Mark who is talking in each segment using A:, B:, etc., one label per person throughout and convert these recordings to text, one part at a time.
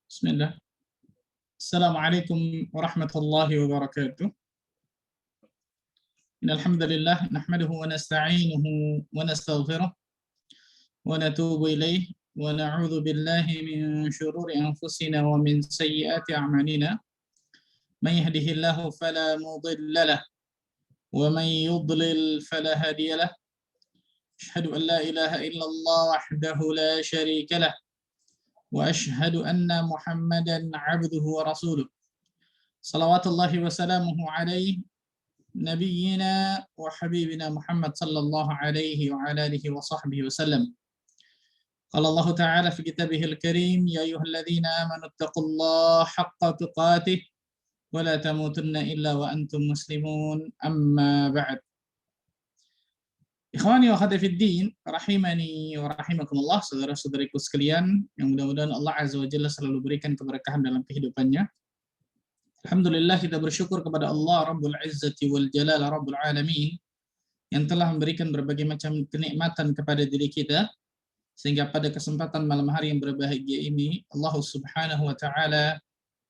A: Bismillah. Assalamualaikum warahmatullahi wabarakatuh. Innal hamdalillah nahmaduhu wa nasta'inuhu wa nastaghfiruh wa natubu ilayh wa na'udzu billahi min shururi anfusina wa min sayyiati a'malina. May yahdihillahu fala mudilla lahu wa may yudlil fala hadiya lahu. Asyhadu an la ilaha illallah wahdahu la syarika lahu wa asyhadu anna Muhammadan 'abduhu wa rasuluh. Salawatullahi wa salamuhu alaihi nabiyyina wa habibina Muhammad sallallahu alaihi wa ala alihi wa sahbihi wasallam. Qala Allah Ta'ala fi kitabihil karim, ya ayyuhalladzina amanu taqullaha haqqa tuqatih wa la tamutunna illa wa antum muslimun, amma ba'd. Ikhwani wa akhwati fid din, rahimani wa rahimakumullah, saudara-saudariku sekalian, yang mudah-mudahan Allah Azza wa Jalla selalu berikan keberkahan dalam kehidupannya. Alhamdulillah, kita bersyukur kepada Allah Rabbul Izzati wal Jalal Rabbul Alamin yang telah memberikan berbagai macam kenikmatan kepada diri kita, sehingga pada kesempatan malam hari yang berbahagia ini Allah Subhanahu wa Ta'ala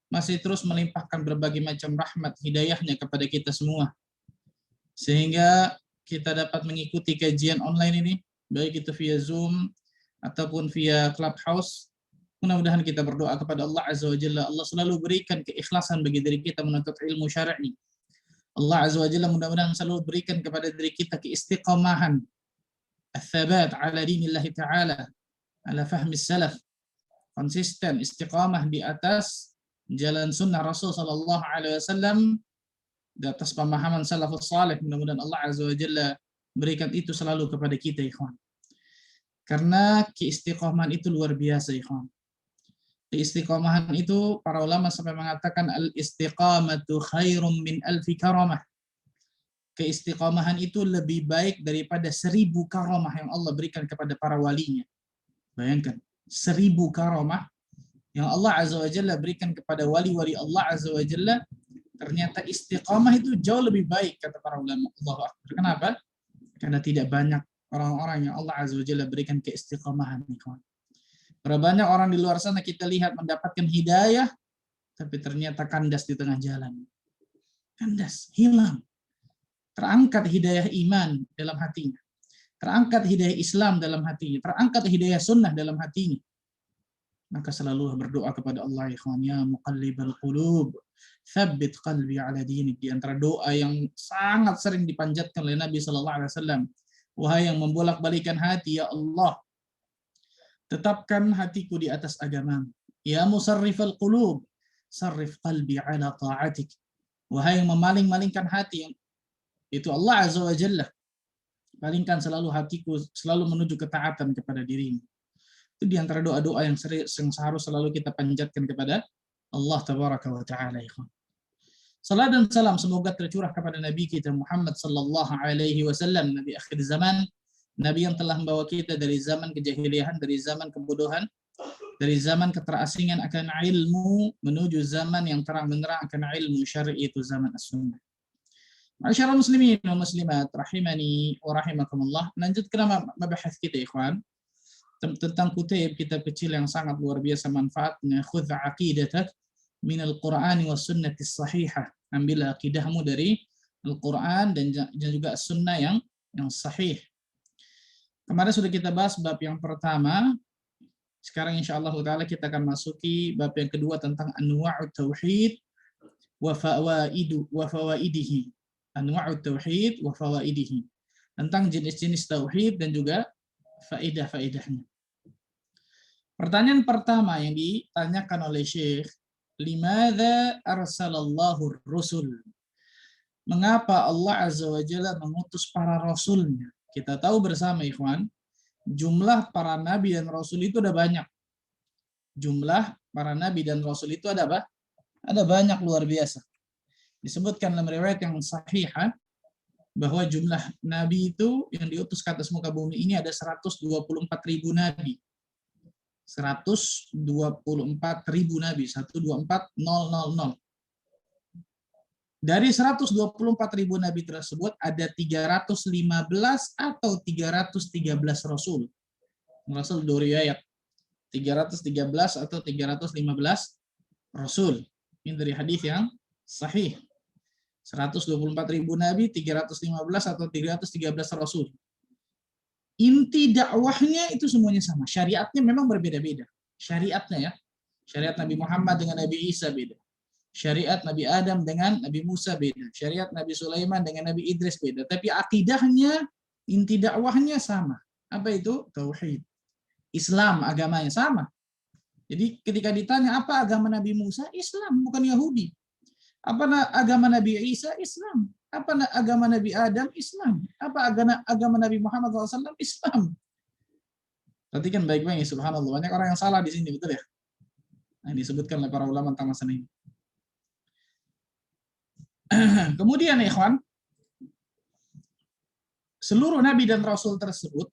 A: masih terus melimpahkan berbagai macam rahmat hidayahnya kepada kita semua, sehingga kita dapat mengikuti kajian online ini, baik itu via Zoom ataupun via Clubhouse. Mudah-mudahan kita berdoa kepada Allah Azza wa Jalla, Allah selalu berikan keikhlasan bagi diri kita menuntut ilmu syar'i. Allah Azza wa Jalla mudah-mudahan selalu berikan kepada diri kita keistiqamahan, ats-tsabat ala dinillah ta'ala, ala fahmi salaf, konsisten, istiqamah di atas jalan sunnah Rasul sallallahu alaihi wasallam, di atas pemahaman salafus salih. Mudah-mudahan Allah Azza wa Jalla berikan itu selalu kepada kita, ikhwan. Karena keistiqomahan itu luar biasa, ikhwan. Keistiqomahan itu para ulama sampai mengatakan al-istiqamatu khairum min alfi karamah. Keistiqomahan itu lebih baik daripada 1000 karamah yang Allah berikan kepada para walinya. Bayangkan, 1000 karamah yang Allah Azza wa Jalla berikan kepada wali-wali Allah Azza wa Jalla. Ternyata istiqamah itu jauh lebih baik, kata para ulama. Allahu Akbar. Kenapa? Karena tidak banyak orang-orang yang Allah Azza wa Jalla berikan keistiqamahan. Berapa banyak orang di luar sana kita lihat mendapatkan hidayah, tapi ternyata kandas di tengah jalan. Kandas, hilang. Terangkat hidayah iman dalam hatinya. Terangkat hidayah Islam dalam hatinya. Terangkat hidayah sunnah dalam hatinya. Maka selalu berdoa kepada Allah, ikhwan, ya muqallibal qulub, tsabbit qalbi ala dinik. Di antara doa yang sangat sering dipanjatkan oleh Nabi sallallahu alaihi wasallam, wahai yang membolak-balikan hati, ya Allah, tetapkan hatiku di atas agamamu. Ya musarrifal qulub, sarrif qalbi ala ta'atik. Wahai yang memaling-malingkan hati, itu Allah Azza wa Jalla, palingkan selalu hatiku selalu menuju ketaatan kepada dirimu. Itu di antara doa-doa yang harus selalu kita panjatkan kepada Allah Tabaraka wa Ta'ala. Salam dan salam semoga tercurah kepada Nabi kita Muhammad sallallahu alaihi wasallam, Nabi akhir zaman, Nabi yang telah membawa kita dari zaman kejahiliahan, dari zaman kebodohan, dari zaman keterasingan akan ilmu menuju zaman yang terang benderang akan ilmu syar'i, itu zaman as-sunnah. Ma'asyiral muslimin wa muslimat rahimani wa rahimakumullah. Lanjutkan mabahas kita, ikhwan, tentang kitab kecil yang sangat luar biasa manfaatnya, khudh aqidatak min al-Qur'ani was sunnati sahihah. Ambil akidahmu dari Al-Qur'an dan juga sunnah yang sahih. Kemarin sudah kita bahas bab yang pertama. Sekarang insyaallah taala kita akan masuki bab yang kedua tentang anwa'ut tauhid wa fawaidihi. Anwa'ut tauhid wa fawaidihi. Tentang jenis-jenis tauhid dan juga faedah-faedahnya. Pertanyaan pertama yang ditanyakan oleh Syekh, limadza arsalallahu rusul? Mengapa Allah Azza wa Jalla mengutus para rasulnya? Kita tahu bersama, ikhwan, jumlah para nabi dan rasul itu ada banyak. Jumlah para nabi dan rasul itu ada apa? Ada banyak, luar biasa. Disebutkan dalam riwayat yang sahihah bahwa jumlah nabi itu yang diutus ke atas muka bumi ini ada 124.000 nabi. 124.000 nabi, 124.000. Dari 124.000 nabi tersebut ada 315 atau 313 rasul. Rasul dari riwayat. 313 atau 315 rasul. Ini dari hadis yang sahih. 124.000 nabi, 315 atau 313 rasul. Inti dakwahnya itu semuanya sama. Syariatnya memang berbeda-beda. Syariatnya ya. Syariat Nabi Muhammad dengan Nabi Isa beda. Syariat Nabi Adam dengan Nabi Musa beda. Syariat Nabi Sulaiman dengan Nabi Idris beda. Tapi akidahnya, inti dakwahnya sama. Apa itu? Tauhid. Islam agamanya sama. Jadi ketika ditanya apa agama Nabi Musa? Islam, bukan Yahudi. Apa agama Nabi Isa? Islam. Apa agama Nabi Adam? Islam. Apa agama Nabi Muhammad SAW? Islam. Perhatikan baik-baik, subhanallah. Banyak orang yang salah di sini, betul ya? Nah, disebutkan oleh para ulama tentang masalah ini. Kemudian, ikhwan, seluruh nabi dan rasul tersebut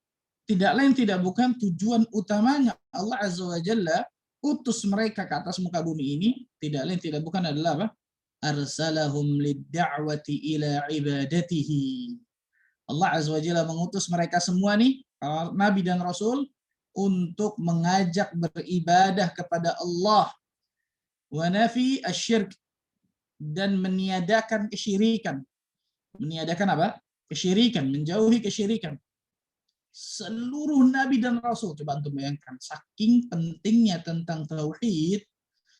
A: tidak lain tidak bukan tujuan utamanya Allah Azza wa Jalla utus mereka ke atas muka bumi ini, tidak lain tidak bukan adalah apa? Arsalahum lid-da'wati ila ibadatihi. Allah Azza wa Jalla mengutus mereka semua nih, para nabi dan rasul, untuk mengajak beribadah kepada Allah, wa nafi asyirk, dan meniadakan kesyirikan. Meniadakan apa? Kesyirikan, menjauhi kesyirikan. Seluruh nabi dan rasul, coba antum bayangkan, saking pentingnya tentang tauhid,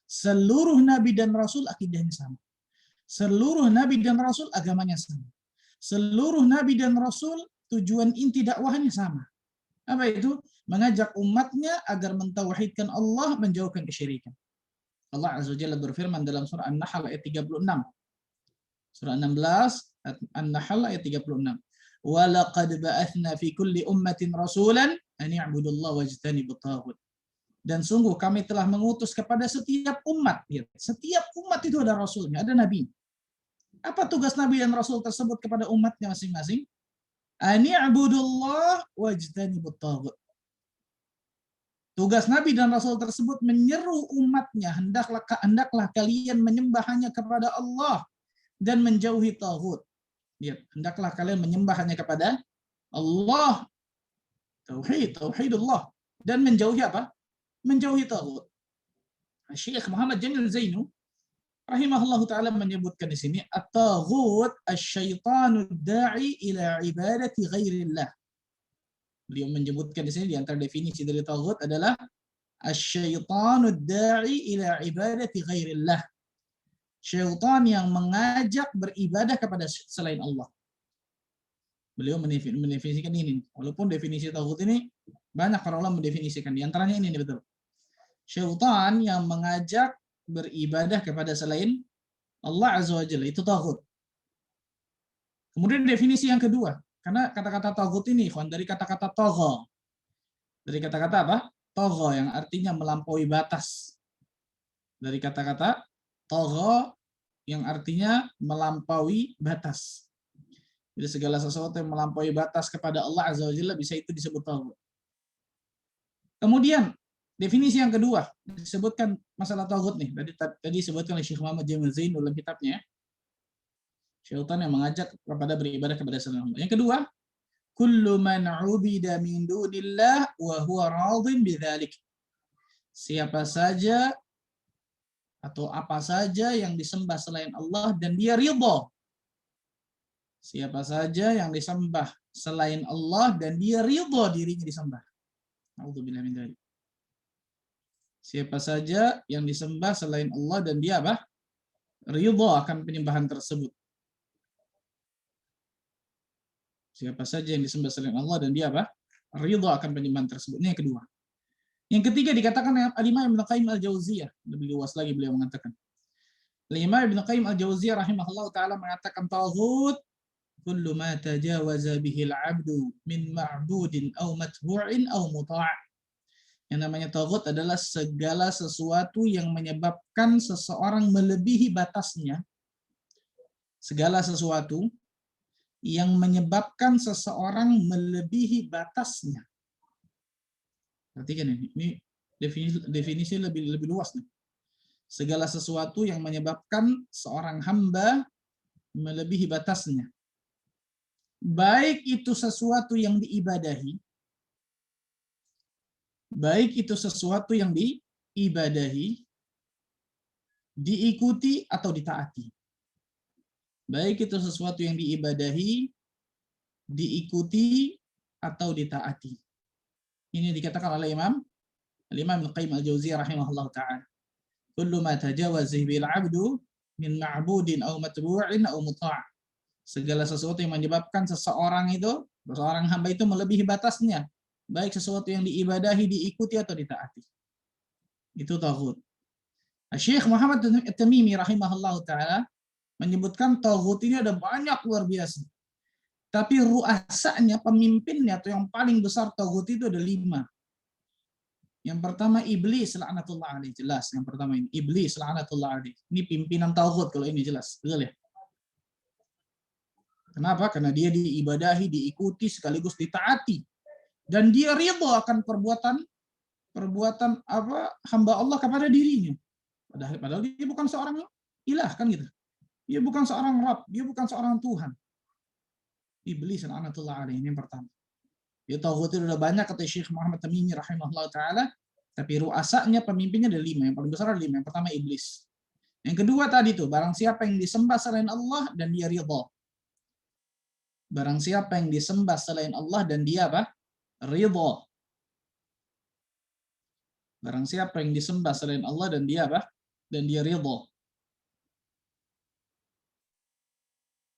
A: seluruh nabi dan rasul akidahnya sama. Seluruh nabi dan rasul agamanya sama. Seluruh nabi dan rasul tujuan inti dakwahnya sama. Apa itu? Mengajak umatnya agar mentauhidkan Allah, menjauhkan kesyirikan. Allah Azza wa Jalla berfirman dalam surah An-Nahl ayat 36. Surah 16 An-Nahl ayat 36. Wa laqad ba'atsna fi kulli ummatin rasulan an i'budullaha wajtanibut taghut. Dan sungguh kami telah mengutus kepada setiap umat. Setiap umat itu ada rasulnya, ada nabi. Apa tugas nabi dan rasul tersebut kepada umatnya masing-masing? An i'budullaha wajtanibut taghut. Tugas Nabi dan Rasul tersebut menyeru umatnya, hendaklah kalian menyembah hanya kepada Allah dan menjauhi taghut. Lihat, hendaklah kalian menyembah hanya kepada Allah, tauhidullah, dan menjauhi apa? Menjauhi taghut. Syekh Muhammad Jamil Zainu rahimahullahu taala menyebutkan di sini at-taghut asy-syaitanud da'i ila ibadati ghairillah. Beliau menyebutkan di sini di antara definisi dari taghut adalah asy-syaitanud da'i ila ibadati ghairillah. Syaitan yang mengajak beribadah kepada selain Allah. Beliau mendefinisikan ini. Walaupun definisi taghut ini banyak para ulama mendefinisikan. Di antaranya ini betul. Syaitan yang mengajak beribadah kepada selain Allah Azza wa Jalla, itu taghut. Kemudian definisi yang kedua. Karena kata-kata taghut ini, dari kata-kata tagha. Dari kata-kata apa? Tagha, yang artinya melampaui batas. Dari kata-kata tagha, yang artinya melampaui batas. Jadi segala sesuatu yang melampaui batas kepada Allah Azza wa Jalla bisa itu disebut taghut. Kemudian, definisi yang kedua, disebutkan masalah taghut nih. Tadi disebutkan oleh Syekh Muhammad Jamil Zainu dalam kitabnya. Syaitan yang mengajak kepada beribadah kepada selain Allah. Yang kedua, kullu man 'ubida min dunillah wa huwa radin bidzalik. Siapa saja atau apa saja yang disembah selain Allah dan dia ridha. Siapa saja yang disembah selain Allah dan dia ridha dirinya disembah. A'udzubillahi min dzalik. Siapa saja yang disembah selain Allah dan dia apa? Ridha akan penyembahan tersebut. Siapa saja yang disembah selain Allah dan dia apa? Ridha akan penyembahan tersebut. Ini yang kedua. Yang ketiga dikatakan Al-Imam Ibnu Qayyim Al-Jauziyah, lebih luas lagi beliau mengatakan. Al-Imam Ibnu Qayyim Al-Jauziyah rahimahullah taala mengatakan taghut kullu ma tajawaza bihi al-'abdu min ma'budin aw matbu'in aw muta'. Yang namanya taghut adalah segala sesuatu yang menyebabkan seseorang melebihi batasnya. Segala sesuatu yang menyebabkan seseorang melebihi batasnya. Perhatikan ini definisi lebih luas nih. Segala sesuatu yang menyebabkan seorang hamba melebihi batasnya. Baik itu sesuatu yang diibadahi, baik itu sesuatu yang diibadahi, diikuti atau ditaati. Baik itu sesuatu yang diibadahi, diikuti atau ditaati. Ini dikatakan oleh Imam Al-Qayyim Al-Jauziyah rahimahullah ta'ala. Kullu ma tajawaza bil 'abdu min ma'budin aw matbu'in aw muta'. Segala sesuatu yang menyebabkan seseorang hamba itu melebihi batasnya, baik sesuatu yang diibadahi, diikuti atau ditaati. Itu taghut. Syekh Muhammad At-Tamimi rahimahullah ta'ala menyebutkan taghut ini ada banyak, luar biasa. Tapi ru'asanya, pemimpinnya atau yang paling besar taghut itu ada 5. Yang pertama iblis laknatullah alaih, jelas. Yang pertama ini iblis laknatullah alaih. Ini pimpinan taghut kalau ini jelas, betul ya? Kenapa? Karena dia diibadahi, diikuti, sekaligus ditaati. Dan dia ridho akan perbuatan hamba Allah kepada dirinya. Padahal dia bukan seorang ilah, kan gitu. Dia bukan seorang Rabb, dia bukan seorang Tuhan. Iblis laknatullah alaih, ini yang pertama. Ya, taghut itu udah banyak kata Syekh Muhammad Tamimi rahimahullah ta'ala, tapi ru'asanya, pemimpinnya ada 5. Yang paling besar ada 5. Yang pertama iblis. Yang kedua tadi tuh, barang siapa yang disembah selain Allah dan dia ridha. Barang siapa yang disembah selain Allah dan dia apa? Ridha. Barang siapa yang disembah selain Allah dan dia apa? Dan dia ridha.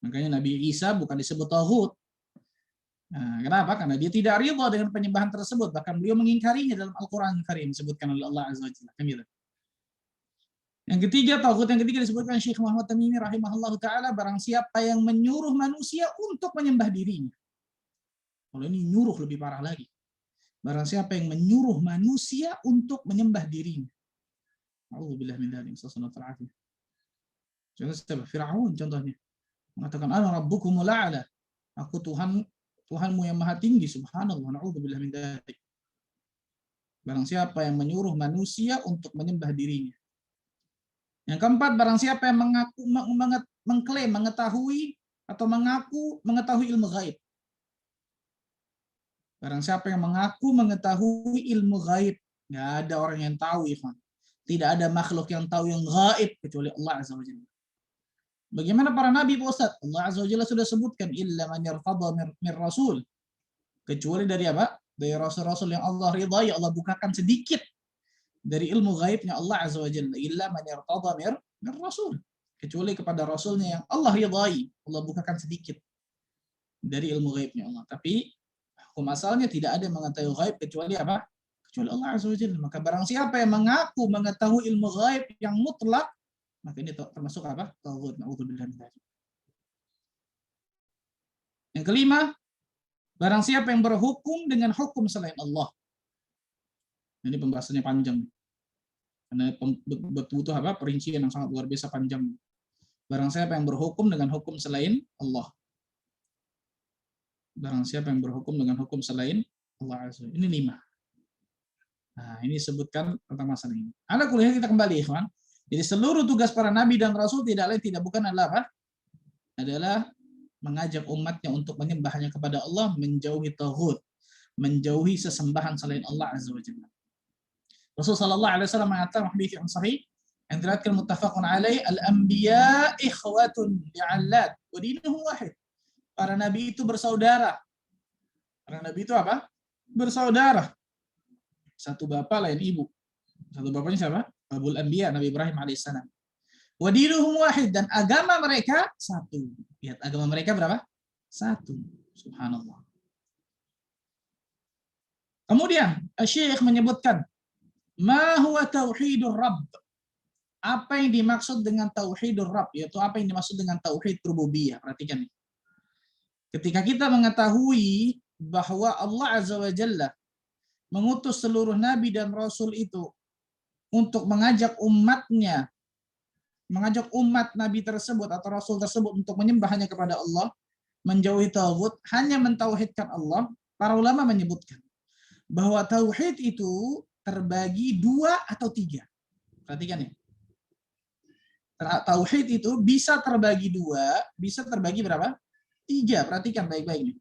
A: Makanya Nabi Isa bukan disebut taghut. Nah, kenapa? Karena dia tidak ridha dengan penyembahan tersebut. Bahkan beliau mengingkarinya dalam Al-Quran Karim, disebutkan oleh Allah Azza wa Jalla. Yang ketiga, taghut yang ketiga disebutkan Syekh Muhammad Tamimi rahimahullah ta'ala, barang siapa yang menyuruh manusia untuk menyembah dirinya. Kalau ini nyuruh lebih parah lagi. Barang siapa yang menyuruh manusia untuk menyembah dirinya. A'udzubillah min dzalik. Contoh Firaun contohnya. Mengatakan ana rabbukumul a'la. Aku Tuhanmu yang maha tinggi, subhanallah, na'udzubillah min dzalik. Barang siapa yang menyuruh manusia untuk menyembah dirinya. Yang keempat, barang siapa yang mengklaim mengetahui atau mengaku mengetahui ilmu gaib. Barang siapa yang mengaku mengetahui ilmu gaib, nggak ada orang yang tahu, ikhwan. Tidak ada makhluk yang tahu yang gaib kecuali Allah Azza wa Jalla. Bagaimana para nabi, Pak Ustaz? Allah Azza wa Jalla sudah sebutkan illa man yartada min rasul. Kecuali dari apa? Dari rasul-rasul yang Allah ridai, Allah bukakan sedikit dari ilmu gaibnya Allah Azza wa Jalla. Illa man yartada min rasul. Kecuali kepada rasulnya yang Allah ridai, Allah bukakan sedikit dari ilmu gaibnya Allah. Tapi hukum asalnya tidak ada yang mengetahui gaib kecuali apa? Kecuali Allah Azza wa Jalla. Maka barang siapa yang mengaku mengetahui ilmu gaib yang mutlak, maka ini termasuk apa? Taghut. Na'udzubillah min dzalik. Yang kelima, barang siapa yang berhukum dengan hukum selain Allah. Ini pembahasannya panjang. Karena butuh apa? Perincian yang sangat luar biasa panjang. Barang siapa yang berhukum dengan hukum selain Allah. Barang siapa yang berhukum dengan hukum selain Allah Azza. Ini 5. Nah, ini disebutkan tentang masalah ini. Ala kuliah kita kembali, ikhwan. Jadi seluruh tugas para nabi dan rasul tidak lain tidak bukan adalah apa? Adalah mengajak umatnya untuk menyembahnya kepada Allah, menjauhi taghut, menjauhi sesembahan selain Allah Azza wa Jalla. Rasul sallallahu alaihi wasallam mengatakan hadis yang sahih yang diriwayatkan muttafaqun alaih, al-anbiya ikhwatun li'allat wa dinuhum wahid. Para nabi itu bersaudara. Para nabi itu apa? Bersaudara. Satu bapak lain ibu. Satu bapaknya siapa? Abul Anbiya, Nabi Ibrahim alaihissalam. Wa dinuhum wahid, dan agama mereka satu. Lihat, agama mereka berapa? Satu. Subhanallah. Kemudian Syekh menyebutkan ma huwa tauhidur rabb. Apa yang dimaksud dengan tauhidur rabb, yaitu apa yang dimaksud dengan tauhid rububiyah. Perhatikan nih. Ketika kita mengetahui bahwa Allah Azza wa Jalla mengutus seluruh nabi dan rasul itu untuk mengajak umatnya, mengajak umat nabi tersebut atau rasul tersebut untuk menyembahnya kepada Allah, menjauhi taghut, hanya mentauhidkan Allah, para ulama menyebutkan bahwa tauhid itu terbagi 2 atau 3. Perhatikan ya. Tauhid itu bisa terbagi 2, bisa terbagi berapa? 3. Perhatikan baik-baik nih.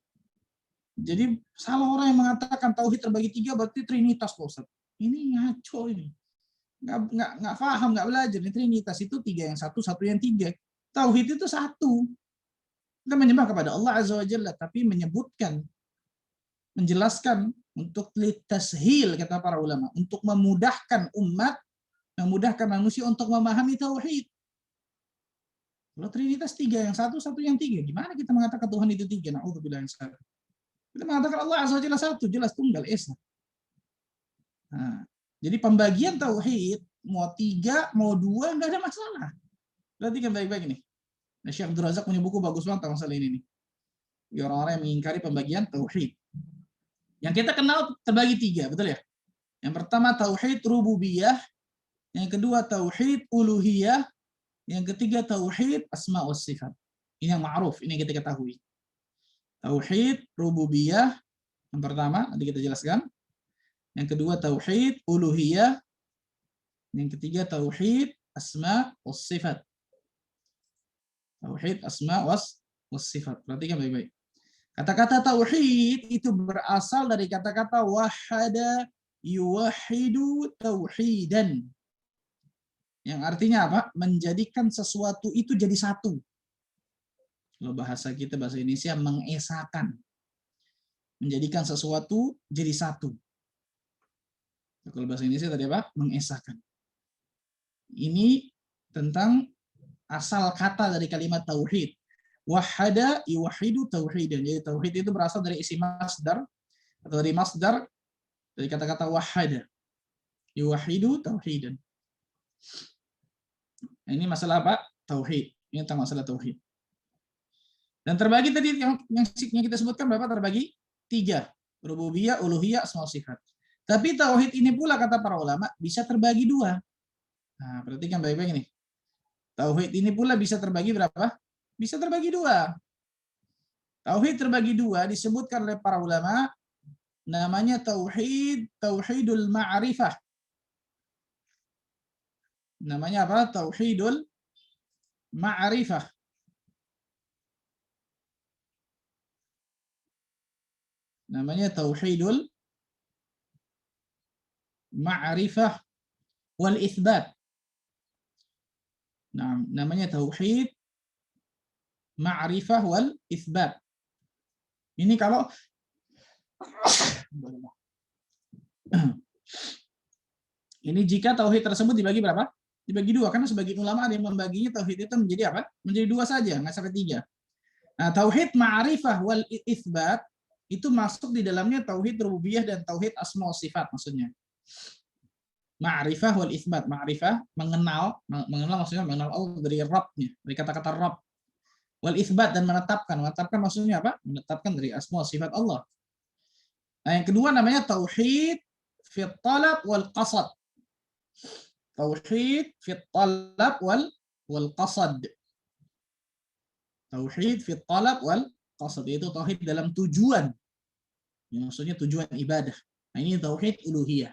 A: Jadi salah orang yang mengatakan tauhid terbagi 3 berarti trinitas, Pak Ustaz. Ini ngaco ini. Nggak paham, nggak belajar. Ini trinitas itu 3 yang satu, satu yang 3. Tauhid itu satu. Kita menyembah kepada Allah Azza wa Jalla, tapi menyebutkan, menjelaskan untuk litashil kata para ulama, untuk memudahkan umat, memudahkan manusia untuk memahami tauhid. Kalau trinitas 3 yang satu, satu yang 3, gimana kita mengatakan Tuhan itu 3? Na'udzubillah yang satu. Kita mengatakan Allah Azza wa Jalla satu, jelas tunggal esa. Nah, jadi pembagian tauhid mau 3, mau 2 nggak ada masalah. Perhatikan baik-baik nih. Nah, Syekh Abdul Razak punya buku bagus banget masalah ini nih. Orang-orang yang mengingkari pembagian tauhid. Yang kita kenal terbagi 3, betul ya? Yang pertama tauhid rububiyah, yang kedua tauhid uluhiyah, yang ketiga tauhid asma wa sifat. Ini yang ma'ruf, ini yang kita ketahui. Tauhid rububiyah yang pertama, nanti kita jelaskan. Yang kedua tauhid uluhiyah, yang ketiga tauhid asma wa sifat. Tauhid asma wa sifat. Perhatikan baik-baik. Kata-kata tauhid itu berasal dari kata-kata wahada yuwahidu tauhidan. Yang artinya apa? Menjadikan sesuatu itu jadi satu. Kalau bahasa kita, bahasa Indonesia, mengesakan. Menjadikan sesuatu jadi satu. Kalau bahasa Indonesia tadi apa? Mengesakan. Ini tentang asal kata dari kalimat tauhid. Wahada yuwahidu tauhidan. Jadi tauhid itu berasal dari isi masdar, atau dari masdar dari kata-kata wahada. Yuwahidu tauhidan. Nah, ini masalah apa? Tauhid. Ini tentang masalah tauhid. Dan terbagi tadi yang kita sebutkan berapa? Terbagi 3. Rububiyah, uluhiyah, asma sifat. Tapi tauhid ini pula kata para ulama bisa terbagi 2. Nah, perhatikan baik-baik ini. Tauhid ini pula bisa terbagi berapa? Bisa terbagi 2. Tauhid terbagi 2 disebutkan oleh para ulama, namanya tauhidul ma'rifah. Namanya apa? Tauhidul ma'rifah. Namanya tauhidul ma'rifah wal itsbat. Nah, namanya tauhid ma'rifah wal itsbat. Ini kalau ini jika tauhid tersebut dibagi berapa? Dibagi 2, karena sebagian ulama ada yang membaginya tauhid itu menjadi apa? Menjadi 2 saja, nggak sampai 3. Nah, tauhid ma'rifah wal itsbat itu masuk di dalamnya tauhid rububiyah dan tauhid asma sifat maksudnya. Ma'rifah wal itsbat. Ma'rifah mengenal maksudnya mengenal Allah dari Rabb-nya, dari kata-kata Rabb. Wal itsbat dan menetapkan. Menetapkan maksudnya apa? Menetapkan dari asma sifat Allah. Nah, yang kedua namanya tauhid fi talab wal qasad. Tauhid fi talab wal qasad. Tauhid fi talab wal qasad, yaitu tauhid dalam tujuan. Yang maksudnya tujuan ibadah. Nah, ini tauhid uluhiyah.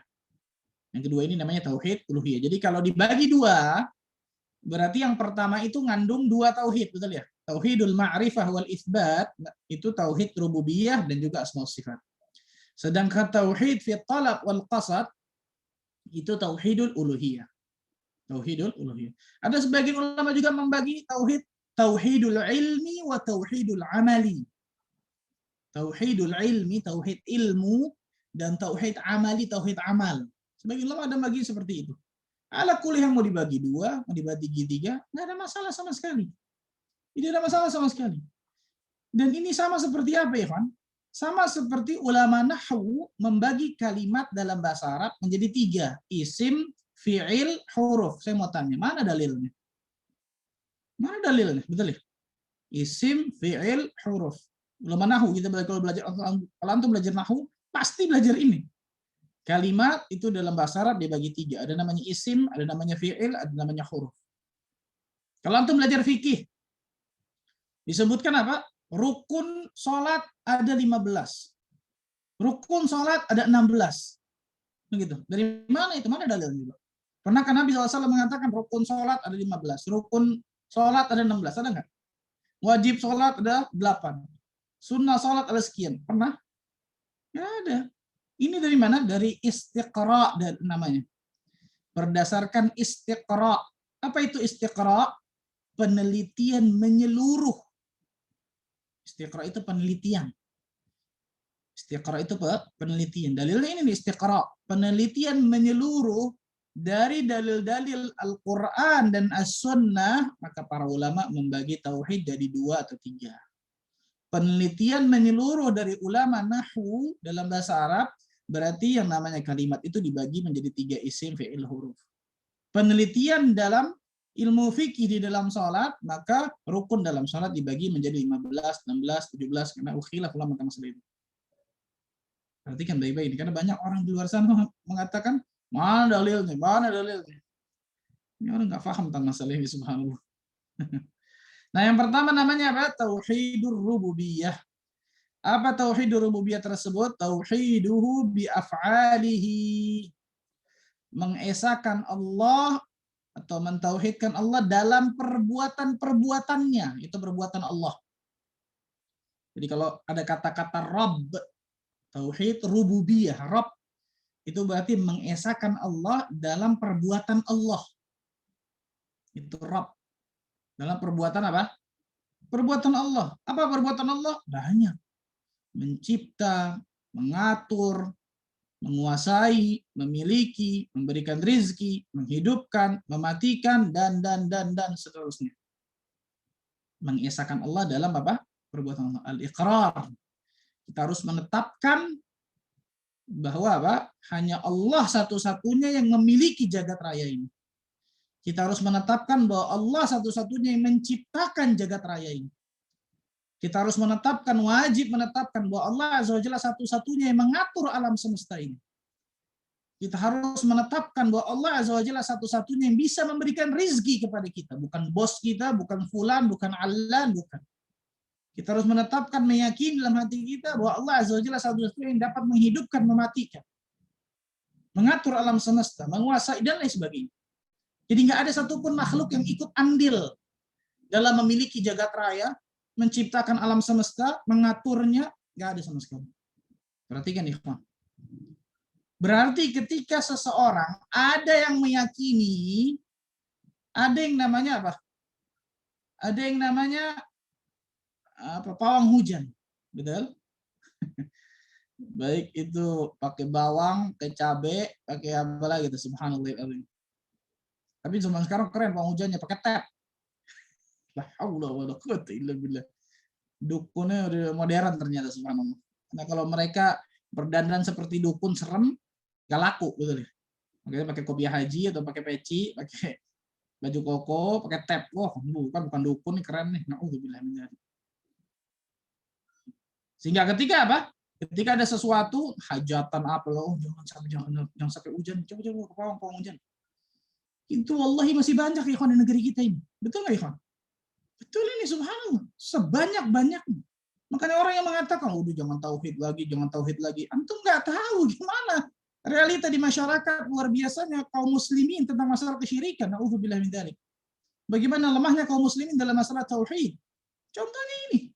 A: Yang kedua ini namanya tauhid uluhiyah. Jadi kalau dibagi 2, berarti yang pertama itu ngandung 2 tauhid, betul ya? Tauhidul ma'rifah wal itsbat itu tauhid rububiyah dan juga asma sifat. Sedangkan tauhid fi talab wal qasad itu tauhidul uluhiyah. Tauhidul uluhiyah. Ada sebagian ulama juga membagi tauhidul ilmi wa tauhidul amali. Tauhidul ilmi, tauhid ilmu, dan tauhid amali, tauhid amal. Sebagian ulama ada bagi seperti itu. Ala kulli yang mau dibagi 2, mau dibagi 3, nggak ada masalah sama sekali. Tidak ada masalah sama sekali. Dan ini sama seperti apa, Evan? Sama seperti ulama nahwu membagi kalimat dalam bahasa Arab menjadi 3. Isim, fi'il, huruf. Saya mau tanya, mana dalilnya? Mana dalilnya? Betul ya? Isim, fi'il, huruf. Ulama nahwu, kita kalau belajar, kalau antum belajar nahwu, pasti belajar ini. Kalimat itu dalam bahasa Arab dibagi 3. Ada namanya isim, ada namanya fi'il, ada namanya huruf. Kalau antum belajar fikih, disebutkan apa? Rukun sholat ada 15. Rukun sholat ada 16. Begitu. Dari mana itu? Mana dalilnya? Pernah kan Nabi SAW mengatakan rukun sholat ada 15. Rukun sholat ada 16. Ada nggak? Wajib sholat ada 8. Sunnah sholat ada sekian. Pernah? Nggak ada. Ini dari mana? Dari istiqra namanya. Berdasarkan istiqra. Apa itu istiqra? Penelitian menyeluruh. Istiqra itu penelitian. Istiqra itu penelitian. Dalilnya ini istiqra. Penelitian menyeluruh dari dalil-dalil Al-Quran dan As-Sunnah, maka para ulama membagi tauhid jadi 2 atau 3. Penelitian menyeluruh dari ulama nahwu dalam bahasa Arab, berarti yang namanya kalimat itu dibagi menjadi 3 isim, fi'il, huruf. Penelitian dalam ilmu fikih di dalam sholat, maka rukun dalam sholat dibagi menjadi 15, 16, 17, karena khilaf ulama tentang masalah itu. Perhatikan baik-baik ini, karena banyak orang di luar sana mengatakan, mana dalilnya, mana dalilnya. Ini orang nggak paham tentang masalah ini, subhanallah. Nah, yang pertama namanya apa? Tauhidur rububiyah. Apa tauhidur rububiyah tersebut? Tauhiduhu bi af'alihi. Mengesahkan Allah atau mentauhidkan Allah dalam perbuatan-perbuatannya. Itu perbuatan Allah. Jadi kalau ada kata-kata Rabb, tauhid rububiyah, Rabb, itu berarti mengesahkan Allah dalam perbuatan Allah. Itu Rabb. Dalam perbuatan apa? Perbuatan Allah. Apa perbuatan Allah? Banyak. Mencipta, mengatur, menguasai, memiliki, memberikan rizki, menghidupkan, mematikan, dan seterusnya. Mengesahkan Allah dalam apa? Perbuatan Allah. Al-iqrar. Kita harus menetapkan bahwa apa? Hanya Allah satu-satunya yang memiliki jagat raya ini. Kita harus menetapkan bahwa Allah satu-satunya yang menciptakan jagat raya ini. Kita harus menetapkan, wajib menetapkan bahwa Allah Azza wa Jalla satu-satunya yang mengatur alam semesta ini. Kita harus menetapkan bahwa Allah Azza wa Jalla satu-satunya yang bisa memberikan rizki kepada kita. Bukan bos kita, bukan fulan, bukan allan, bukan. Kita harus menetapkan, meyakini dalam hati kita bahwa Allah Azza wa Jalla satu-satunya yang dapat menghidupkan, mematikan. Mengatur alam semesta, menguasai, dan lain sebagainya. Jadi nggak ada satupun makhluk yang ikut andil dalam memiliki jagat raya, menciptakan alam semesta, mengaturnya, nggak ada sama sekali. Perhatikan ikhwan. Berarti ketika seseorang ada yang meyakini, ada yang namanya apa? Ada yang namanya pawang hujan, betul? Baik itu pakai bawang, pakai cabai, pakai apa lagi gitu, subhanallah. Tapi zaman sekarang keren pawang hujannya pakai tap. La haula wala quwata illa billah. Dukunnya udah modern ternyata, subhanallah. Nah, kalau mereka berdandan seperti dukun serem, gak laku gitu deh. Makanya pakai kopiah haji atau pakai peci, pakai baju koko, pakai tap. Wah, bukan dukun nih, keren nih. Naudzubillah min dzalik. Sehingga ketika apa? Ketika ada sesuatu hajatan apa loh, jangan sampai hujan, coba ke pawang hujan. Itu wallahi masih banyak ikhwan di negeri kita ini. Betul nggak ikhwan? Betul ini, subhanallah. Sebanyak-banyaknya. Makanya orang yang mengatakan, udah jangan tauhid lagi. Antum nggak tahu gimana realita di masyarakat luar biasanya kaum muslimin tentang masalah kesyirikan. Nauzubillah min dzalik. Bagaimana lemahnya kaum muslimin dalam masalah tauhid. Contohnya ini.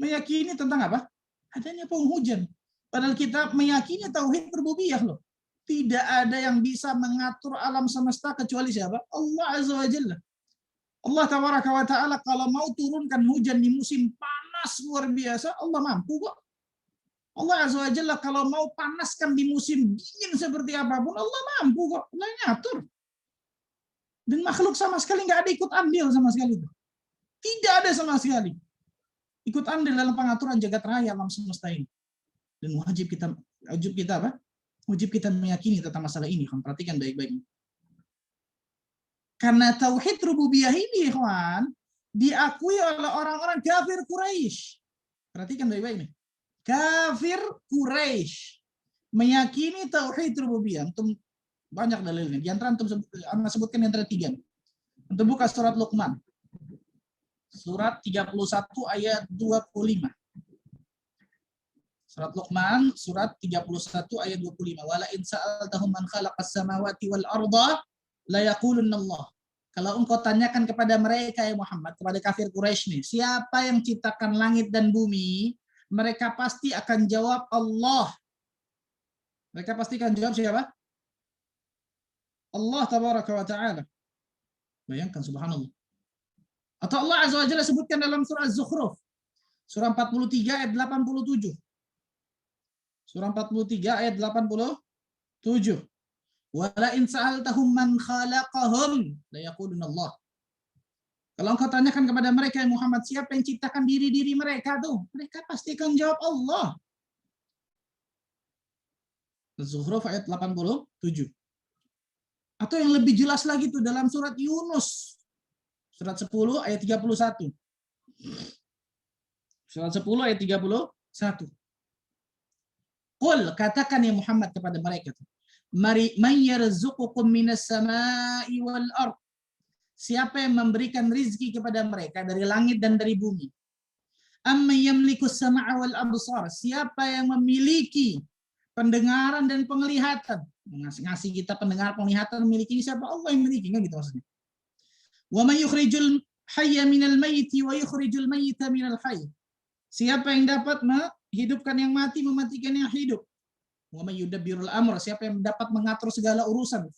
A: Meyakini tentang apa? Adanya pawang hujan. Padahal kita meyakini tauhid rububiyah loh. Tidak ada yang bisa mengatur alam semesta kecuali siapa? Allah Azza wa Jalla. Allah Tabaraka wa Ta'ala kalau mau turunkan hujan di musim panas luar biasa, Allah mampu kok. Allah Azza wa Jalla kalau mau panaskan di musim dingin seperti apapun, Allah mampu kok. Allah ngatur. Dan makhluk sama sekali nggak ada ikut andil sama sekali. Tidak ada sama sekali ikut andil dalam pengaturan jagat raya alam semesta ini. Dan wajib kita apa? Wajib kita meyakini tentang masalah ini. Perhatikan baik-baik. Karena tauhid rububiyah ini, ikhwan, diakui oleh orang-orang kafir Quraisy. Perhatikan baik-baik nih. Kafir Quraisy meyakini tauhid rububiyah. Antum banyak dalilnya. Di antara antum sebutkan yang antara 3. Antum buka surat Luqman. Surat 31 ayat 25. Surat Luqman, surat 31 ayat 25. Wala in sa'altahum man khalaqas samawati wal arda la yaqulunna Allah. Kalau engkau tanyakan kepada mereka ya Muhammad, kepada kafir Quraisy nih, siapa yang ciptakan langit dan bumi? mereka pasti akan jawab Allah. Mereka pasti akan jawab siapa? Allah tabaraka wa ta'ala. Bayangkan, subhanallah. Atau Allah azza wa jalla sebutkan dalam surah Az-Zukhruf, surah 43 ayat 87. Surah 43 ayat 87. Wala in sa'altahum man khalaqahum la yaquluna Allah. Kalau engkau tanyakan kepada mereka, Muhammad, siapa yang ciptakan diri-diri mereka tuh? Mereka pasti akan jawab Allah. Az-Zukhruf ayat 87. Atau yang lebih jelas lagi tuh dalam surat Yunus. Surat 10 ayat 31. Surat 10 ayat 31. Qul, katakan ya Muhammad kepada mereka tuh. Mari man yarzuqukum minas sama'i wal ard. Siapa yang memberikan rizki kepada mereka dari langit dan dari bumi? Amma yamlikus sama'a wal absar. Siapa yang memiliki pendengaran dan penglihatan? Ngasih kita pendengaran, penglihatan, memiliki siapa? Allah yang memiliki, kan gitu maksudnya. Wa may yukhrijul hayya minal mayyiti wa yukhrijul mayyita minal hayy. Siapa yang dapat menghidupkan yang mati, mematikan yang hidup? Wa may yudabbirul amr. Siapa yang dapat mengatur segala urusan?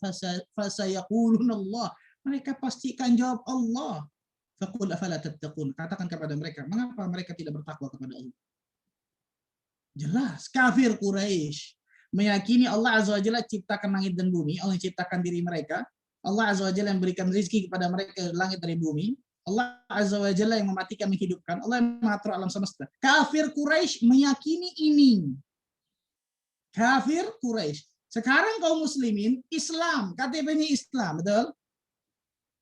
A: Fasayaquluna Allah. Mereka pasti akan jawab Allah. Faqul afala tattaqun. Katakan kepada mereka, mengapa mereka tidak bertakwa kepada Allah? Jelas, kafir Quraisy meyakini Allah azza wa jalla ciptakan langit dan bumi, Allah ciptakan diri mereka, Allah azza wa jalla yang berikan rezeki kepada mereka langit dari bumi, Allah azza wa jalla yang mematikan, menghidupkan, Allah yang mengatur alam semesta. Kafir Quraisy meyakini ini. Kafir Quraisy. Sekarang kaum muslimin Islam, KTP-nya Islam, betul?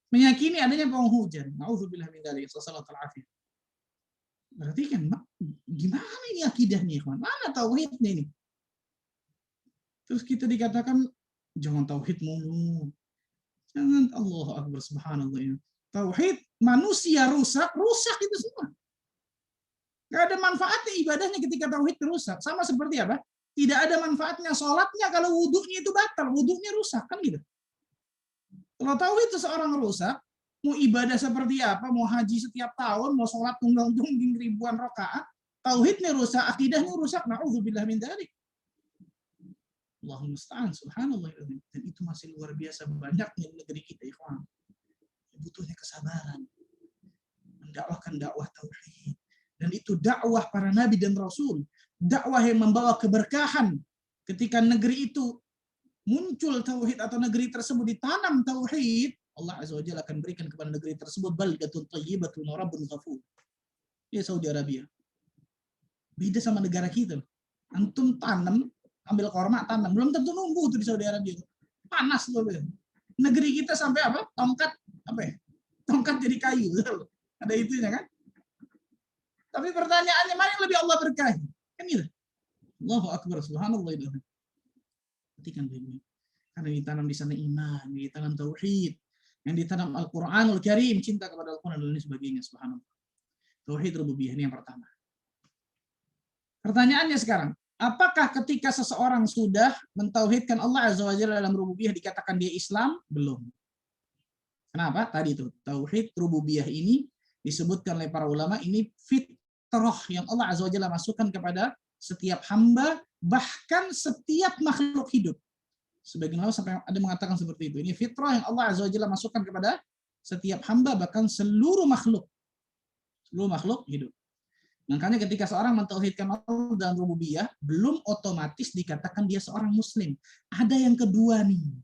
A: Meyakini adanya penghujan. Nauzubillah min dzalik. Sallallahu alaihi. Berarti kan gimana ini akidahnya, ikhwan? Mana tauhidnya ini? Terus kita dikatakan jangan tauhid mulu. Jangan, Allahu akbar, subhanallah ya. Tauhid manusia rusak itu semua. Gak ada manfaatnya ibadahnya ketika tauhid rusak. Sama seperti apa? Tidak ada manfaatnya sholatnya kalau wudhunya itu batal, wudhunya rusak, kan gitu. Kalau tauhid seseorang rusak, mau ibadah seperti apa, mau haji setiap tahun, mau sholat tunggang-tunggang ribuan rakaat, tauhidnya rusak, akidahnya rusak, na'udzubillah min dzalik. Allahumma musta'an, subhanallah. Dan itu masih luar biasa banyaknya di negeri kita, ikhwan. Butuhnya kesabaran. Mendakwahkan dakwah tauhid. Dan itu dakwah para nabi dan rasul. Dakwah yang membawa keberkahan. Ketika negeri itu muncul tauhid atau negeri tersebut ditanam tauhid, Allah azza wa jalla akan berikan kepada negeri tersebut baldatun thayyibatun wa rabbun ghafur. Ya Saudi Arabia. Beda sama negara kita. Antum tanam, ambil korma, tanam, belum tentu numbuh tuh di Saudi Arabia. Panas loh. Negeri kita sampai apa? Tongkat apa ya? Tongkat jadi kayu. Ada itunya kan? Tapi pertanyaannya, mana yang lebih Allah berkahi? Kan gitu. Allahu akbar, subhanallah. Perhatikan baik-baik. Karena ditanam di sana iman, ditanam tauhid, yang ditanam Al-Qur'anul Karim, cinta kepada Al-Qur'an dan lain sebagainya, subhanallah. Tauhid rububiyah ini yang pertama. Pertanyaannya sekarang, apakah ketika seseorang sudah mentauhidkan Allah azza wa jalla dalam rububiyah dikatakan dia Islam? Belum. Kenapa? Tadi itu tauhid rububiyah ini disebutkan oleh para ulama, ini fitrah yang Allah azza wa jalla masukkan kepada setiap hamba, bahkan setiap makhluk hidup. Sebagian ulama sampai ada mengatakan seperti itu. Ini fitrah yang Allah azza wa jalla masukkan kepada setiap hamba, bahkan seluruh makhluk. Seluruh makhluk hidup. Makanya ketika seorang mentauhidkan Allah dalam rububiyah, belum otomatis dikatakan dia seorang muslim. Ada yang kedua nih.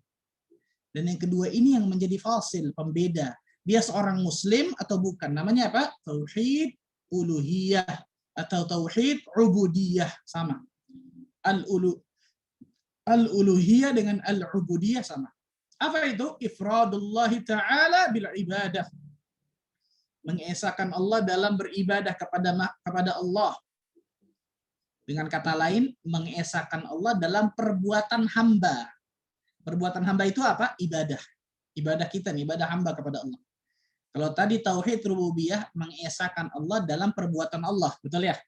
A: Dan yang kedua ini yang menjadi fasil, pembeda. Dia seorang muslim atau bukan. Namanya apa? Tauhid uluhiyah atau tauhid ubudiyah, sama. Al-uluhiyah dengan al-ubudiyah sama. Apa itu? Ifradullah ta'ala bil ibadah. Mengesahkan Allah dalam beribadah kepada Allah. Dengan kata lain, mengesahkan Allah dalam perbuatan hamba. Perbuatan hamba itu apa? Ibadah. Ibadah kita nih, ibadah hamba kepada Allah. Kalau tadi tauhid rububiyah, mengesahkan Allah dalam perbuatan Allah, betul ya?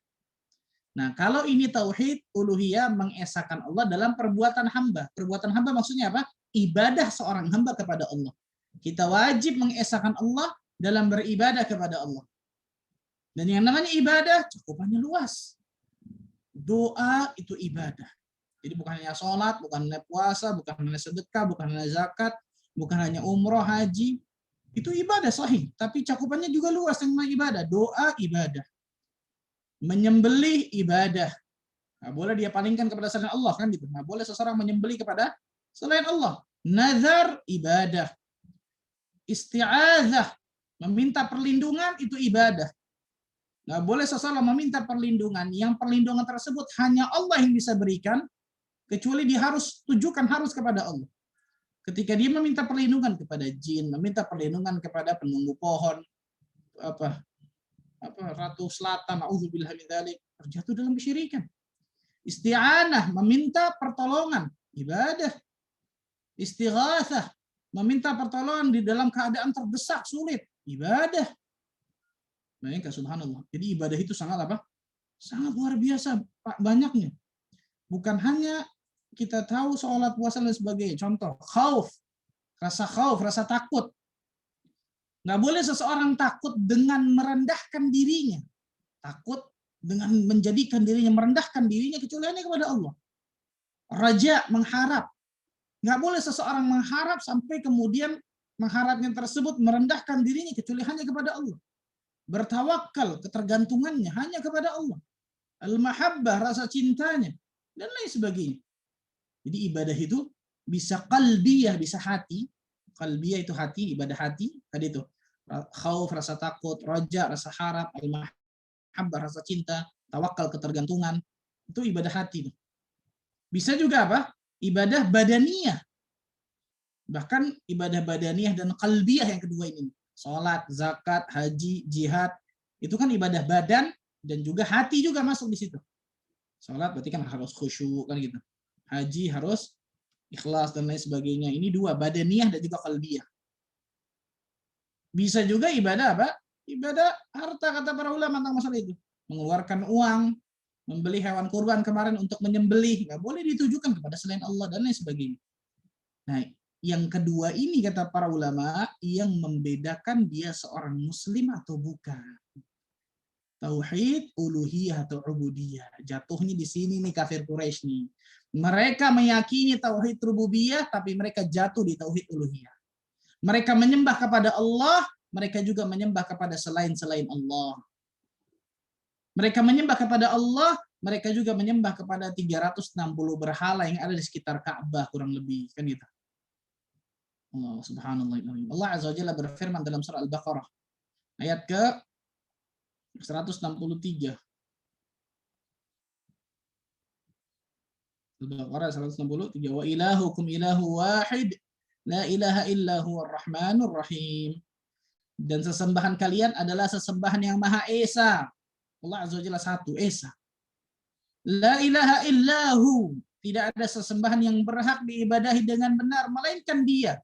A: Nah, kalau ini tauhid uluhiyah, mengesahkan Allah dalam perbuatan hamba. Perbuatan hamba maksudnya apa? Ibadah seorang hamba kepada Allah. Kita wajib mengesahkan Allah dalam beribadah kepada Allah. Dan yang namanya ibadah cakupannya luas. Doa itu ibadah. Jadi bukan hanya sholat, bukan hanya puasa, bukan hanya sedekah, bukan hanya zakat, bukan hanya umroh, haji. Itu ibadah sahih. Tapi cakupannya juga luas tentang ibadah. Doa ibadah. Menyembelih ibadah. Nggak boleh dia palingkan kepada selain Allah, kan gitu. Nggak boleh seseorang menyembelih kepada selain Allah. Nazar ibadah. Isti'adzah, meminta perlindungan itu ibadah. Nggak boleh seseorang meminta perlindungan yang perlindungan tersebut hanya Allah yang bisa berikan, kecuali dia harus tujukan harus kepada Allah. Ketika dia meminta perlindungan kepada jin, meminta perlindungan kepada penunggu pohon, ratu selatan, auzubillah min dzalik, terjatuh dalam kesyirikan. Isti'anah, meminta pertolongan, ibadah. Istighatsah, meminta pertolongan di dalam keadaan terdesak, sulit, ibadah. Nah, subhanallah. Jadi ibadah itu sangat apa? Sangat luar biasa banyaknya. Bukan hanya kita tahu sholat, puasa dan sebagainya. Contoh, khauf, rasa takut. Nggak boleh seseorang takut dengan merendahkan dirinya. Takut dengan menjadikan dirinya, merendahkan dirinya kecuali hanya kepada Allah. Raja, mengharap. Nggak boleh seseorang mengharap sampai kemudian mengharapnya tersebut merendahkan dirinya kecuali hanya kepada Allah. Bertawakal, ketergantungannya hanya kepada Allah. Al-mahabbah, rasa cintanya, dan lain sebagainya. Jadi ibadah itu bisa qalbiyah, bisa hati. Qalbiyah itu hati, ibadah hati. Tadi itu khauf, rasa takut, raja, rasa harap, al-mahabbah, rasa cinta, tawakal, ketergantungan. Itu ibadah hati. Bisa juga apa? Ibadah badaniyah. Bahkan ibadah badaniyah dan qalbiyah yang kedua ini. Salat, zakat, haji, jihad. Itu kan ibadah badan dan juga hati juga masuk di situ. Salat berarti kan harus khusyuk kan gitu. Haji harus ikhlas dan lain sebagainya. Ini dua, badaniyah dan juga qalbiyah. Bisa juga ibadah apa? Ibadah harta, kata para ulama tentang masalah itu. Mengeluarkan uang, membeli hewan kurban kemarin untuk menyembelih, nggak boleh ditujukan kepada selain Allah dan lain sebagainya. Nah, yang kedua ini kata para ulama yang membedakan dia seorang muslim atau bukan. Tauhid uluhiyah atau ubudiyah. Jatuhnya di sini nih kafir Quraisy nih. Mereka meyakini tauhid rububiyah tapi mereka jatuh di tauhid uluhiyah. Mereka menyembah kepada Allah, mereka juga menyembah kepada selain Allah. Mereka menyembah kepada Allah, mereka juga menyembah kepada 360 berhala yang ada di sekitar Ka'bah kurang lebih, kan gitu. Allah subhanallah. Allah azza wa jalla berfirman dalam surah Al-Baqarah ayat ke 163. Al-Baqarah 163. Wa ilahukum ilahu wahid la ilaha illa huwar rahmanur rahim. Dan sesembahan kalian adalah sesembahan yang maha esa. Allah azza wa jalla satu, esa. La ilaha illahu. Tidak ada sesembahan yang berhak diibadahi dengan benar melainkan Dia.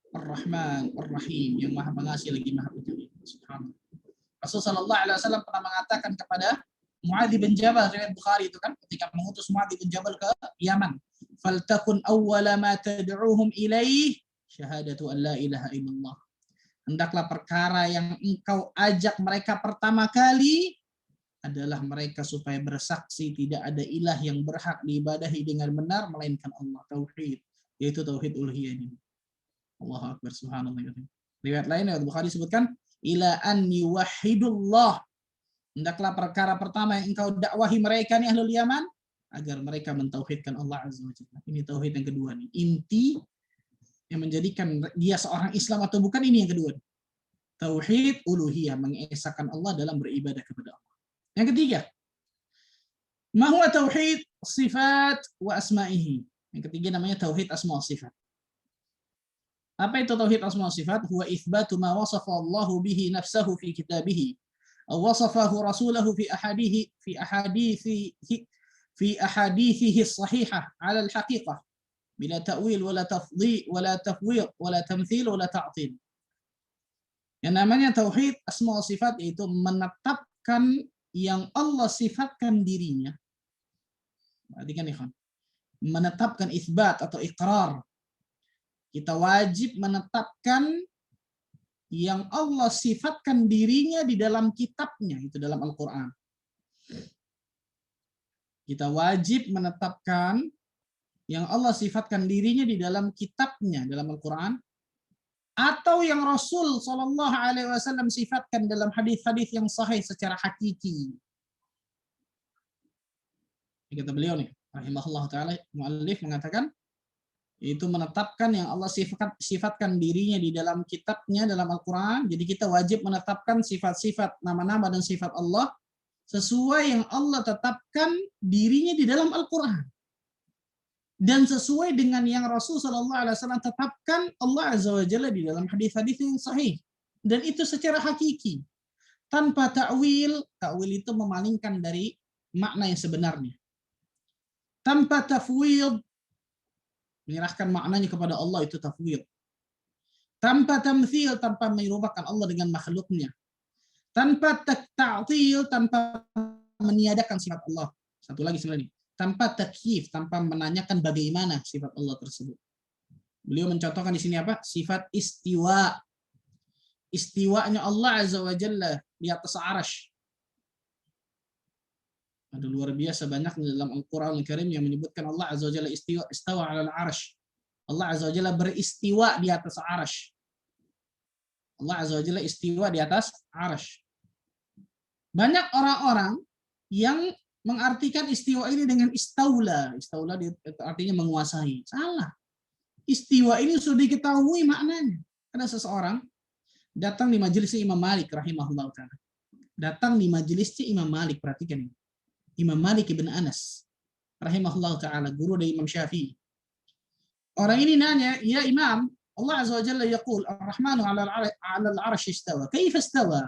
A: Ar-Rahman, Ar-Rahim, yang maha pengasih lagi maha penyayang. Subhanallah. Rasulullah sallallahu alaihi wasallam pernah mengatakan kepada Muadz bin Jabal, riwayat Bukhari itu kan, ketika mengutus Muadz bin Jabal ke Yaman, faltakun awwala ma tad'uuhum ilaih syahadatu an la ilaha illallah. Hendaklah perkara yang engkau ajak mereka pertama kali adalah mereka supaya bersaksi tidak ada ilah yang berhak diibadahi dengan benar melainkan Allah. Tauhid, yaitu tauhid uluhiyah ini. Allahu akbar, subhanallah. Riwayat lain riwayat Bukhari sebutkan ila an yuwahhidullah. Hendaklah perkara pertama yang engkau dakwahi mereka nih ahlul Yaman agar mereka mentauhidkan Allah azza wa jalla. Ini tauhid yang kedua nih. Inti yang menjadikan dia seorang Islam atau bukan, ini yang kedua. Tauhid uluhiyah, mengesahkan Allah dalam beribadah kepada Allah. Yang ketiga, ma huwa tauhid sifat wa asma'ihi. Yang ketiga namanya tauhid asma wa sifat. Apa itu tauhid asma wa sifat? Huwa itsbatu ma wasafa Allahu bihi nafsahu fi kitabihi aw wasafahu rasulahu fi ahadithihi as-sahihah 'ala al-haqiqah bila ta'wil wala tafdhil wala tafwid wala tamthil wala ta'til. Yang namanya tauhid asma wa sifat yaitu menetapkan yang Allah sifatkan dirinya. Perhatikan ikhwan. Menetapkan itsbat atau iqrar. Kita wajib menetapkan yang Allah sifatkan dirinya di dalam kitabnya, itu dalam Al-Quran. Kita wajib menetapkan yang Allah sifatkan dirinya di dalam kitabnya, dalam Al-Quran, atau yang Rasul Shallallahu Alaihi Wasallam sifatkan dalam hadis-hadis yang sahih secara hakiki. Kata beliau nih, rahimahullah taala, muallif mengatakan itu menetapkan yang Allah sifatkan dirinya di dalam kitabnya dalam Al-Quran. Jadi kita wajib menetapkan sifat-sifat, nama-nama dan sifat Allah sesuai yang Allah tetapkan dirinya di dalam Al-Quran. Dan sesuai dengan yang Rasul Shallallahu Alaihi Wasallam tetapkan Allah Azza wa Jalla di dalam hadis-hadis yang sahih, dan itu secara hakiki tanpa ta'wil. Ta'wil itu memalingkan dari makna yang sebenarnya, tanpa tafwid, menyerahkan maknanya kepada Allah, itu tafwid. Tanpa tamthil, tanpa menyerupkan Allah dengan makhluknya. Tanpa ta'til, tanpa meniadakan sifat Allah. Satu lagi sebenarnya, tanpa takyif, tanpa menanyakan bagaimana sifat Allah tersebut. Beliau mencontohkan di sini apa? Sifat istiwa. Istiwanya Allah Azza wa Jalla di atas arasy. Ada luar biasa banyak dalam Al-Quran Al-Karim yang menyebutkan Allah Azza wa Jalla istawa ala al-arasy. Allah Azza wa Jalla beristiwa di atas arasy. Allah Azza wa Jalla istiwa di atas arasy. Banyak orang-orang yang mengartikan istiwa ini dengan istaula. Istaula artinya menguasai. Salah. Istiwa ini sudah diketahui maknanya. Ada seseorang datang di majelisnya Imam Malik rahimahullah ta'ala. Datang di majelisnya Imam Malik, perhatikan ini. Imam Malik ibn Anas rahimahullah ta'ala, guru dari Imam Syafi'i. Orang ini nanya, "Ya Imam, Allah Azza wa Jalla yaqul Ar-Rahmanu 'ala al-'arsy istawa. Kaifa istawa?"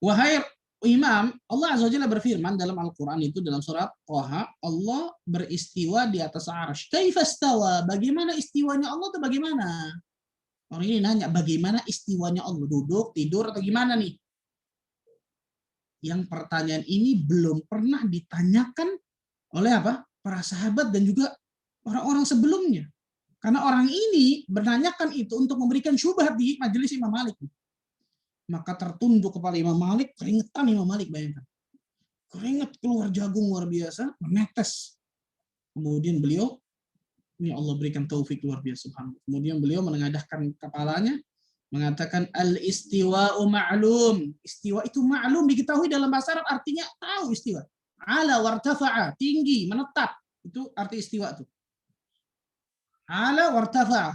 A: Wahai Imam, Allah Azza wa Jalla berfirman dalam Al-Quran itu, dalam surat Thaha, Allah beristiwa di atas arsy. Kaifa istawa? Bagaimana istiwanya Allah itu bagaimana? Orang ini nanya, bagaimana istiwanya Allah? Duduk, tidur, atau gimana nih? Yang pertanyaan ini belum pernah ditanyakan oleh apa? Para sahabat dan juga orang-orang sebelumnya. Karena orang ini menanyakan itu untuk memberikan syubhat di majelis Imam Malik. Maka tertunduk kepala Imam Malik, keringetan Imam Malik, bayangkan. Keringet keluar jagung luar biasa, menetes. Kemudian beliau, ini Allah berikan taufik luar biasa, subhanallah. Kemudian beliau menengadahkan kepalanya, mengatakan al-istiwa'u ma'lum. Istiwa itu ma'lum, diketahui dalam bahasa Arab, artinya tahu istiwa. Ala wartafa'a, tinggi, menetap. Itu arti istiwa itu. Ala wartafa'a,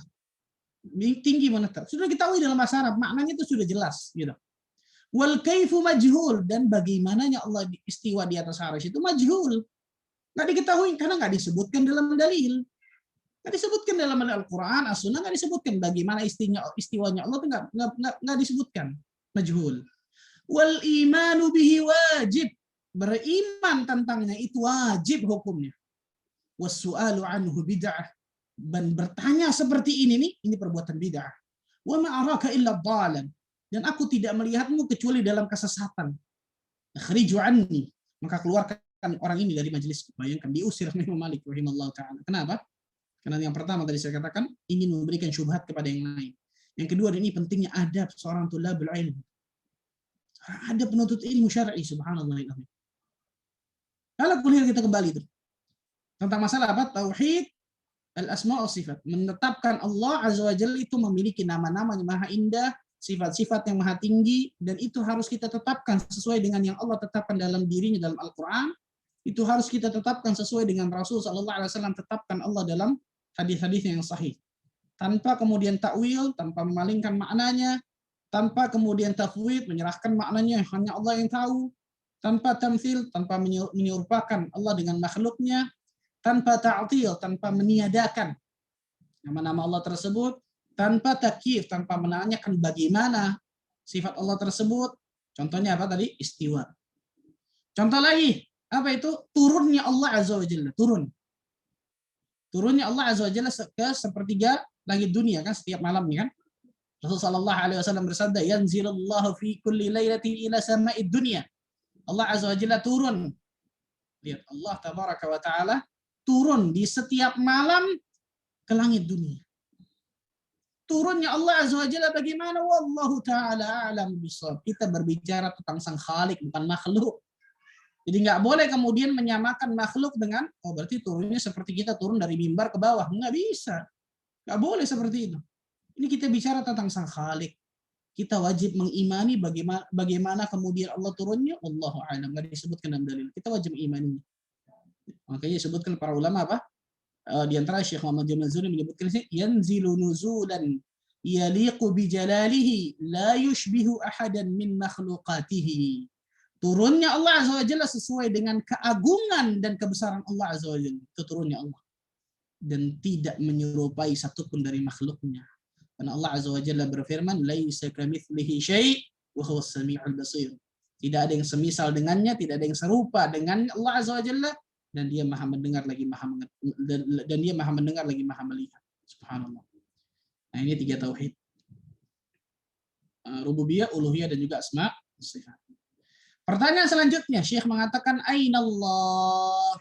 A: tinggi, menetap. Sudah diketahui dalam bahasa Arab, maknanya itu sudah jelas, gitu. Wal kaifu majhul, dan bagaimananya Allah istiwa di atas arsy itu majhul. Nggak diketahui karena nggak disebutkan dalam dalil. Nggak disebutkan dalam Al-Quran, As-Sunnah, nggak disebutkan bagaimana istiwanya Allah itu nggak disebutkan. Majhul. Wal imanu bihi wajib, beriman tentangnya itu wajib hukumnya. Was-su'alu anhu bid'ah, dan bertanya seperti ini nih, ini perbuatan bid'ah. Wa ma araka illa dhalan, dan aku tidak melihatmu kecuali dalam kesesatan. Akhriju anni, maka keluarkan orang ini dari majelis. Bayangkan, diusir oleh Imam Malik rahimahullah ta'ala. Kenapa? Karena yang pertama tadi saya katakan, ingin memberikan syubhat kepada yang lain. Yang kedua, ini pentingnya adab seorang tulabul ilmu. Adab penuntut ilmu syar'i, subhanallah. Kalau kuliah kita kembali itu tentang masalah apa? Tauhid al-asma' wa sifat. Menetapkan Allah Azza wa Jalla itu memiliki nama-nama yang maha indah, sifat-sifat yang maha tinggi, dan itu harus kita tetapkan sesuai dengan yang Allah tetapkan dalam dirinya dalam Al-Quran. Itu harus kita tetapkan sesuai dengan Rasul sallallahu alaihi wasallam tetapkan Allah dalam hadis-hadis yang sahih. Tanpa kemudian takwil, tanpa memalingkan maknanya, tanpa kemudian tafwid, menyerahkan maknanya hanya Allah yang tahu, tanpa tamtsil, tanpa menyerupakan Allah dengan makhluknya, tanpa ta'til, tanpa meniadakan nama-nama Allah tersebut, tanpa takyif, tanpa menanyakan bagaimana sifat Allah tersebut. Contohnya apa tadi? Istiwa. Contoh lagi, apa itu? Turunnya Allah Azza wa Jalla, turunnya Allah Azza wa Jalla ke sepertiga langit dunia kan setiap malam kan. Rasulullah sallallahu alaihi wasallam bersabda, "Yanzilullahu fi kulli lailatin ila sama'id dunya." Allah Azza wa Jalla turun. Lihat, Allah tabaraka wa taala turun di setiap malam ke langit dunia. Turunnya Allah Azza wa Jalla bagaimana? Wallahu taala a'lam bishawab. Kita berbicara tentang sang Khalik, bukan makhluk. Jadi nggak boleh kemudian menyamakan makhluk dengan, oh berarti turunnya seperti kita turun dari mimbar ke bawah. Nggak bisa. Nggak boleh seperti itu. Ini kita bicara tentang Sang Khalik. Kita wajib mengimani bagaimana kemudian Allah turunnya. Allahu a'lam, nggak disebutkan dalam dalil. Kita wajib mengimani. Makanya disebutkan para ulama apa? Di antara Syekh Muhammad Jamal Zuri menyebutkan sini, yanzilu nuzulan yaliqu bi jalalihi la yushbihu ahadan min makhluqatihi. Turunnya Allah Azza wa Jalla sesuai dengan keagungan dan kebesaran Allah Azza wa Jalla. Itu turunnya Allah. Dan tidak menyerupai satupun dari makhluknya. Karena Allah Azza wa Jalla berfirman, laisa kamitslihi syai' wa huwas samiul basir. Tidak ada yang semisal dengannya, tidak ada yang serupa dengan Allah Azza wa Jalla, dan dia Maha mendengar lagi Maha dan dia Maha mendengar lagi Maha melihat. Subhanallah. Nah, ini 3 tauhid. Rububiyah, uluhiyah, dan juga asma sifat. Pertanyaan selanjutnya, Syekh mengatakan aina Allah.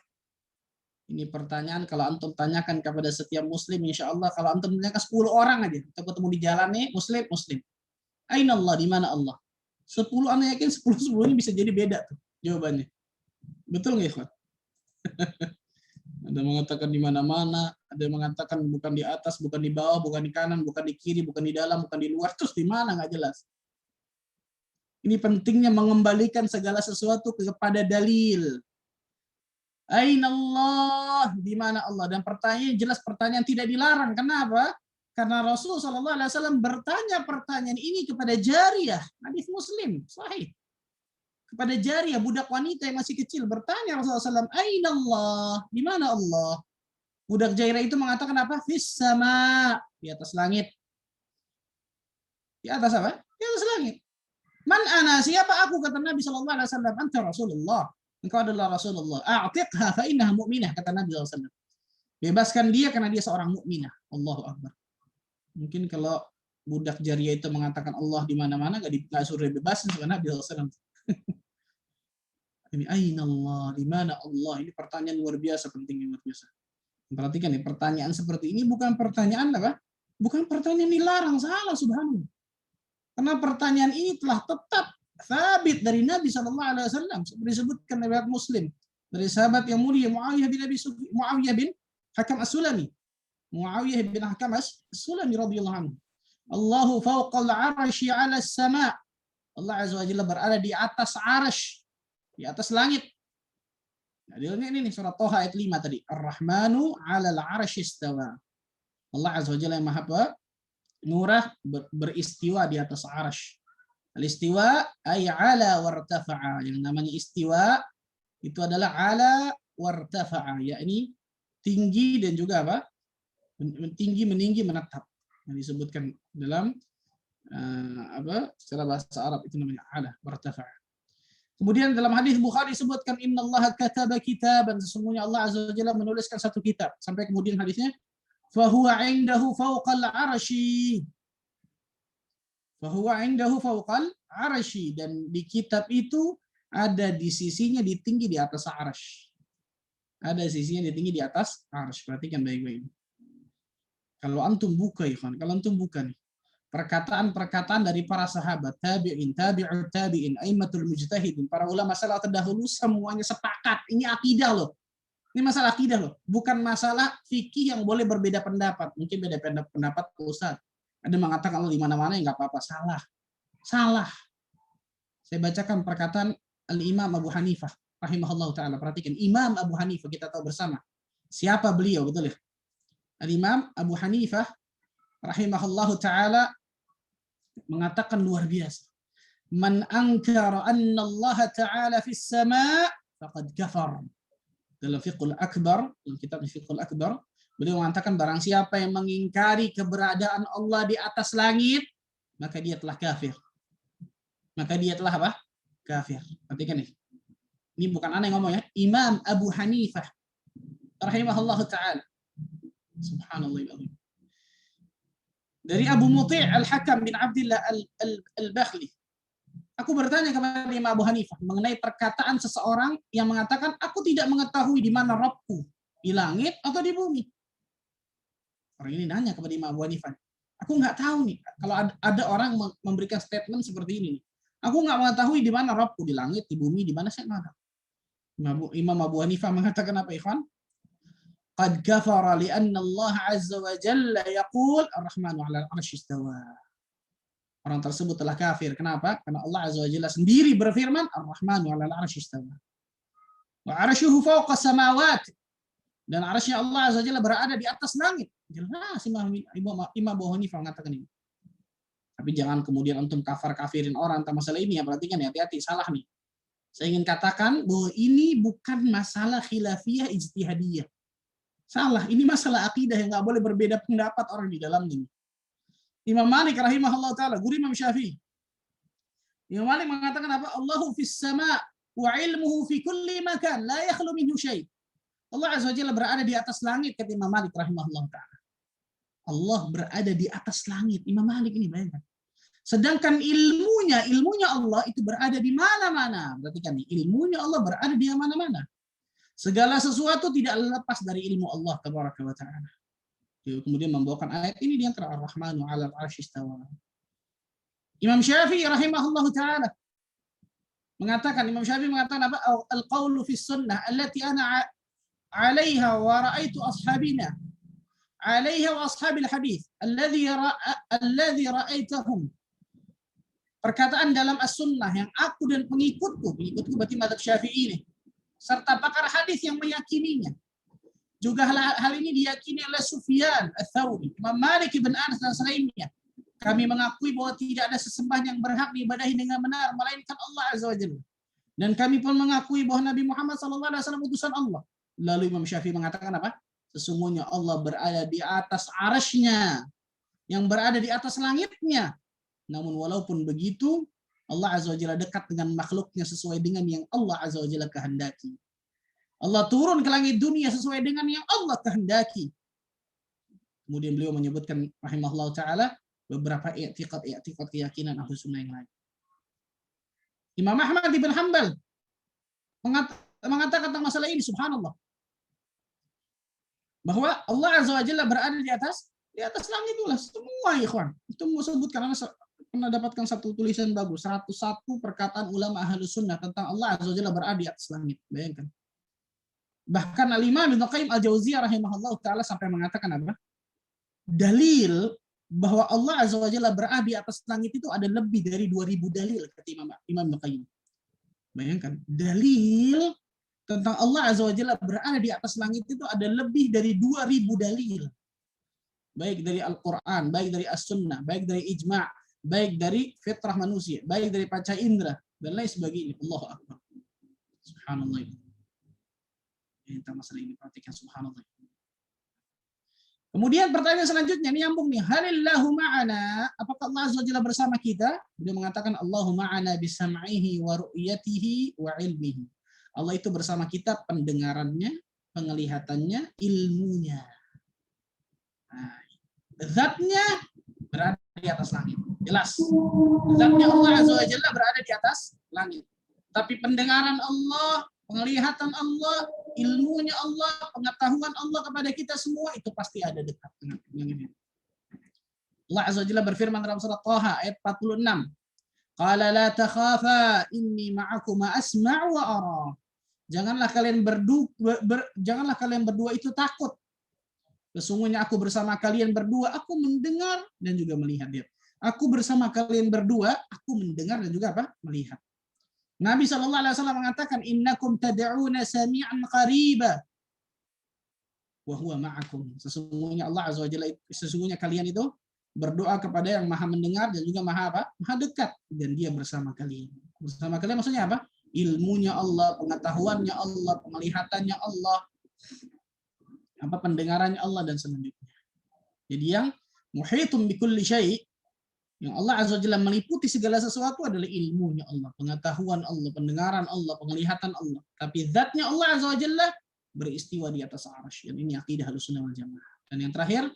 A: Ini pertanyaan kalau antum tanyakan kepada setiap muslim, insya Allah kalau antum tanyakan 10 orang aja, kita ketemu di jalan nih, muslim. Aina Allah, di mana Allah? 10 anak yakin 10 ini bisa jadi beda tuh jawabannya. Betul nggak, ikhwan? Ada mengatakan di mana-mana, ada yang mengatakan bukan di atas, bukan di bawah, bukan di kanan, bukan di kiri, bukan di dalam, bukan di luar, terus di mana nggak jelas. Ini pentingnya mengembalikan segala sesuatu kepada dalil. Aina Allah, di mana Allah? Dan pertanyaan jelas, pertanyaan tidak dilarang. Kenapa? Karena Rasul SAW bertanya pertanyaan ini kepada Jariyah, hadis Muslim, sahih. Kepada Jariyah, budak wanita yang masih kecil, bertanya Rasulullah SAW, aina Allah, di mana Allah? Budak Jariyah itu mengatakan apa? Fis sama, di atas langit. Di atas apa? Di atas langit. Man ana, siapa aku, kata Nabi SAW, anta Rasulullah. Engkau adalah Rasulullah. A'tiqha fa innaha mu'minah, kata Nabi SAW. Bebaskan dia karena dia seorang mukminah. Allahu Akbar. Mungkin kalau budak Jariyah itu mengatakan Allah di mana-mana, nggak suruh bebasin sama Nabi SAW. Ini aina Allah, di mana Allah? Ini pertanyaan luar biasa, penting, luar biasa. Perhatikan nih, pertanyaan seperti ini bukan pertanyaan apa? Bukan pertanyaan dilarang, salah, subhanallah. Karena pertanyaan ini telah tetap sabit dari Nabi SAW, seperti disebutkan riwayat Muslim dari sahabat yang mulia Muawiyah bin Hakam As-Sulami. Muawiyah bin Hakam As-Sulami radhiyallahu anhu. Allahu fawqal 'arsy 'ala as-sama'. Allah Azza wa Jalla berada di atas 'arsy, di atas langit. Nah, ini surat Thaha ayat 5 tadi. Ar-Rahmanu 'alal 'arsy istawa. Allah Azza wa Jalla yang Maha Murah beristiwa di atas 'arsy. Al-istiwa ay 'ala wartafa'a. Yang namanya istiwa itu adalah 'ala wartafa'a, yakni tinggi dan juga apa? Tinggi, meninggi, menetap. Yang disebutkan dalam secara bahasa Arab itu namanya 'ala wartafa'a. Kemudian dalam hadis Bukhari disebutkan innallaha kataba kitaban, sesungguhnya Allah Azza wa Jalla menuliskan satu kitab. Sampai kemudian hadisnya fahuwa 'indahu fawqal 'arsy. Fahuwa 'indahu fawqal 'arsy, dan di kitab itu ada di sisinya di tinggi di atas 'arsy. Ada sisinya di tinggi di atas 'arsy. Perhatikan baik-baik. Kalau antum buka ya kan, kalau antum buka nih perkataan-perkataan dari para sahabat, tabi'in, tabi'ut tabi'in, aimmatul mujtahidin, para ulama salaf terdahulu semuanya sepakat. Ini akidah loh. Ini masalah akidah loh. Bukan masalah fikih yang boleh berbeda pendapat. Mungkin beda pendapat Ustaz. Ada mengatakan Allah di mana-mana, ya nggak apa-apa. Salah. Salah. Saya bacakan perkataan Al-Imam Abu Hanifah rahimahullah ta'ala. Perhatikan. Imam Abu Hanifah, kita tahu bersama. Siapa beliau, betul ya? Al-Imam Abu Hanifah rahimahullah ta'ala mengatakan luar biasa. Man ankara anna Allah ta'ala fis sama' faqad kafar. Dalam Fiqhul Akbar, dalam kitab Fiqhul Akbar, beliau mengatakan barang siapa yang mengingkari keberadaan Allah di atas langit, maka dia telah kafir. Maka dia telah apa? Kafir. Perhatikan nih. Ini bukan aneh ngomong ya. Imam Abu Hanifah rahimahullah ta'ala. Subhanallah. Dari Abu Muti' Al-Hakam bin Abdullah Al-Bakhli. Aku bertanya kepada Imam Abu Hanifah mengenai perkataan seseorang yang mengatakan, aku tidak mengetahui di mana Rabbku, di langit atau di bumi. Orang ini nanya kepada Imam Abu Hanifah. Aku nggak tahu nih, kalau ada orang memberikan statement seperti ini. Aku nggak mengetahui di mana Rabbku, di langit, di bumi, di mana, saya nggak tahu. Imam Abu Hanifah mengatakan apa, ikhwan? Qad kafara li'anna Allah azza wa jalla yaqul ar-Rahmanu 'alal 'arsy istawa. Orang tersebut telah kafir. Kenapa? Karena Allah azza wa jalla sendiri berfirman ar-Rahmanu 'alal 'arsy istawa. Wa 'arsyuhu fawqa samawati. Dan 'arsy-Nya Allah azza wa jalla berada di atas langit. Jelas Imam Abu Hanifah mengatakan ini. Tapi jangan kemudian antum kafirin orang tentang masalah ini ya, perhatikan ya, hati-hati, salah nih. Saya ingin katakan bahwa ini bukan masalah khilafiyah ijtihadiyah. Salah, ini masalah akidah yang nggak boleh berbeda pendapat orang di dalamnya. Imam Malik rahimahullah ta'ala, guru Imam Syafi'i. Imam Malik mengatakan apa? Allahu fis sama' wa ilmuhu fi kulli makan, la yakhlu minhu syai'. Allah azza wa jalla berada di atas langit, kata Imam Malik rahimahullah ta'ala. Allah berada di atas langit. Imam Malik ini bayangkan. Sedangkan ilmunya Allah itu berada di mana-mana. Berarti kan ilmunya Allah berada di mana-mana. Segala sesuatu tidak lepas dari ilmu Allah tabaraka wa ta'ala. Kemudian membawakan ayat ini di antara Ar-Rahmanu 'alal 'arsy istawa. Imam Syafi'i rahimahullahu ta'ala mengatakan apa? Al-qaulu fis sunnah allati ana 'alaiha wa ra'aitu ashabina 'alaiha wa ashabil hadits alladhi ra'aitahum. Perkataan dalam as-sunnah yang aku dan pengikutku berarti mazhab Syafi'i ini, serta pakar hadis yang meyakininya. Juga hal ini diyakini oleh Sufyan Ats-Tsauri, Imam Malik bin Anas dan selainnya. Kami mengakui bahwa tidak ada sesembahan yang berhak diibadahi dengan benar melainkan Allah Azza wa Jalla. Dan kami pun mengakui bahwa Nabi Muhammad SAW utusan Allah. Lalu Imam Syafi'i mengatakan apa? Sesungguhnya Allah berada di atas arasy-Nya, yang berada di atas langitnya. Namun walaupun begitu, Allah Azza wa Jalla dekat dengan makhluknya sesuai dengan yang Allah Azza wa Jalla kehendaki. Allah turun ke langit dunia sesuai dengan yang Allah kehendaki. Kemudian beliau menyebutkan rahimahullah ta'ala beberapa i'tiqad keyakinan ahlu sunnah yang lain. Imam Ahmad bin Hanbal mengatakan tentang masalah ini, subhanallah, bahwa Allah Azza wa Jalla berada di atas langit pula. Semua ikhwan. Itu mau sebutkan, karena pernah dapatkan satu tulisan bagus, 101 perkataan ulama ahlu sunnah tentang Allah Azza wa Jalla berada di atas langit. Bayangkan. Bahkan Al-Imam Ibnu Qayyim Al-Jauziyah rahimahullah ta'ala sampai mengatakan apa? Dalil bahwa Allah Azza wa Jalla berada di atas langit itu ada lebih dari 2000 dalil, kata Imam Ibnu Qayyim. Bayangkan, dalil tentang Allah Azza wa Jalla berada di atas langit itu ada lebih dari 2000 dalil. Baik dari Al-Qur'an, baik dari As-Sunnah, baik dari ijma', baik dari fitrah manusia, baik dari panca indera dan lain sebagainya. Allahu akbar. Subhanallah. Tentang masalah ini perhatikan, subhanallah. Kemudian pertanyaan selanjutnya, ini nyambung nih. Halillahu ma'ana, apakah Allah Azza wa Jalla bersama kita? Dia mengatakan Allahu ma'ana bisam'ihi wa ru'yatihi wa ilmihi. Allah itu bersama kita pendengarannya, penglihatannya, ilmunya. Nah, zatnya berada di atas langit. Jelas. Zatnya Allah Azza wa Jalla berada di atas langit. Tapi pendengaran Allah, penglihatan Allah, ilmunya Allah, pengetahuan Allah kepada kita semua itu pasti ada dekat dengan ini. Allah Azza wa Jalla berfirman dalam surat Thaha ayat 46. Qala la takhafa inni ma'akuma asma'u wa ara. Janganlah kalian berdua itu takut. Sesungguhnya aku bersama kalian berdua, aku mendengar dan juga melihat. Dia. Aku bersama kalian berdua, aku mendengar dan juga apa? Melihat. Nabi SAW mengatakan, Innakum tad'una sami'an qariba wa huwa ma'akum. Sesungguhnya Allah Azza wa Jalla, sesungguhnya kalian itu berdoa kepada yang maha mendengar dan juga maha apa? Maha dekat. Dan dia bersama kalian. Bersama kalian maksudnya apa? Ilmunya Allah, pengetahuannya Allah, penglihatannya Allah, apa pendengarannya Allah dan selanjutnya. Jadi yang muhitun bikulli syai', yang Allah Azza wa Jalla meliputi segala sesuatu adalah ilmunya Allah, pengetahuan Allah, pendengaran Allah, penglihatan Allah. Tapi zatnya Allah Azza wa Jalla beristiwa di atas arsy. Dan ini akidah Ahlussunnah wal Jamaah. Dan yang terakhir,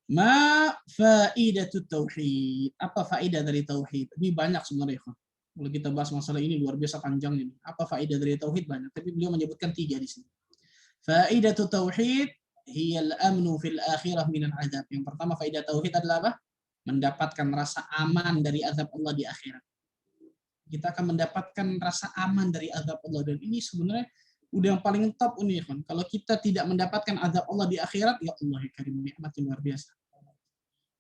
A: ma faidatut tauhid. Apa faedah dari tauhid? Ini banyak sebenarnya. Kalau kita bahas masalah ini luar biasa panjang ini. Apa faedah dari tauhid? Banyak. Tapi beliau menyebutkan 3 di sini. Faidatut tauhid hiya al-amnu fil akhirah minal azab. Yang pertama faedah tauhid adalah apa? Mendapatkan rasa aman dari azab Allah di akhirat. Kita akan mendapatkan rasa aman dari azab Allah. Dan ini sebenarnya udah yang paling top ini, kan. Kalau kita tidak mendapatkan azab Allah di akhirat, ya Allah ya karim, nikmat yang luar biasa.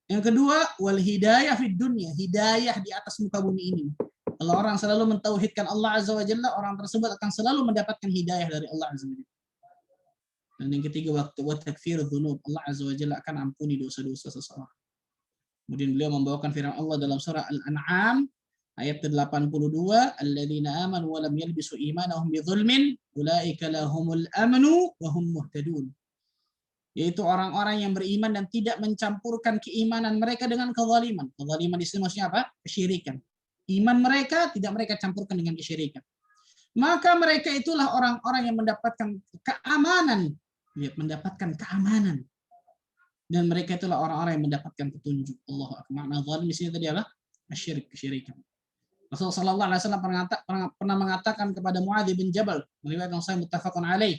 A: Yang kedua, wal hidayah fid dunya, hidayah di atas muka bumi ini. Kalau orang selalu mentauhidkan Allah Azza wa Jalla, orang tersebut akan selalu mendapatkan hidayah dari Allah Azza wa Jalla. Dan yang ketiga, waktu wa takfirudz dzunub, Allah Azza wa Jalla akan ampuni dosa-dosa seseorang. Kemudian beliau membawakan firman Allah dalam surah Al-An'am ayat ke-82, alladzina amanu wa lam yalbisu imanahum bidzulmin ulaika lahumul amnu wa hum muhtadun. Yaitu orang-orang yang beriman dan tidak mencampurkan keimanan mereka dengan kezaliman. Kezaliman di sini maksudnya apa? Kesyirikan. Iman mereka tidak mereka campurkan dengan kesyirikan. Maka mereka itulah orang-orang yang mendapatkan keamanan. Mendapatkan keamanan. Dan mereka itulah orang-orang yang mendapatkan petunjuk. Allah akbar. Makna zalim di sini tadi apa? Syirik, kesyirikan. Rasulullah sallallahu alaihi wasallam pernah mengatakan kepada Muadz bin Jabal, riwayat yang sahih muttafaqun alaih,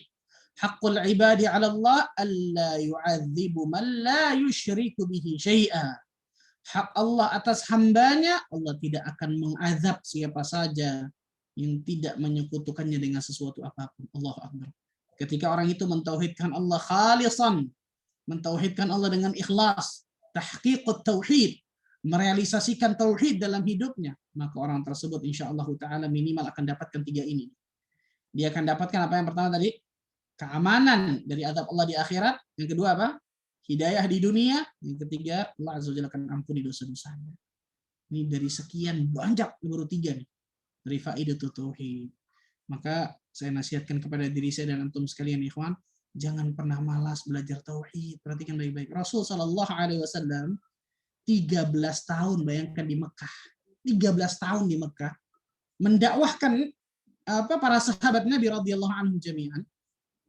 A: haqqul ibadi 'ala Allah alla yu'adzibu man la yusyriku bihi syai'a. Hak Allah atas hambanya, Allah tidak akan mengazab siapa saja yang tidak menyekutukannya dengan sesuatu apapun. Allahu akbar. Ketika orang itu mentauhidkan Allah khalisan, mentauhidkan Allah dengan ikhlas, tahqiqut tauhid, merealisasikan tauhid dalam hidupnya, maka orang tersebut insyaallah taala minimal akan dapatkan tiga ini. Dia akan dapatkan apa yang pertama tadi? Keamanan dari azab Allah di akhirat. Yang kedua apa? Hidayah di dunia. Yang ketiga, Allah Azza wa Jalla akan ampuni dosa-dosanya. Ini dari sekian banyak, baru tiga nih. Dari faidatul tauhid. Maka saya nasihatkan kepada diri saya dan antum sekalian ikhwan, jangan pernah malas belajar tauhid. Perhatikan baik-baik. Rasul sallallahu alaihi wasallam 13 tahun, bayangkan, di Mekah. 13 tahun di Mekah mendakwahkan para sahabat Nabi radhiyallahu anhum jami'an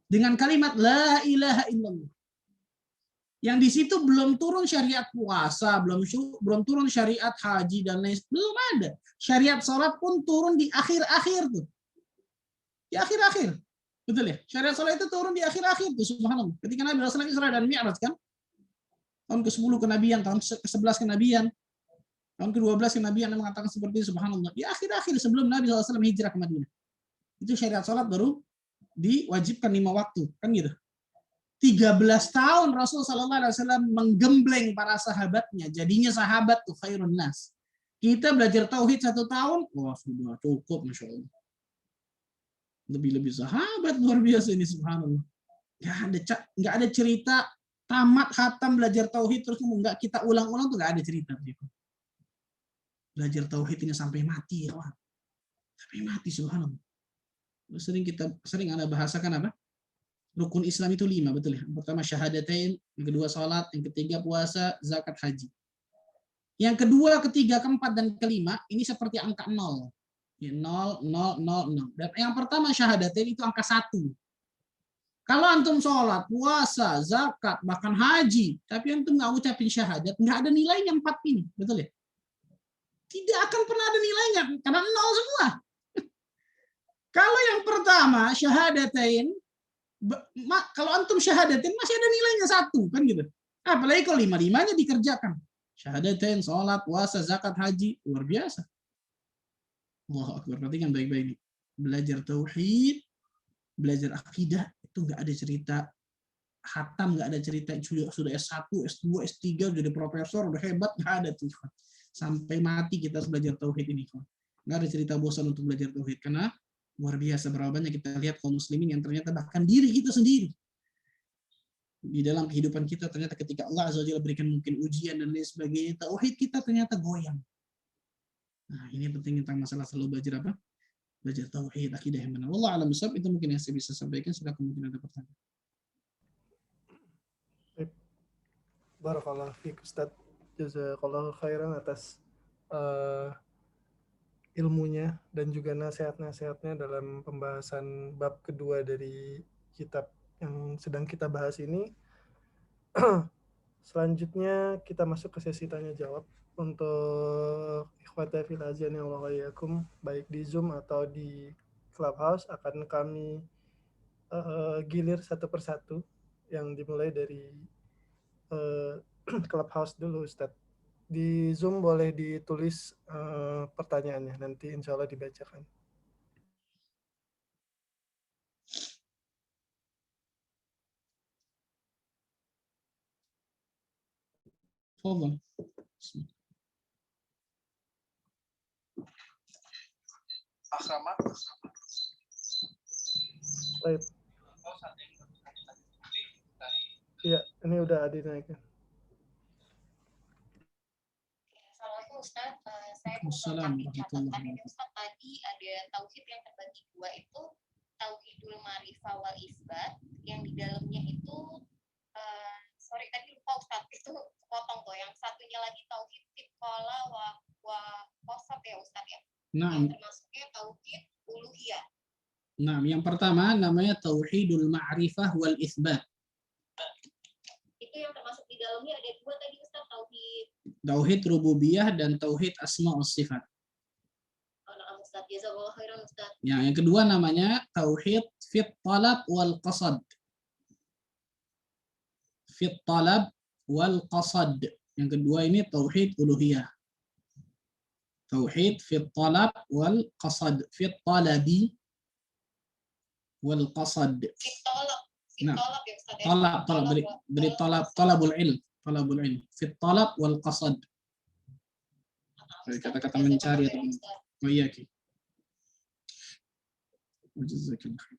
A: dengan kalimat la ilaha illallah. Yang di situ belum turun syariat puasa, belum turun syariat haji dan lain, belum ada. Syariat salat pun turun di akhir-akhir tuh. Di akhir-akhir. Betul ya? Syariat salat itu turun di akhir-akhir tuh, subhanallah. Ketika Nabi Rasulullah Isra dan Mi'raj kan? Tahun ke-10 kenabian, tahun ke-11 kenabian, tahun ke-12 kenabian yang mengatakan seperti itu, subhanallah. Di akhir-akhir sebelum Nabi SAW hijrah ke Madinah. Itu syariat salat baru diwajibkan 5 waktu, kan gitu. 13 tahun Rasul sallallahu alaihi wasallam menggembleng para sahabatnya, jadinya sahabat tuh khairun nas. Kita belajar tauhid 1 tahun, wah sudah cukup, masya Allah. Lebih-lebih sahabat luar biasa ini, subhanallah. Nggak ada cerita tamat khatam belajar tauhid terus nggak kita ulang-ulang tuh, nggak ada cerita begitu. Belajar tauhid ini sampai mati, ya, wah. Sampai mati, subhanallah. Sering Anda bahasakan apa? Rukun Islam itu 5, betul ya? Yang pertama syahadatain, yang kedua salat, yang ketiga puasa, zakat, haji. Yang kedua, ketiga, keempat, dan kelima, ini seperti angka 0. 0, 0, 0, 0. Dan yang pertama syahadatain itu angka 1. Kalau antum sholat, puasa, zakat, bahkan haji, tapi antum nggak ucapin syahadat, nggak ada nilainya 4 ini, betul ya? Tidak akan pernah ada nilainya, karena 0 semua. Kalau yang pertama syahadatain, kalau antum syahadatain masih ada nilainya 1, kan gitu. Apalagi kalau 5-5-nya dikerjakan. Syahadatain, sholat, puasa, zakat, haji, luar biasa. Allahu akbar. Perhatikan baik-baik ini. Belajar tauhid, belajar akidah itu nggak ada cerita khatam, nggak ada cerita sudah S1, S2, S3 jadi profesor, udah hebat, nggak ada tuh. Sampai mati kita harus belajar tauhid ini. Nggak ada cerita bosan untuk belajar tauhid, karena luar biasa berapa banyak kita lihat kaum muslimin yang ternyata bahkan diri kita sendiri di dalam kehidupan kita ternyata ketika Allah Azza wa Jalla berikan mungkin ujian dan lain sebagainya, tauhid kita ternyata goyang. Nah, ini penting tentang masalah selalu belajar apa? Belajar tauhid, akidah yang benar. Wallahu a'lam bishawab. Itu mungkin yang saya bisa sampaikan. Silakan, mungkin ada pertanyaan.
B: Barakallahu fiik Ustaz. Jazakallahu khairan atas ilmunya dan juga nasihat-nasihatnya dalam pembahasan bab kedua dari kitab yang sedang kita bahas ini. Selanjutnya kita masuk ke sesi tanya jawab untuk ikhwata fil azan yang wayakum, baik di Zoom atau di Clubhouse, akan kami gilir satu persatu, yang dimulai dari Clubhouse dulu, Ustaz. Di Zoom boleh ditulis pertanyaannya, nanti insya Allah dibacakan.
A: Tafadhal.
B: Baik. Iya, ini udah dinaikin.
C: Assalamualaikum Ustaz. Saya mau
A: Waalaikumsalam
C: melengkapi catatan
A: warahmatullahi
C: ini Ustaz, tadi ada tauhid yang terbagi dua itu tauhidul ma'rifah wal isbat yang di dalamnya itu sorry tadi lupa Ustaz, itu potong tuh, yang satunya lagi tauhid fitqala wa qasad ya Ustaz ya.
A: Nah,
C: Yang termasuknya tauhid uluhiyah.
A: nah, yang pertama namanya tauhidul ma'rifah wal isbat.
C: Itu yang termasuk di dalamnya ada dua tadi Ustaz, tauhid
A: Tauhid rububiyah dan tauhid asma wa sifat.
C: Ustaz, jazakallahu khairan Ustaz.
A: Ya, yang kedua namanya tauhid fit talab wal qasad. Fit talab wal qasad. Yang kedua ini tauhid uluhiyah. Tauhid fit talab wal qasad. Fit talabi wal qasad.
C: Fitolab
A: Nah,
C: ya Ustaz ya.
A: talab beri talab, talabul ilm, talabul ilm. Fit talab wal qasad. Kata-kata mencari atau oh iya ki. Jazakallah khair.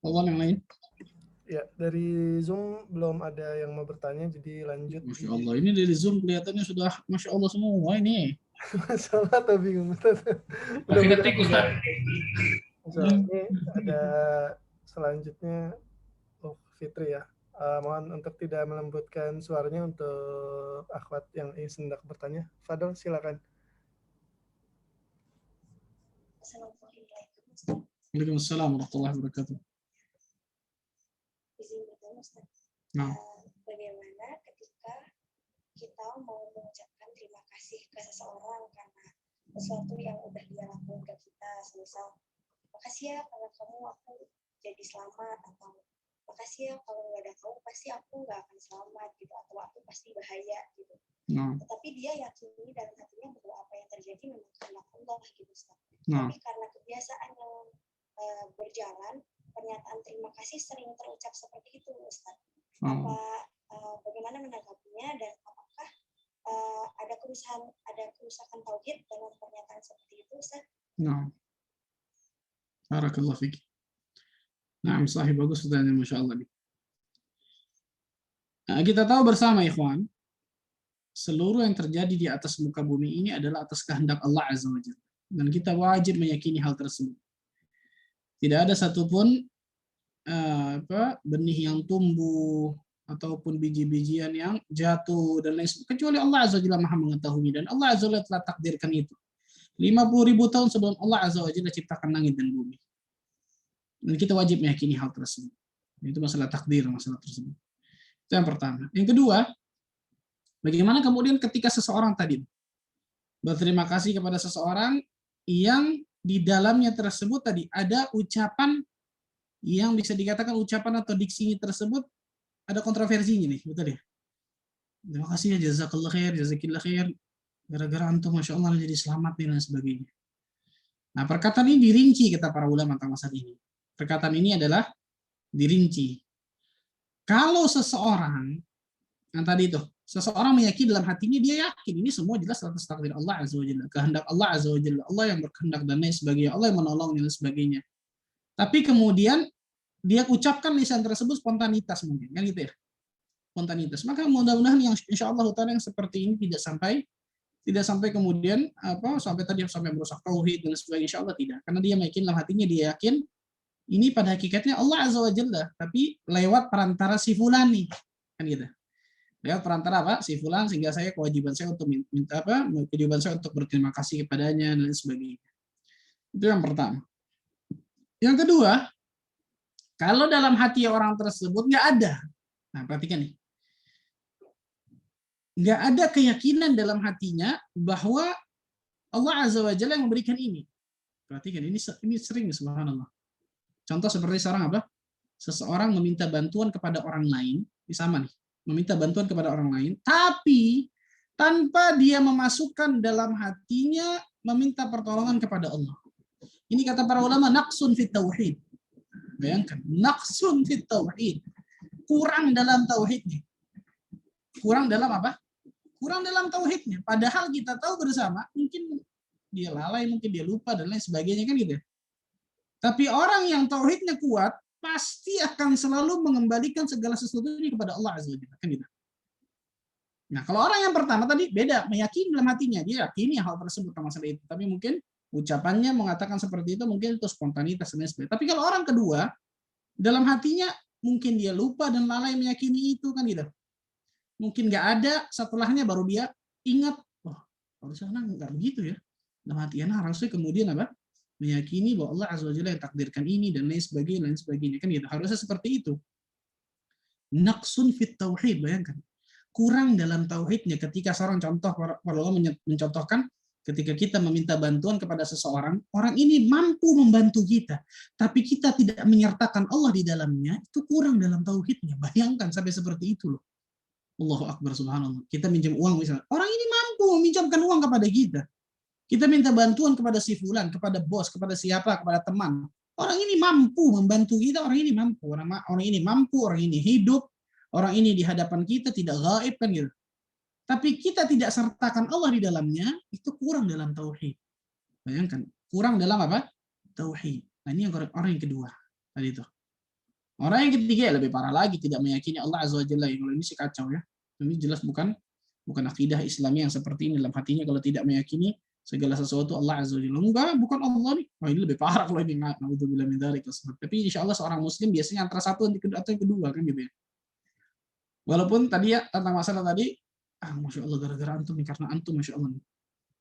A: Allah yang lain.
B: Ya, dari Zoom belum ada yang mau bertanya, jadi lanjut.
A: Masya Allah, ini dari Zoom kelihatannya sudah Masya Allah semua ini.
B: Masalah atau bingung Ustaz?
D: Masih ketik Ustaz.
B: Ini ada selanjutnya Fitri ya. Mohon untuk tidak melembutkan suaranya untuk akhwat yang ingin hendak bertanya. Fadl, silakan.
A: Waalaikumsalam warahmatullahi wabarakatuh.
C: Izin bertanya Ustaz.
A: Nah.
C: Bagaimana ketika kita mau mengucapkan terima kasih ke seseorang karena sesuatu yang udah dia lakukan ke kita, semisal makasih ya kalau kamu aku jadi selamat, atau makasih ya kalau nggak ada kamu pasti aku nggak akan selamat gitu, atau aku pasti bahaya gitu. Tetapi dia yakini dalam hatinya bahwa apa yang terjadi memang kehendak Allah gitu Ustaz. Tapi karena kebiasaan yang berjalan, pernyataan terima kasih sering terucap seperti itu Ustaz. Bagaimana menanggapinya, dan apakah ada kerusakan tauhid dalam pernyataan seperti itu Ustaz?
A: Nah, barakallahu fiki. Nah, sahih, bagus pertanyaan, Masya Allah. Nah, kita tahu bersama ikhwan, seluruh yang terjadi di atas muka bumi ini adalah atas kehendak Allah Azza wa Jalla. Dan kita wajib meyakini hal tersebut. Tidak ada satupun benih yang tumbuh ataupun biji-bijian yang jatuh dan lain sebagainya, kecuali Allah Azza wa Jalla Maha mengetahui, dan Allah Azza wa Jalla telah takdirkan itu 50.000 tahun sebelum Allah Azza wa Jalla ciptakan langit dan bumi. Dan kita wajib meyakini hal tersebut. Itu masalah takdir, masalah tersebut. Itu yang pertama. Yang kedua, bagaimana kemudian ketika seseorang tadi berterima kasih kepada seseorang yang di dalamnya tersebut tadi ada ucapan yang bisa dikatakan ucapan atau diksinya tersebut ada kontroversinya nih, betul ya? Terima kasih ya, jazakallah khair, jazakillah khair. Gara-gara antum Masya Allah jadi selamat nih dan sebagainya. Nah, perkataan ini dirinci kata para ulama tentang masalah ini. Perkataan ini adalah dirinci. Kalau seseorang yang tadi itu, seseorang meyakini dalam hatinya, dia yakin ini semua jelas atas takdir Allah Azza wa Jalla, kehendak Allah Azza wa Jalla, Allah yang berkehendak dan lain sebagainya, Allah yang menolong dan sebagainya. Tapi kemudian dia ucapkan lisan tersebut spontanitas mungkin, kan gitu ya, spontanitas. Maka mudah-mudahan yang insya Allah yang seperti ini tidak sampai kemudian sampai merusak tauhid dan sebagainya, insya Allah tidak, karena dia meyakini dalam hatinya, dia yakin ini pada hakikatnya Allah Azza wa Jalla, tapi lewat perantara si fulan nih, kan gitu. Lewat perantara apa? Si fulan, sehingga saya kewajiban saya untuk kewajiban saya untuk berterima kasih kepadanya dan sebagainya. Itu yang pertama. Yang kedua, kalau dalam hati orang tersebut nggak ada, nah perhatikan nih, nggak ada keyakinan dalam hatinya bahwa Allah Azza wa Jalla yang memberikan ini. Perhatikan, ini sering, subhanallah. Contoh seperti seorang seseorang meminta bantuan kepada orang lain, ini sama nih. meminta bantuan kepada orang lain, tapi tanpa dia memasukkan dalam hatinya meminta pertolongan kepada Allah. Ini kata para ulama naqsun fit tauhid. Bayangkan, naqsun fit tauhid. Kurang dalam tauhidnya. Kurang dalam apa? Kurang dalam tauhidnya. Padahal kita tahu bersama, mungkin dia lalai, mungkin dia lupa dan lain sebagainya kan gitu. Tapi orang yang tauhidnya kuat pasti akan selalu mengembalikan segala sesuatu ini kepada Allah Azza wa Jalla kan gitu. Nah, kalau orang yang pertama tadi beda, meyakini dalam hatinya, dia yakini hal tersebut masalah itu. Tapi mungkin ucapannya mengatakan seperti itu, mungkin itu spontanitas dan sebagainya. Tapi kalau orang kedua, dalam hatinya mungkin dia lupa dan lalai meyakini itu kan gitu. Mungkin nggak ada, setelahnya baru dia ingat, oh harusnya nggak begitu ya. Dalam hatinya harusnya kemudian apa? Meyakini bahwa Allah Azza wa Jalla yang takdirkan ini dan lain sebagainya kan gitu. Harusnya seperti itu. Naqsun fit tauhid, bayangkan. Kurang dalam tauhidnya ketika seorang contoh para ulama mencontohkan ketika kita meminta bantuan kepada seseorang, orang ini mampu membantu kita, tapi kita tidak menyertakan Allah di dalamnya, itu kurang dalam tauhidnya. Bayangkan sampai seperti itu loh. Allahu Akbar, subhanallah. Kita minjam uang misalnya, orang ini mampu meminjamkan uang kepada kita. Kita minta bantuan kepada si fulan, kepada bos, kepada siapa, kepada teman. Orang ini mampu membantu kita, orang ini mampu, orang ini mampu, orang ini hidup. Orang ini di hadapan kita tidak gaib kan gitu. Tapi kita tidak sertakan Allah di dalamnya, itu kurang dalam tauhid. Bayangkan, kurang dalam apa? Tauhid. Nah, ini orang yang kedua tadi itu. Orang yang ketiga lebih parah lagi, tidak meyakini Allah Azza wa Jalla. Kalau ini sih kacau ya. Ini jelas bukan akidah Islami yang seperti ini dalam hatinya kalau tidak meyakini segala sesuatu Allah Azza wa Jalla. Enggak, bukan Allah nih. Wah, ini lebih parah kalau ini naudzubillah min dzalik. Tapi insya Allah seorang muslim biasanya antara satu atau yang kedua kan gitu ya. Walaupun tadi ya tentang masalah tadi, masya Allah gara-gara antum nih, karena antum masya Allah nih.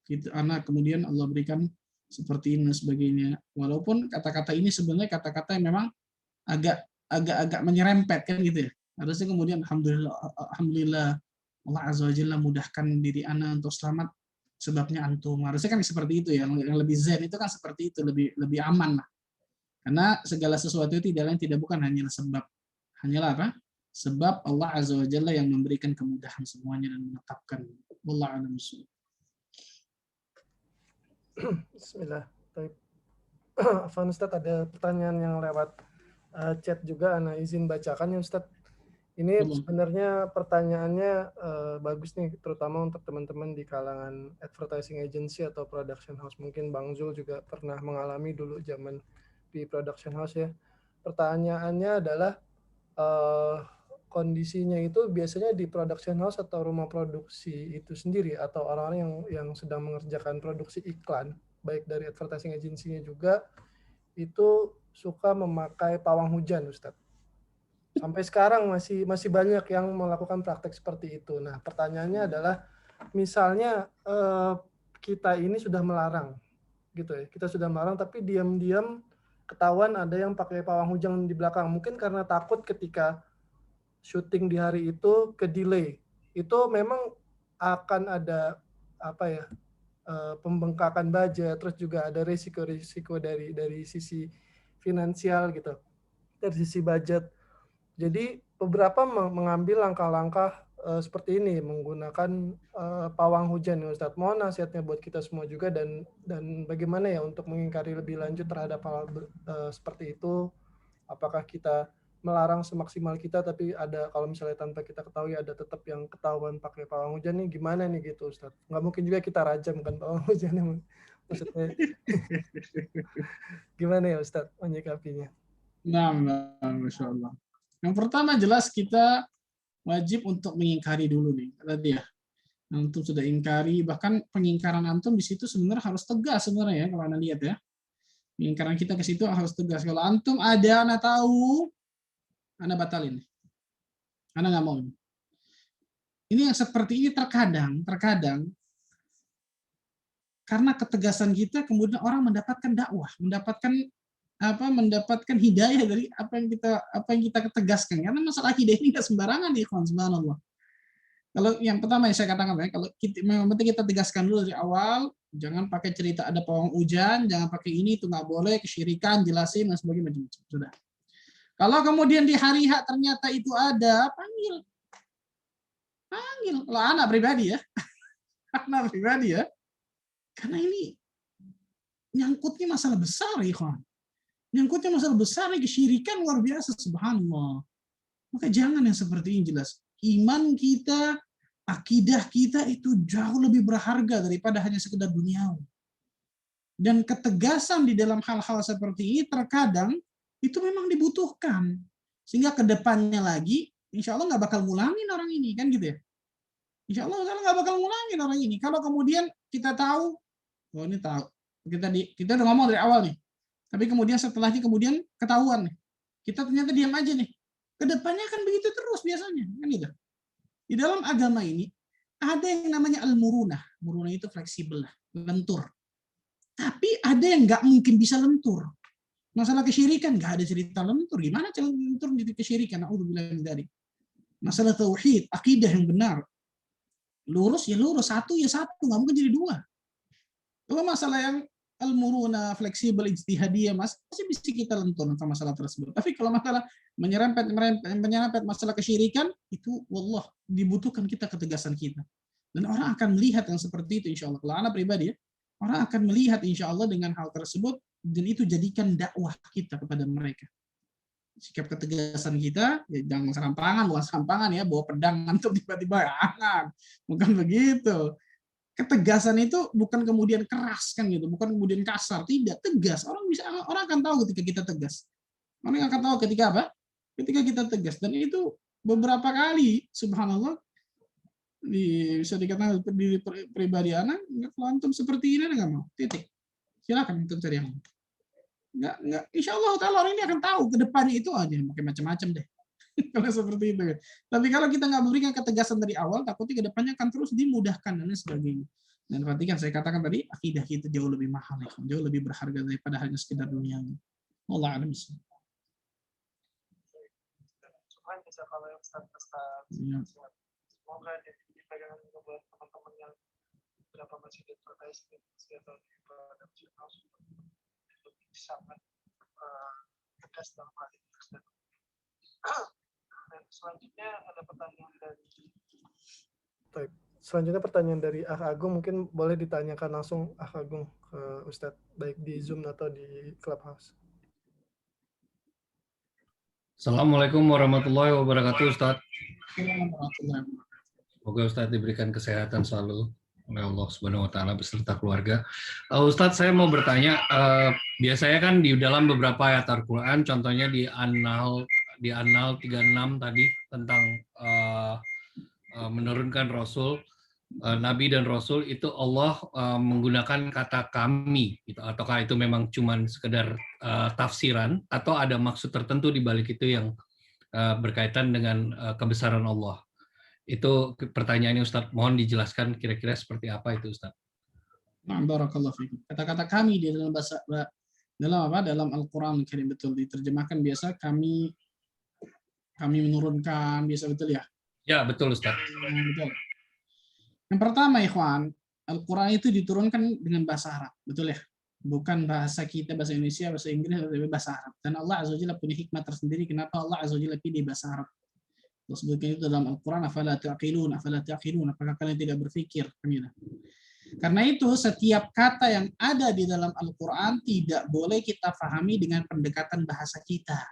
A: Kita anak kemudian Allah berikan seperti ini dan sebagainya. Walaupun kata-kata ini sebenarnya kata-kata yang memang agak menyerempet kan gitu ya. Harusnya kemudian alhamdulillah Allah Azza wa Jalla mudahkan diri ana untuk selamat sebabnya antum. Harusnya kan seperti itu ya. Yang lebih zen itu kan seperti itu, lebih aman lah. Karena segala sesuatu itu tidak bukan hanyalah sebab. Hanyalah apa? Sebab Allah Azza wa Jalla yang memberikan kemudahan semuanya dan menetapkan. Wallahu a'lam bishawab.
B: Bismillah. Afwan Ustaz, ada pertanyaan yang lewat chat juga, Ana izin bacakan ya Ustaz. Ini sebenarnya pertanyaannya bagus nih, terutama untuk teman-teman di kalangan advertising agency atau production house. Mungkin Bang Zul juga pernah mengalami dulu zaman di production house ya. Pertanyaannya adalah kondisinya itu biasanya di production house atau rumah produksi itu sendiri atau orang-orang yang sedang mengerjakan produksi iklan, baik dari advertising agency-nya juga, itu suka memakai pawang hujan, Ustadz. Sampai sekarang masih banyak yang melakukan praktek seperti itu. Nah, pertanyaannya adalah, misalnya kita ini sudah melarang, gitu ya, kita sudah melarang, tapi diam-diam ketahuan ada yang pakai pawang hujan di belakang. Mungkin karena takut ketika syuting di hari itu ke delay. Itu memang akan ada pembengkakan budget, terus juga ada risiko dari sisi finansial gitu, dari sisi budget. Jadi beberapa mengambil langkah-langkah seperti ini, menggunakan pawang hujan ya Ustadz. Mohon nasihatnya buat kita semua juga dan bagaimana ya untuk mengingkari lebih lanjut terhadap hal seperti itu. Apakah kita melarang semaksimal kita, tapi ada kalau misalnya tanpa kita ketahui ada tetap yang ketahuan pakai pawang hujan nih, gimana nih gitu Ustadz? Nggak mungkin juga kita rajam kan pawang hujan, maksudnya gimana ya Ustadz menyikapinya?
A: Nah, Masya Allah. Yang pertama jelas kita wajib untuk mengingkari dulu nih, tadi ya. Antum sudah ingkari, bahkan pengingkaran antum di situ sebenarnya harus tegas sebenarnya ya kalau Anda lihat ya. Pengingkaran kita ke situ harus tegas. Kalau antum ada Anda tahu, Anda batalin. Anda nggak mau. Ini yang seperti ini terkadang karena ketegasan kita kemudian orang mendapatkan dakwah, mendapatkan hidayah dari apa yang kita ketegaskan. Karena masalah hidayah ini nggak sembarangan nih, subhanallah. Kalau yang pertama yang saya katakan ya, kalau memang penting kita tegaskan dulu dari awal, jangan pakai cerita ada pawang hujan, jangan pakai ini itu nggak boleh, kesyirikan, jelasin dan sebagainya macam-macam. Sudah. Kalau kemudian di hari H ternyata itu ada, panggil. Panggil. Kalau anak pribadi ya. Anak pribadi ya. Karena ini nyangkutnya masalah besar, ikhwan. Nyangkutnya masalah besar, kesyirikan luar biasa, subhanallah. Maka jangan yang seperti ini jelas. Iman kita, akidah kita itu jauh lebih berharga daripada hanya sekedar duniawi. Dan ketegasan di dalam hal-hal seperti ini terkadang itu memang dibutuhkan. Sehingga ke depannya lagi, insya Allah nggak bakal ngulangin orang ini, kan gitu ya. Insya Allah nggak bakal ngulangin orang ini. Kalau kemudian kita tahu, oh ini tahu, kita udah ngomong dari awal nih. Tapi kemudian setelahnya kemudian ketahuan nih. Kita ternyata diam aja nih. Kedepannya akan begitu terus biasanya, kan gitu. Di dalam agama ini ada yang namanya al-murunah. Murunah itu fleksibel lah, lentur. Tapi ada yang nggak mungkin bisa lentur. Masalah kesyirikan nggak ada cerita lentur. Gimana cara lentur jadi kesyirikan? A'udzubillah min dzalik. Masalah tauhid, akidah yang benar. Lurus ya lurus, satu ya satu, nggak mungkin jadi dua. Kalau masalah yang al-muruna, fleksibel, ijtihadiyah, masih bisa kita lentur tentang masalah tersebut. Tapi kalau masalah menyerempet masalah kesyirikan, itu wallah dibutuhkan kita ketegasan kita. Dan orang akan melihat yang seperti itu insya Allah. Kalau anak pribadi ya, orang akan melihat insya Allah dengan hal tersebut, dan itu jadikan dakwah kita kepada mereka. Sikap ketegasan kita, ya jangan bukan serampangan ya, bawa pedang untuk tiba-tiba, jangan. Bukan begitu. Ketegasan itu bukan kemudian keras kan gitu, bukan kemudian kasar, tidak, tegas. Orang akan tahu ketika kita tegas. Orang akan tahu ketika apa? Ketika kita tegas. Dan itu beberapa kali, subhanallah, bisa dikatakan di pribadi anak, kalau antum seperti ini nggak mau, titik. Silakan untuk cari yang nggak. Insya Allah orang ini akan tahu ke depannya itu aja, pakai macam-macam deh. Kalau seperti itu. Tapi kalau kita nggak memberikan ketegasan dari awal, takutnya ke depannya akan terus dimudahkan dan sebagainya. Dan perhatikan, saya katakan tadi, akidah kita jauh lebih mahal, jauh lebih berharga daripada hanya sekedar dunia. Allah alam.
B: Cuman bisa kalau yang semoga dipegang buat teman-teman yang berapa masih terkait atau sangat tegas dalam hal ini. Dan selanjutnya ada pertanyaan dari Agung, mungkin boleh ditanyakan langsung Agung ke Ustadz, baik di Zoom atau di Clubhouse.
D: Assalamualaikum warahmatullahi wabarakatuh, Ustadz. Semoga Ustadz diberikan kesehatan selalu oleh Allah Subhanahu wa Ta'ala beserta keluarga. Ustadz, saya mau bertanya, biasanya kan di dalam beberapa ayat Al-Quran, contohnya di An-Nahl 36 tadi tentang menurunkan Rasul, Nabi dan Rasul, itu Allah menggunakan kata kami, gitu. Ataukah itu memang cuma sekedar tafsiran, atau ada maksud tertentu di balik itu yang berkaitan dengan kebesaran Allah? Itu pertanyaannya Ustadz, mohon dijelaskan kira-kira seperti apa itu Ustadz.
A: Barakallahu fiikum. Kata-kata kami di dalam bahasa dalam Al-Qur'an Karim, betul diterjemahkan biasa kami menurunkan, biasa, betul ya?
D: Ya, betul Ustadz.
A: Betul. Yang pertama, ikhwan, Al-Qur'an itu diturunkan dengan bahasa Arab, betul ya? Bukan bahasa kita, bahasa Indonesia, bahasa Inggris, tapi bahasa Arab. Dan Allah Azza wa Jalla punya hikmah tersendiri kenapa Allah Azza wa Jalla pilih bahasa Arab. Allah sebutkan itu dalam Al-Quran, afala ta'qilun, apakah kalian tidak berpikir? Karena itu setiap kata yang ada di dalam Al-Quran tidak boleh kita fahami dengan pendekatan bahasa kita.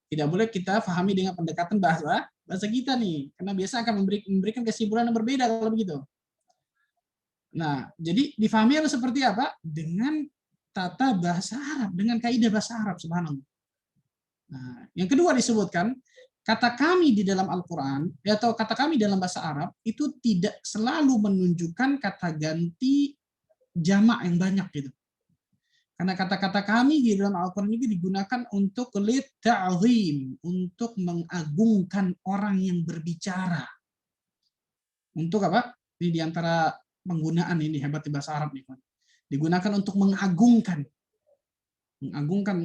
A: Tidak boleh kita fahami dengan pendekatan bahasa kita nih, karena biasa akan memberikan kesimpulan yang berbeda kalau begitu. Nah, jadi difahami harus seperti apa? Dengan tata bahasa Arab, dengan kaidah bahasa Arab, subhanallah. Nah, yang kedua disebutkan, kata kami di dalam Al-Quran, atau kata kami dalam bahasa Arab, itu tidak selalu menunjukkan kata ganti jamak yang banyak gitu. Karena kata-kata kami di dalam Al-Quran ini digunakan untuk lit-ta'zim, untuk mengagungkan orang yang berbicara. Untuk apa? Ini diantara penggunaan ini hebat di bahasa Arab nih, digunakan untuk mengagungkan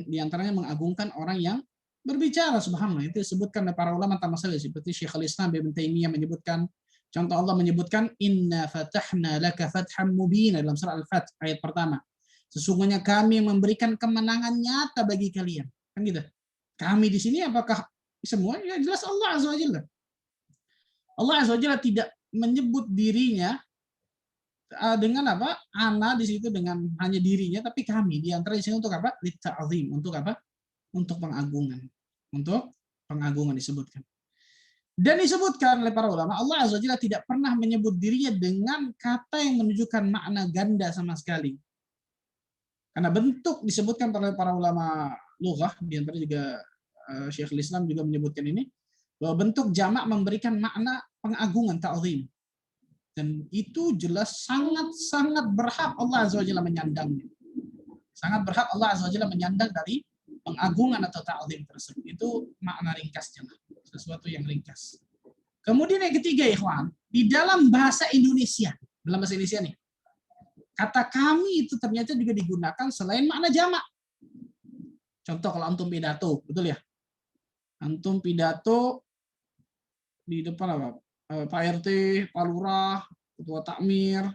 A: diantaranya mengagungkan orang yang berbicara, subhanallah. Itu disebutkan oleh para ulama tamasil seperti Syekhul Islam Ibnu Taimiyah menyebutkan, contoh Allah menyebutkan inna fatahna laka fatham mubina dalam surah Al-Fath ayat pertama. Sesungguhnya kami memberikan kemenangan nyata bagi kalian. Kan gitu. Kami di sini apakah semua? Ya jelas Allah Azza wa Jalla. Allah Azza wa Jalla tidak menyebut dirinya dengan apa? Ana di situ dengan hanya dirinya, tapi kami di antara di sini untuk apa? Litta'zim, untuk apa? Untuk pengagungan. Untuk pengagungan disebutkan. Dan disebutkan oleh para ulama, Allah Azza wa Jalla tidak pernah menyebut dirinya dengan kata yang menunjukkan makna ganda sama sekali. Karena bentuk disebutkan oleh para ulama lughah, di antara juga Syekhul Islam juga menyebutkan ini, bahwa bentuk jamak memberikan makna pengagungan, ta'zim. Dan itu jelas sangat-sangat berhak Allah Azza wa Jalla menyandangnya. Sangat berhak Allah Azza wa Jalla menyandang dari pengagungan atau ta'zim tersebut. Itu makna ringkasnya, sesuatu yang ringkas. Kemudian yang ketiga, ikhwan, di dalam bahasa Indonesia nih, kata kami itu ternyata juga digunakan selain makna jamak. Contoh kalau antum pidato, betul ya? Antum pidato di depan apa? Pak RT, Pak Lurah, Ketua Takmir,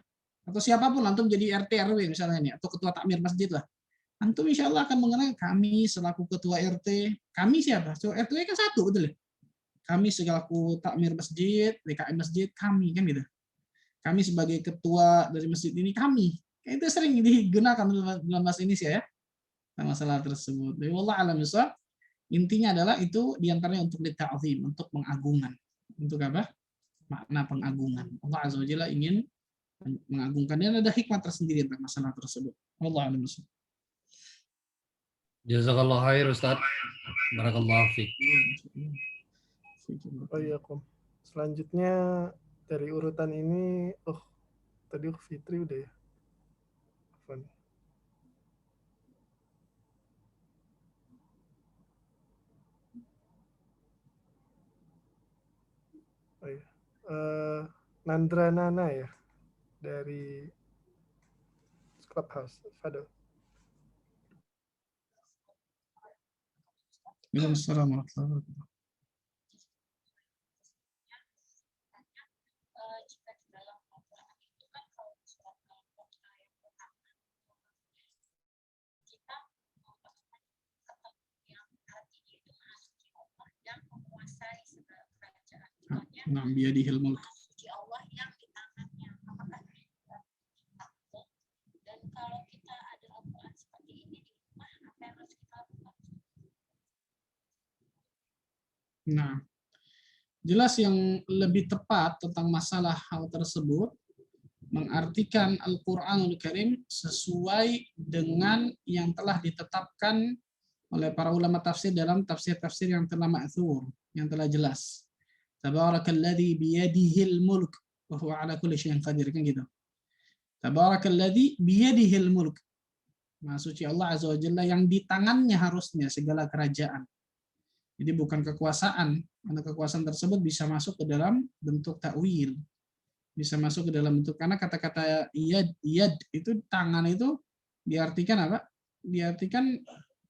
A: atau siapapun, antum jadi RT RW misalnya ini, atau Ketua Takmir Masjid lah. Antum insya Allah akan mengenal kami selaku Ketua RT. Kami siapa? So, RT kan satu, betul ya? Kami selaku Takmir Masjid, DKM Masjid, kami, kan gitu. Kami sebagai Ketua dari masjid ini, kami. Itu sering digunakan dalam bahasa Indonesia ya, masalah tersebut. Jadi wallah alam bisawab, intinya adalah itu diantaranya untuk litta'zim, untuk pengagungan. Untuk apa? Makna pengagungan. Allah Azza wa Jalla ingin mengagungkan, dan ada hikmah tersendiri tentang masalah tersebut. Allah a'lam bishawab.
D: Jazakallah khair Ustaz. Barakallahu fiik.
B: Oh iya, Kom. Selanjutnya dari urutan ini, tadi Fitri udah ya. Afwan. Oh iya. Nandra Nana ya, dari Clubhouse. Fadol.
A: Waalaikumsalam warahmatullahi wabarakatuh.
C: Jika di dalam Al-Quran itu kan kalau surat Al-Baqarah yang pertama kita ketemu yang artinya itu memasuki Allah yang menguasai segala kerajaan.
A: Nah, biyadihil mulk.
C: Memasuki Allah yang di tangannya. Apakah takut? Dan kalau kita ada Al-Quran seperti ini di rumah, apa yang harus kita lakukan?
A: Nah, jelas yang lebih tepat tentang masalah hal tersebut mengartikan Al-Qur'anul Karim sesuai dengan yang telah ditetapkan oleh para ulama tafsir dalam tafsir-tafsir yang telah ma'thur, yang telah jelas. Tabarakalladzi biyadihil mulk wa huwa ala kulli syai'in qadir, kan gitu. Tabarakalladzi biyadihil mulk. Maha suci Allah Azza wa Jalla yang di tangannya harusnya segala kerajaan. Jadi bukan kekuasaan, karena kekuasaan tersebut bisa masuk ke dalam bentuk ta'wil. Bisa masuk ke dalam bentuk, karena kata-kata iyad itu tangan itu diartikan apa? Diartikan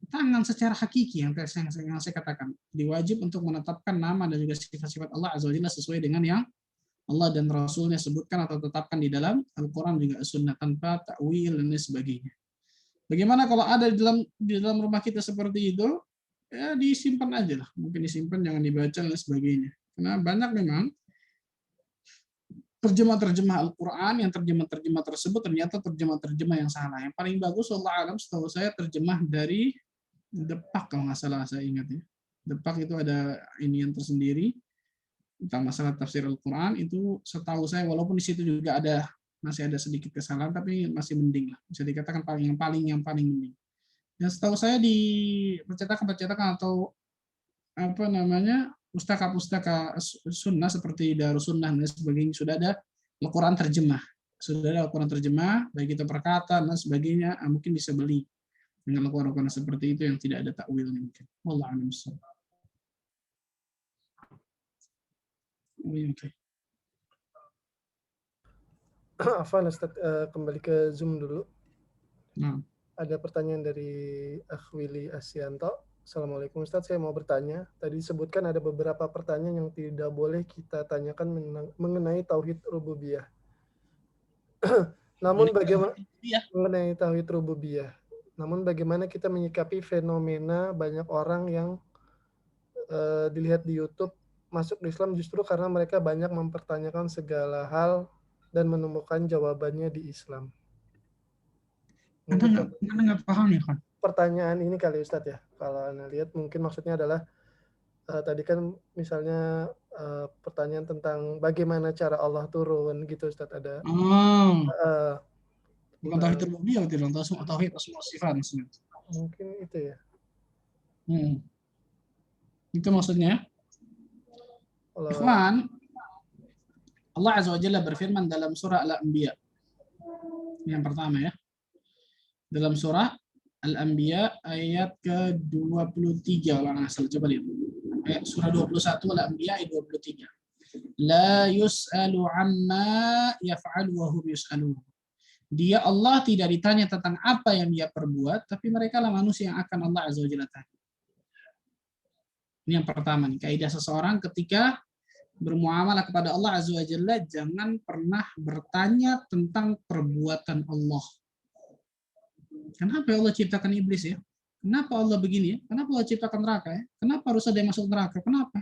A: tangan secara hakiki yang saya katakan. Diwajib untuk menetapkan nama dan juga sifat-sifat Allah Azza wa Jalla sesuai dengan yang Allah dan Rasulnya sebutkan atau tetapkan di dalam Al-Quran juga Sunnah, tanpa ta'wil dan lain sebagainya. Bagaimana kalau ada di dalam rumah kita seperti itu? Ya disimpan aja lah, mungkin disimpan, jangan dibaca dan sebagainya. Karena banyak memang terjemah Al-Quran yang terjemah tersebut ternyata terjemah yang salah. Yang paling bagus Allah alam setahu saya terjemah dari Depak, kalau nggak salah saya ingat ya. Depak itu ada ini yang tersendiri tentang masalah tafsir Al-Quran itu, setahu saya walaupun di situ juga masih ada sedikit kesalahan, tapi masih mending lah, bisa dikatakan yang paling mending. Dan setahu saya di percetakan atau apa namanya pustaka sunnah seperti Darus Sunnah dan sebagainya sudah ada Al-Quran terjemah. Sudah ada Al-Quran terjemah, baik itu perkataan dan sebagainya, mungkin bisa beli dengan Al-Quran seperti itu yang tidak ada takwilnya mungkin. Wallahu a'lam bishawab. Oke.
B: Afwan Ustaz, kembali ke Zoom dulu.
A: Nah.
B: Ada pertanyaan dari Akhwili Asyanto. Assalamualaikum Ustaz, saya mau bertanya. Tadi disebutkan ada beberapa pertanyaan yang tidak boleh kita tanyakan mengenai tauhid rububiyah. Namun bagaimana mengenai tauhid rububiyah? Namun bagaimana kita menyikapi fenomena banyak orang yang dilihat di YouTube masuk di Islam justru karena mereka banyak mempertanyakan segala hal dan menemukan jawabannya di Islam. Mungkin
A: Mana nggak paham ya kan?
B: pertanyaan ini kali Ustadz ya. Kalau Anda lihat mungkin maksudnya adalah tadi kan misalnya pertanyaan tentang bagaimana cara Allah turun gitu Ustadz ada.
A: Bukan tauhid rububiyah, tidak tauhid asma sifat maksudnya.
B: Mungkin itu ya.
A: Itu maksudnya. Ikhwan, Allah Azza wa Jalla berfirman dalam surah Al-Anbiya. Yang pertama ya. Dalam surah Al-Anbiya ayat ke-23 kalau nggak salah, coba lihat. Surah 21 Al-Anbiya ayat 23. La yus'alu amma yaf'alu wa hum yus'alun. Dia Allah tidak ditanya tentang apa yang dia perbuat, tapi mereka lah manusia yang akan Allah Azza wa Jalla tanya. Ini yang pertama nih, kaidah seseorang ketika bermuamalah kepada Allah Azza wa Jalla, jangan pernah bertanya tentang perbuatan Allah. Kenapa Allah ciptakan iblis ya? Kenapa Allah begini ya? Kenapa Allah ciptakan neraka ya? Kenapa harus ada yang masuk neraka? Kenapa?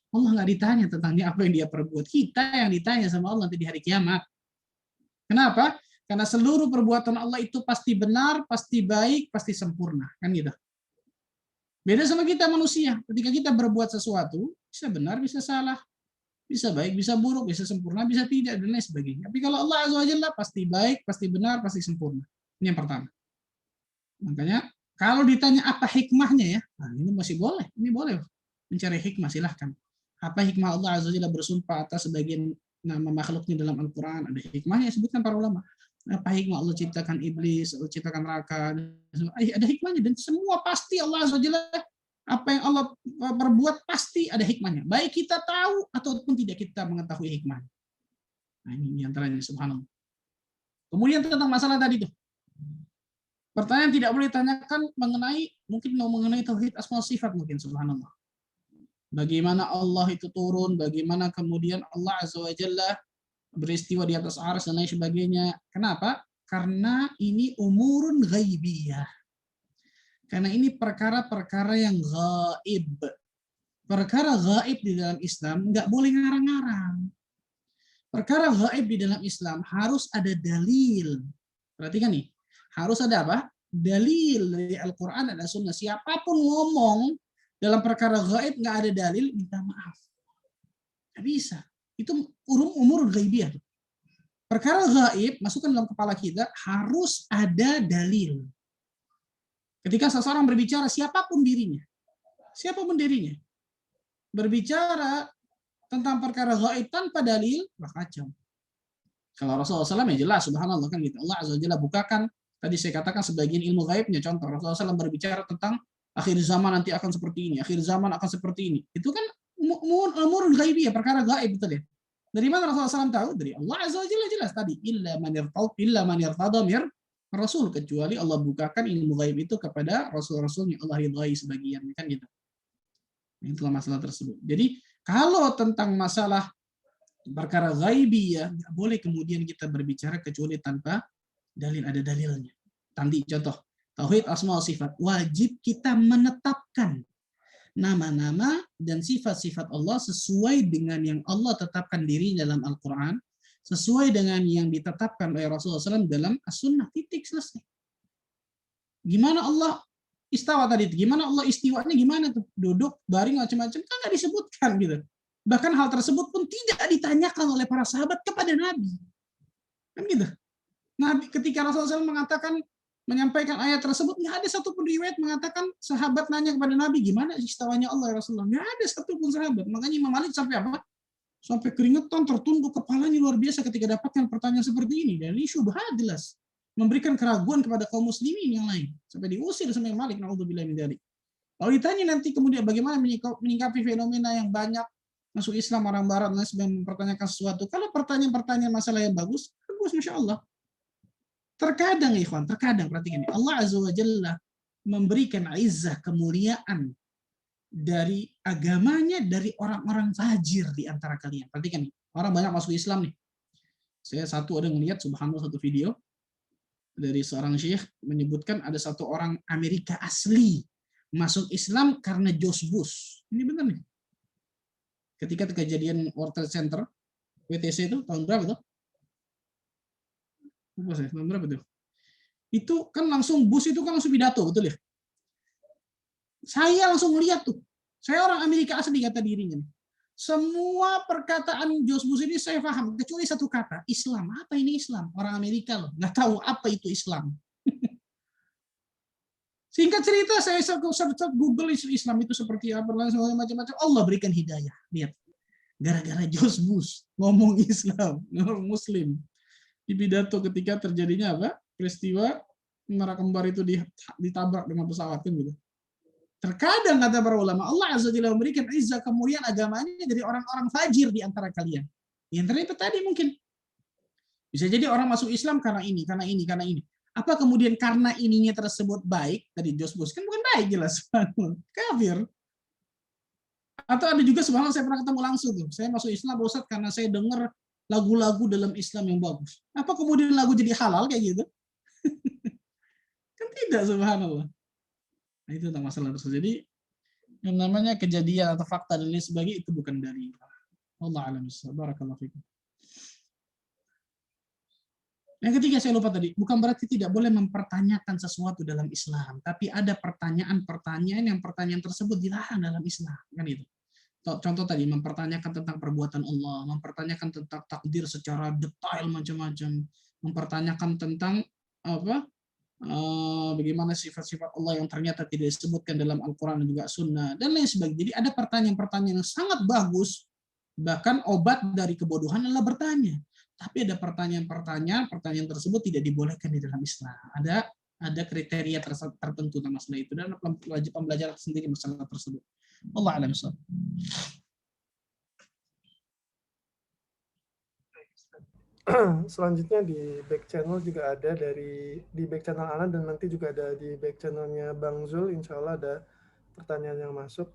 A: Allah nggak ditanya tentang apa yang dia perbuat. Kita yang ditanya sama Allah nanti di hari kiamat. Kenapa? Karena seluruh perbuatan Allah itu pasti benar, pasti baik, pasti sempurna. Kan gitu. Beda sama kita manusia. Ketika kita berbuat sesuatu, bisa benar, bisa salah. Bisa baik, bisa buruk, bisa sempurna, bisa tidak, dan lain sebagainya. Tapi kalau Allah Azza wa Jalla pasti baik, pasti benar, pasti sempurna. Ini yang pertama. Makanya kalau ditanya apa hikmahnya ya, nah ini masih boleh. Ini boleh mencari hikmah, silahkan. Apa hikmah Allah Azza wa Jalla bersumpah atas sebagian nama makhluknya dalam Al-Quran? Ada hikmahnya, sebutkan para ulama. Apa hikmah Allah ciptakan iblis, Allah ciptakan neraka? Ada hikmahnya, dan semua pasti Allah Azza wa Jalla, apa yang Allah perbuat pasti ada hikmahnya. Baik kita tahu ataupun tidak kita mengetahui hikmahnya. Nah ini antaranya, subhanallah. Kemudian tentang masalah tadi tuh. Pertanyaan tidak boleh ditanyakan mengenai tauhid asma sifat mungkin, subhanallah. Bagaimana Allah itu turun, bagaimana kemudian Allah Azza wa Jalla beristiwa di atas arsy dan lain sebagainya. Kenapa? Karena ini umurun ghaibiyah. Karena ini perkara-perkara yang gaib. Perkara gaib di dalam Islam nggak boleh ngarang-ngarang. Perkara gaib di dalam Islam harus ada dalil. Perhatikan nih, harus ada apa? Dalil dari Al-Quran dan Sunnah. Siapapun ngomong dalam perkara gaib nggak ada dalil, minta maaf. Nggak bisa. Itu umur ghaibiyah. Perkara gaib, masukkan dalam kepala kita, harus ada dalil. Ketika seseorang berbicara, siapapun dirinya, berbicara tentang perkara gaib tanpa dalil, wah kacau. Kalau Rasulullah SAW ya jelas, subhanallah kan gitu. Allah Azza wa Jalla bukakan, tadi saya katakan sebagian ilmu gaibnya, contoh Rasulullah SAW berbicara tentang akhir zaman nanti akan seperti ini, akhir zaman akan seperti ini. Itu kan umur ghaibiyah, perkara gaib, betul ya. Dari mana Rasulullah SAW tahu? Dari Allah Azza wa Jalla jelas tadi. Illa man irtada mir Rasul, kecuali Allah bukakan ilmu gaib itu kepada Rasul-Rasul yang Allah ridhai sebagian, kan gitu. Itulah masalah tersebut. Jadi kalau tentang masalah perkara ghaibiyah, nggak boleh kemudian kita berbicara kecuali tanpa dalil, ada dalilnya. Tadi contoh, tauhid asma wa sifat, wajib kita menetapkan nama-nama dan sifat-sifat Allah sesuai dengan yang Allah tetapkan diri dalam Al-Quran, sesuai dengan yang ditetapkan oleh Rasulullah SAW dalam As-Sunnah, titik, selesai. Gimana Allah istawa tadi? Gimana Allah istiwanya? Gimana tuh? Duduk, baring, macam-macam, kan nggak disebutkan gitu. Bahkan hal tersebut pun tidak ditanyakan oleh para sahabat kepada Nabi. Kan gitu. Nabi ketika Rasulullah SAW menyampaikan ayat tersebut, nggak ada satupun riwayat mengatakan sahabat nanya kepada Nabi, gimana istawanya Allah ya Rasulullah? Nggak ada satupun sahabat. Makanya Imam Malik sampai apa? Sampai keringetan, tertunduk kepalanya luar biasa ketika dapatkan pertanyaan seperti ini. Dan ini syubhat jelas. Memberikan keraguan kepada kaum muslimin yang lain. Sampai diusir sama Imam Malik, na'udzubillah min dzalik. Lalu ditanya nanti kemudian bagaimana menyikapi fenomena yang banyak masuk Islam orang Barat dan sebelum mempertanyakan sesuatu. Kalau pertanyaan-pertanyaan masalah yang bagus, Masya Allah. Terkadang, ikhwan, terkadang, perhatikan, Allah Azza wa Jalla memberikan izzah, kemuliaan dari agamanya dari orang-orang fajir di antara kalian. Perhatikan nih, orang banyak masuk Islam nih. Saya ada ngelihat, subhanallah, satu video dari seorang syekh menyebutkan ada satu orang Amerika asli masuk Islam karena George Bush. Ini benar nih. ketika kejadian World Trade Center, WTC itu tahun berapa tuh? Lupa saya, tahun berapa tuh? Itu kan langsung Bush itu kan langsung pidato, betul ya? Saya langsung melihat tuh. Saya orang Amerika asli kata dirinya. Semua perkataan George Bush ini saya paham, kecuali satu kata, Islam. Apa ini Islam? Orang Amerika loh, nggak tahu apa itu Islam. Singkat cerita, saya search Google Islam itu seperti apa, macam-macam. Allah berikan hidayah. Lihat, gara-gara George Bush ngomong Islam, ngomong Muslim. Di pidato ketika terjadinya apa? Peristiwa Menara Kembar itu ditabrak dengan pesawat kan gitu. Terkadang kata para ulama, Allah Azza wa Jalla memberikan izzah kemuliaan agamanya dari orang-orang fajir di antara kalian. Yang terlihat tadi mungkin. Bisa jadi orang masuk Islam karena ini, karena ini, karena ini. Apa kemudian karena ininya tersebut baik dari George Bush? Kan bukan baik jelas. Kafir. Atau ada juga subhanallah saya pernah ketemu langsung tuh. Saya masuk Islam Ustaz karena saya dengar lagu-lagu dalam Islam yang bagus. Apa kemudian lagu jadi halal kayak gitu? Kan tidak, subhanallah. Nah, itu tentang masalah tersebut. Jadi yang namanya kejadian atau fakta dan lain sebagainya itu bukan dari Allah alam bissawab. Barakallahu fikum. Yang ketiga saya lupa tadi, bukan berarti tidak boleh mempertanyakan sesuatu dalam Islam, tapi ada pertanyaan-pertanyaan yang pertanyaan tersebut dilarang dalam Islam, kan itu. Contoh tadi mempertanyakan tentang perbuatan Allah, mempertanyakan tentang takdir secara detail macam-macam, mempertanyakan tentang apa? Bagaimana sifat-sifat Allah yang ternyata tidak disebutkan dalam Al-Quran dan juga Sunnah dan lain sebagainya. Jadi ada pertanyaan-pertanyaan yang sangat bagus, bahkan obat dari kebodohan adalah bertanya. Tapi ada pertanyaan tersebut tidak dibolehkan di dalam Islam. Ada kriteria tertentu tentang masalah itu dan pembelajaran sendiri masalah tersebut. Allah a'lam bishawab.
B: Selanjutnya di back channel juga ada di back channel Ana dan nanti juga ada di back channelnya Bang Zul. Insya Allah ada pertanyaan yang masuk.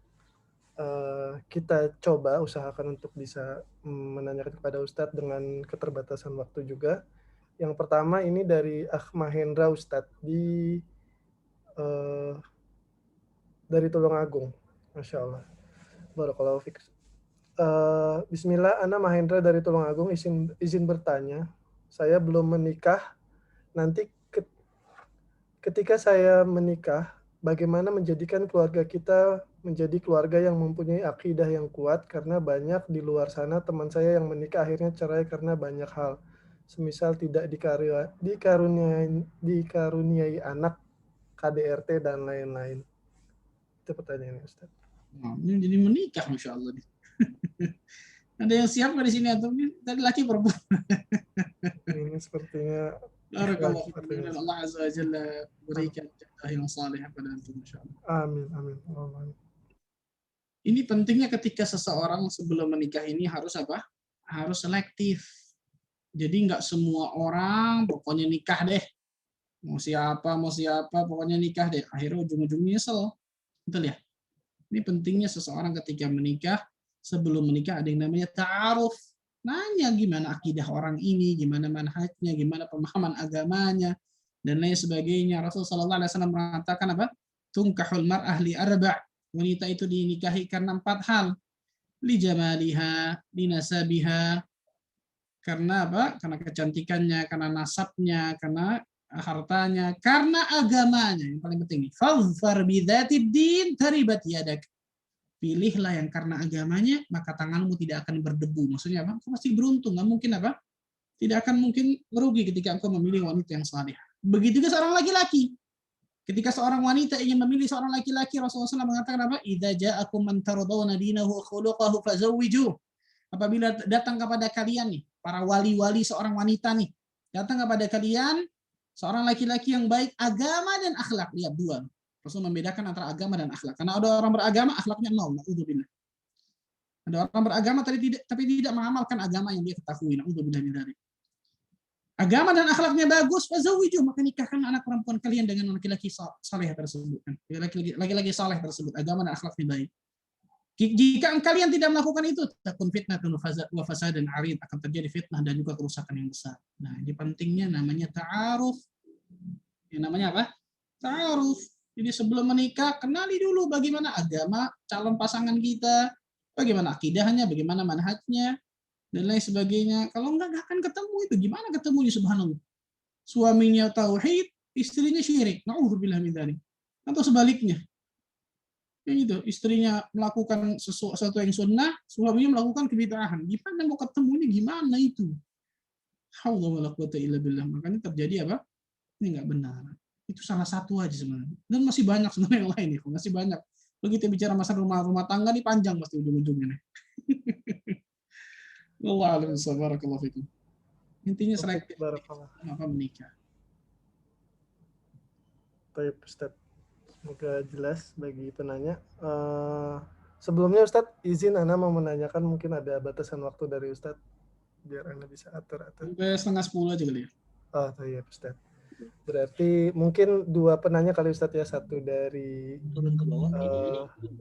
B: Kita coba usahakan untuk bisa menanyakan kepada Ustadz dengan keterbatasan waktu juga. Yang pertama ini dari Mahendra Ustadz dari Tulungagung. Masya Allah. Barakallahu fiik. Bismillah, Ana Mahendra dari Tulungagung, izin bertanya. Saya belum menikah. Nanti ketika saya menikah, bagaimana menjadikan keluarga kita menjadi keluarga yang mempunyai akidah yang kuat, karena banyak di luar sana teman saya yang menikah akhirnya cerai karena banyak hal. Semisal tidak dikaruniai anak, KDRT, dan lain-lain. Itu pertanyaannya, Ustaz.
A: Nah, ini jadi menikah, Masya Allah. Ada yang siap nggak di sini atau tadi laki perempuan?
B: Ini sepertinya
A: Allah Azza wa Jalla berikan jodoh yang saleh pada antum, insyaallah.
B: Amin, amin. Amin.
A: Ini pentingnya ketika seseorang sebelum menikah ini harus apa? Harus selektif. Jadi nggak semua orang pokoknya nikah deh. Mau siapa, pokoknya nikah deh. Akhirnya ujung-ujungnya nyesel. Betul ya? Ini pentingnya seseorang ketika menikah, sebelum menikah ada yang namanya ta'aruf. Nanya gimana akidah orang ini, gimana manhajnya, gimana pemahaman agamanya, dan lain sebagainya. Rasulullah SAW mengatakan apa? Tunkahul mar'ah li arba'. Wanita itu dinikahi karena 4 hal. Li jamaliha, li nasabiha. Karena apa? Karena kecantikannya, karena nasabnya, karena hartanya, karena agamanya. Yang paling penting. Fadhfar bidzatid din taribat yadak. Pilihlah yang karena agamanya, maka tanganmu tidak akan berdebu. Maksudnya apa? Kau pasti beruntung. Nggak mungkin apa? Tidak akan mungkin merugi ketika engkau memilih wanita yang saleh. Begitu juga seorang laki-laki. Ketika seorang wanita ingin memilih seorang laki-laki, Rasulullah SAW mengatakan apa? Idza ja'akum man tardawna dinahu wa khuluquhu fazawwijuh. Apabila datang kepada kalian nih, para wali-wali seorang wanita nih, datang kepada kalian seorang laki-laki yang baik agama dan akhlak. Lihat dua. Rasul membedakan antara agama dan akhlak. Karena ada orang beragama, akhlaknya nol. Na'udzubillah. Ada orang beragama tapi tidak mengamalkan agama yang dia ketahui. Na'udzubillah min dzalik. Agama dan akhlaknya bagus, fazawwiju, maka nikahkan anak perempuan kalian dengan laki-laki saleh tersebut. Laki-laki saleh tersebut, agama dan akhlaknya baik. Jika kalian tidak melakukan itu, takun fitnatun wa fasadun 'arid, akan terjadi fitnah dan juga kerusakan yang besar. Nah, ini pentingnya namanya ta'aruf. Yang namanya apa? Ta'aruf. Jadi sebelum menikah, kenali dulu bagaimana agama calon pasangan kita, bagaimana akidahnya, bagaimana manhajnya, dan lain sebagainya. Kalau nggak akan ketemu itu. Gimana ketemunya, subhanallah. Suaminya tauhid, istrinya syirik. Na'udzubillah min dzalik. Atau sebaliknya. Yang itu, istrinya melakukan sesuatu yang sunnah, suaminya melakukan kebid'ahan. Gimana mau ketemunya, gimana itu? Haula wala quwata illa billah. Makanya terjadi apa? Ini nggak benar. Itu salah satu aja sebenarnya. Dan masih banyak sebenarnya yang lain ya, masih banyak. Begitu bicara masalah rumah tangga nih panjang pasti ujung-ujungnya nih. Wallahu a'lam bishawab. Barakallahu fikum. Intinya selektif apa menikah.
B: Baik, Ustaz. Semoga jelas bagi penanya. Sebelumnya Ustadz, izin Ana mau menanyakan, mungkin ada batasan waktu dari Ustadz biar Ana bisa atur-atur.
A: Sampai 9:30 aja kali ya.
B: Oh iya Ustadz. Berarti mungkin 2 penanya kali Ustadz ya, satu dari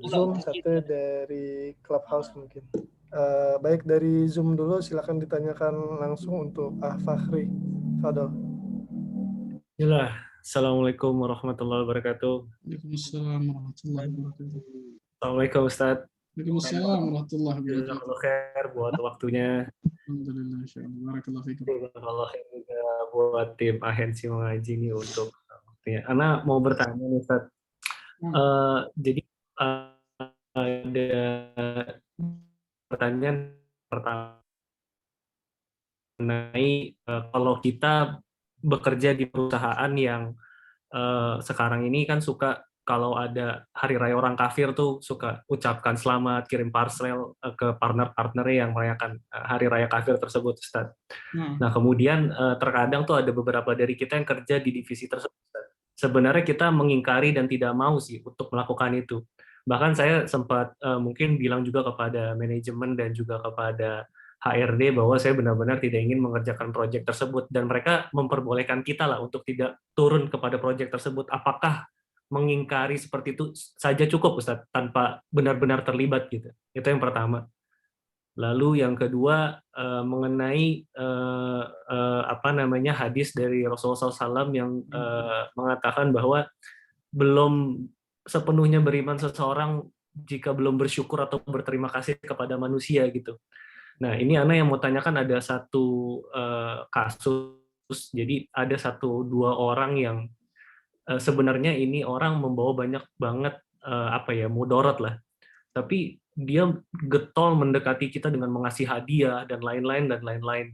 B: Zoom, satu dari Clubhouse mungkin. Baik, dari Zoom dulu, silakan ditanyakan langsung untuk Fakhri. Fadol.
E: Bismillah. Assalamualaikum warahmatullahi wabarakatuh.
A: Waalaikumsalam warahmatullahi wabarakatuh.
E: Assalamualaikum Ustaz.
A: Waalaikumsalam warahmatullahi wabarakatuh.
E: Jazakallahu khair buat waktunya.
A: Alhamdulillah, insyaallah. Barakallahu fikum.
E: Jazakallahu khair juga buat tim ahensi mengaji ini untuk waktunya. Ana mau bertanya nih Ustaz. Jadi ada pertanyaan pertama mengenai kalau kita bekerja di perusahaan yang sekarang ini kan suka kalau ada hari raya orang kafir tuh suka ucapkan selamat, kirim parcel ke partner-partner yang merayakan hari raya kafir tersebut, Ustaz. Nah, kemudian terkadang tuh ada beberapa dari kita yang kerja di divisi tersebut, Ustaz. Sebenarnya kita mengingkari dan tidak mau sih untuk melakukan itu. Bahkan saya sempat mungkin bilang juga kepada manajemen dan juga kepada HRD bahwa saya benar-benar tidak ingin mengerjakan proyek tersebut, dan mereka memperbolehkan kita lah untuk tidak turun kepada proyek tersebut. Apakah mengingkari seperti itu saja cukup, Ustaz, tanpa benar-benar terlibat gitu? Itu yang pertama. Lalu yang kedua mengenai hadis dari Rasulullah SAW yang mengatakan bahwa belum sepenuhnya beriman seseorang jika belum bersyukur atau berterima kasih kepada manusia gitu. Nah, ini Ana yang mau tanyakan, ada satu kasus, jadi ada 1-2 orang yang sebenarnya ini orang membawa banyak banget mudarat lah. Tapi dia getol mendekati kita dengan mengasih hadiah dan lain-lain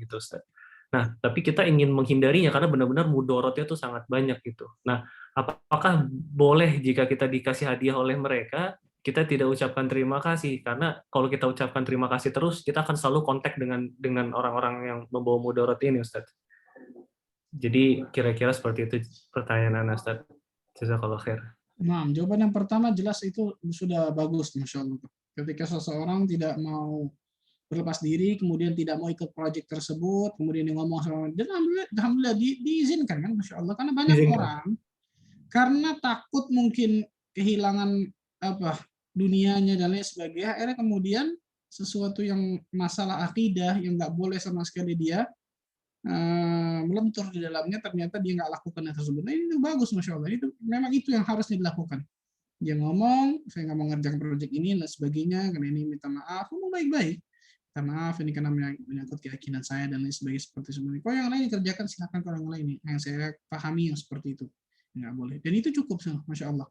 E: gitu, Ustaz. Nah, tapi kita ingin menghindarinya karena benar-benar mudaratnya tuh sangat banyak gitu. Nah, apakah boleh jika kita dikasih hadiah oleh mereka, kita tidak ucapkan terima kasih? Karena kalau kita ucapkan terima kasih terus, kita akan selalu kontak dengan orang-orang yang membawa mudarat ini, Ustaz. Jadi kira-kira seperti itu pertanyaan Anda, Ustaz. Jazakallahu khair.
A: Nah, jawaban yang pertama jelas itu sudah bagus, Masya Allah. Ketika seseorang tidak mau berlepas diri, kemudian tidak mau ikut proyek tersebut, kemudian dia ngomong sama dia, alhamdulillah diizinkan kan, Masya Allah. Karena banyak orang, karena takut mungkin kehilangan dunianya dan lain sebagainya, akhirnya kemudian sesuatu yang masalah akidah yang nggak boleh sama sekali dia melentur di dalamnya, ternyata dia nggak lakukan yang tersebut. Nah, ini bagus, Masya Allah. Itu memang itu yang harusnya dilakukan. Dia ngomong, saya nggak mau ngerjakan proyek ini dan sebagainya, karena ini minta maaf, ngomong baik-baik. Minta maaf, ini karena menyangkut keyakinan saya dan lain sebagainya seperti sebenarnya. Kalau yang lain dikerjakan, silakan ke orang lain. Yang saya pahami yang seperti itu. Nggak boleh. Dan itu cukup, Masya Allah.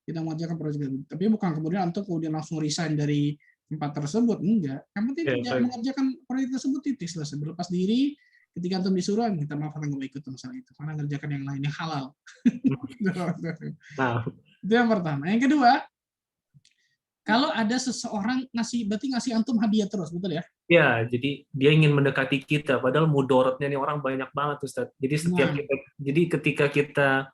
A: Kita mengerjakan proyek itu. Tapi bukan kemudian untuk kemudian langsung resign dari tempat tersebut. Enggak. Yang penting tidak mengerjakan proyek tersebut, titik, selesai. Berlepas diri. Ketika antum disuruh, minta maaf karena nggak ikut masalah itu, karena ngerjakan yang lain yang halal.
E: Nah,
A: itu yang pertama. Yang kedua, kalau ada seseorang berarti ngasih antum hadiah terus, betul ya?
E: Ya, jadi dia ingin mendekati kita, padahal mudaratnya nih orang banyak banget, Ustaz. Jadi ketika kita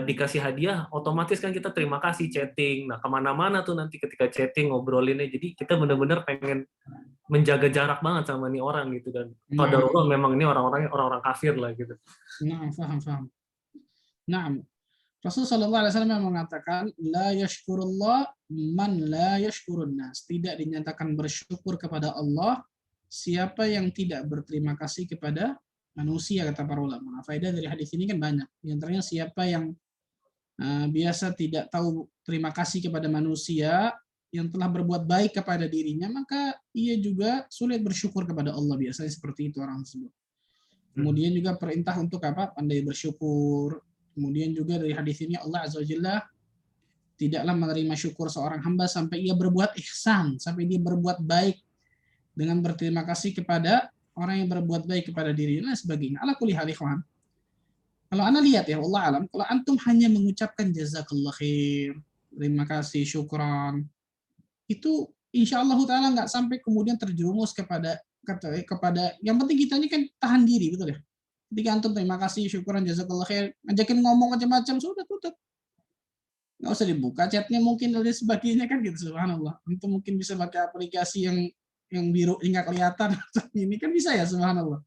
E: dikasih hadiah, otomatis kan kita terima kasih, chatting. Nah, kemana-mana tuh nanti ketika chatting, ngobrolinnya, jadi kita benar-benar pengen menjaga jarak banget sama nih orang gitu, dan qadarullah memang ini orang-orang kafir lah gitu.
A: Nah, paham. Nah, Rasulullah sallallahu alaihi wasallam mengatakan la yashkurullah man la yashkurun nas. Tidak dinyatakan bersyukur kepada Allah siapa yang tidak berterima kasih kepada manusia, kata para ulama. Faedah dari hadis ini kan banyak. Di antaranya siapa yang biasa tidak tahu terima kasih kepada manusia, yang telah berbuat baik kepada dirinya, maka ia juga sulit bersyukur kepada Allah. Biasanya seperti itu orang tersebut. Kemudian juga perintah untuk apa? Pandai bersyukur. Kemudian juga dari hadis ini Allah Azza wa Jalla tidaklah menerima syukur seorang hamba sampai ia berbuat ihsan, sampai dia berbuat baik dengan berterima kasih kepada orang yang berbuat baik kepada dirinya dan sebagainya. Ala kulli hal ikhwan. Kalau Anda lihat ya Allah alam, kalau antum hanya mengucapkan jazakallah khair, terima kasih, syukran, itu insya Allah Ta'ala nggak sampai kemudian terjerumus kepada yang penting kita ini kan tahan diri, betul ya? Ketika antum terima kasih, syukuran, jazakallah khair, ngajakin ngomong macam-macam, sudah tutup. Nggak usah dibuka chatnya mungkin dan sebagainya kan gitu, subhanallah. Antum mungkin bisa pakai aplikasi yang biru nggak kelihatan, ini kan bisa ya, subhanallah.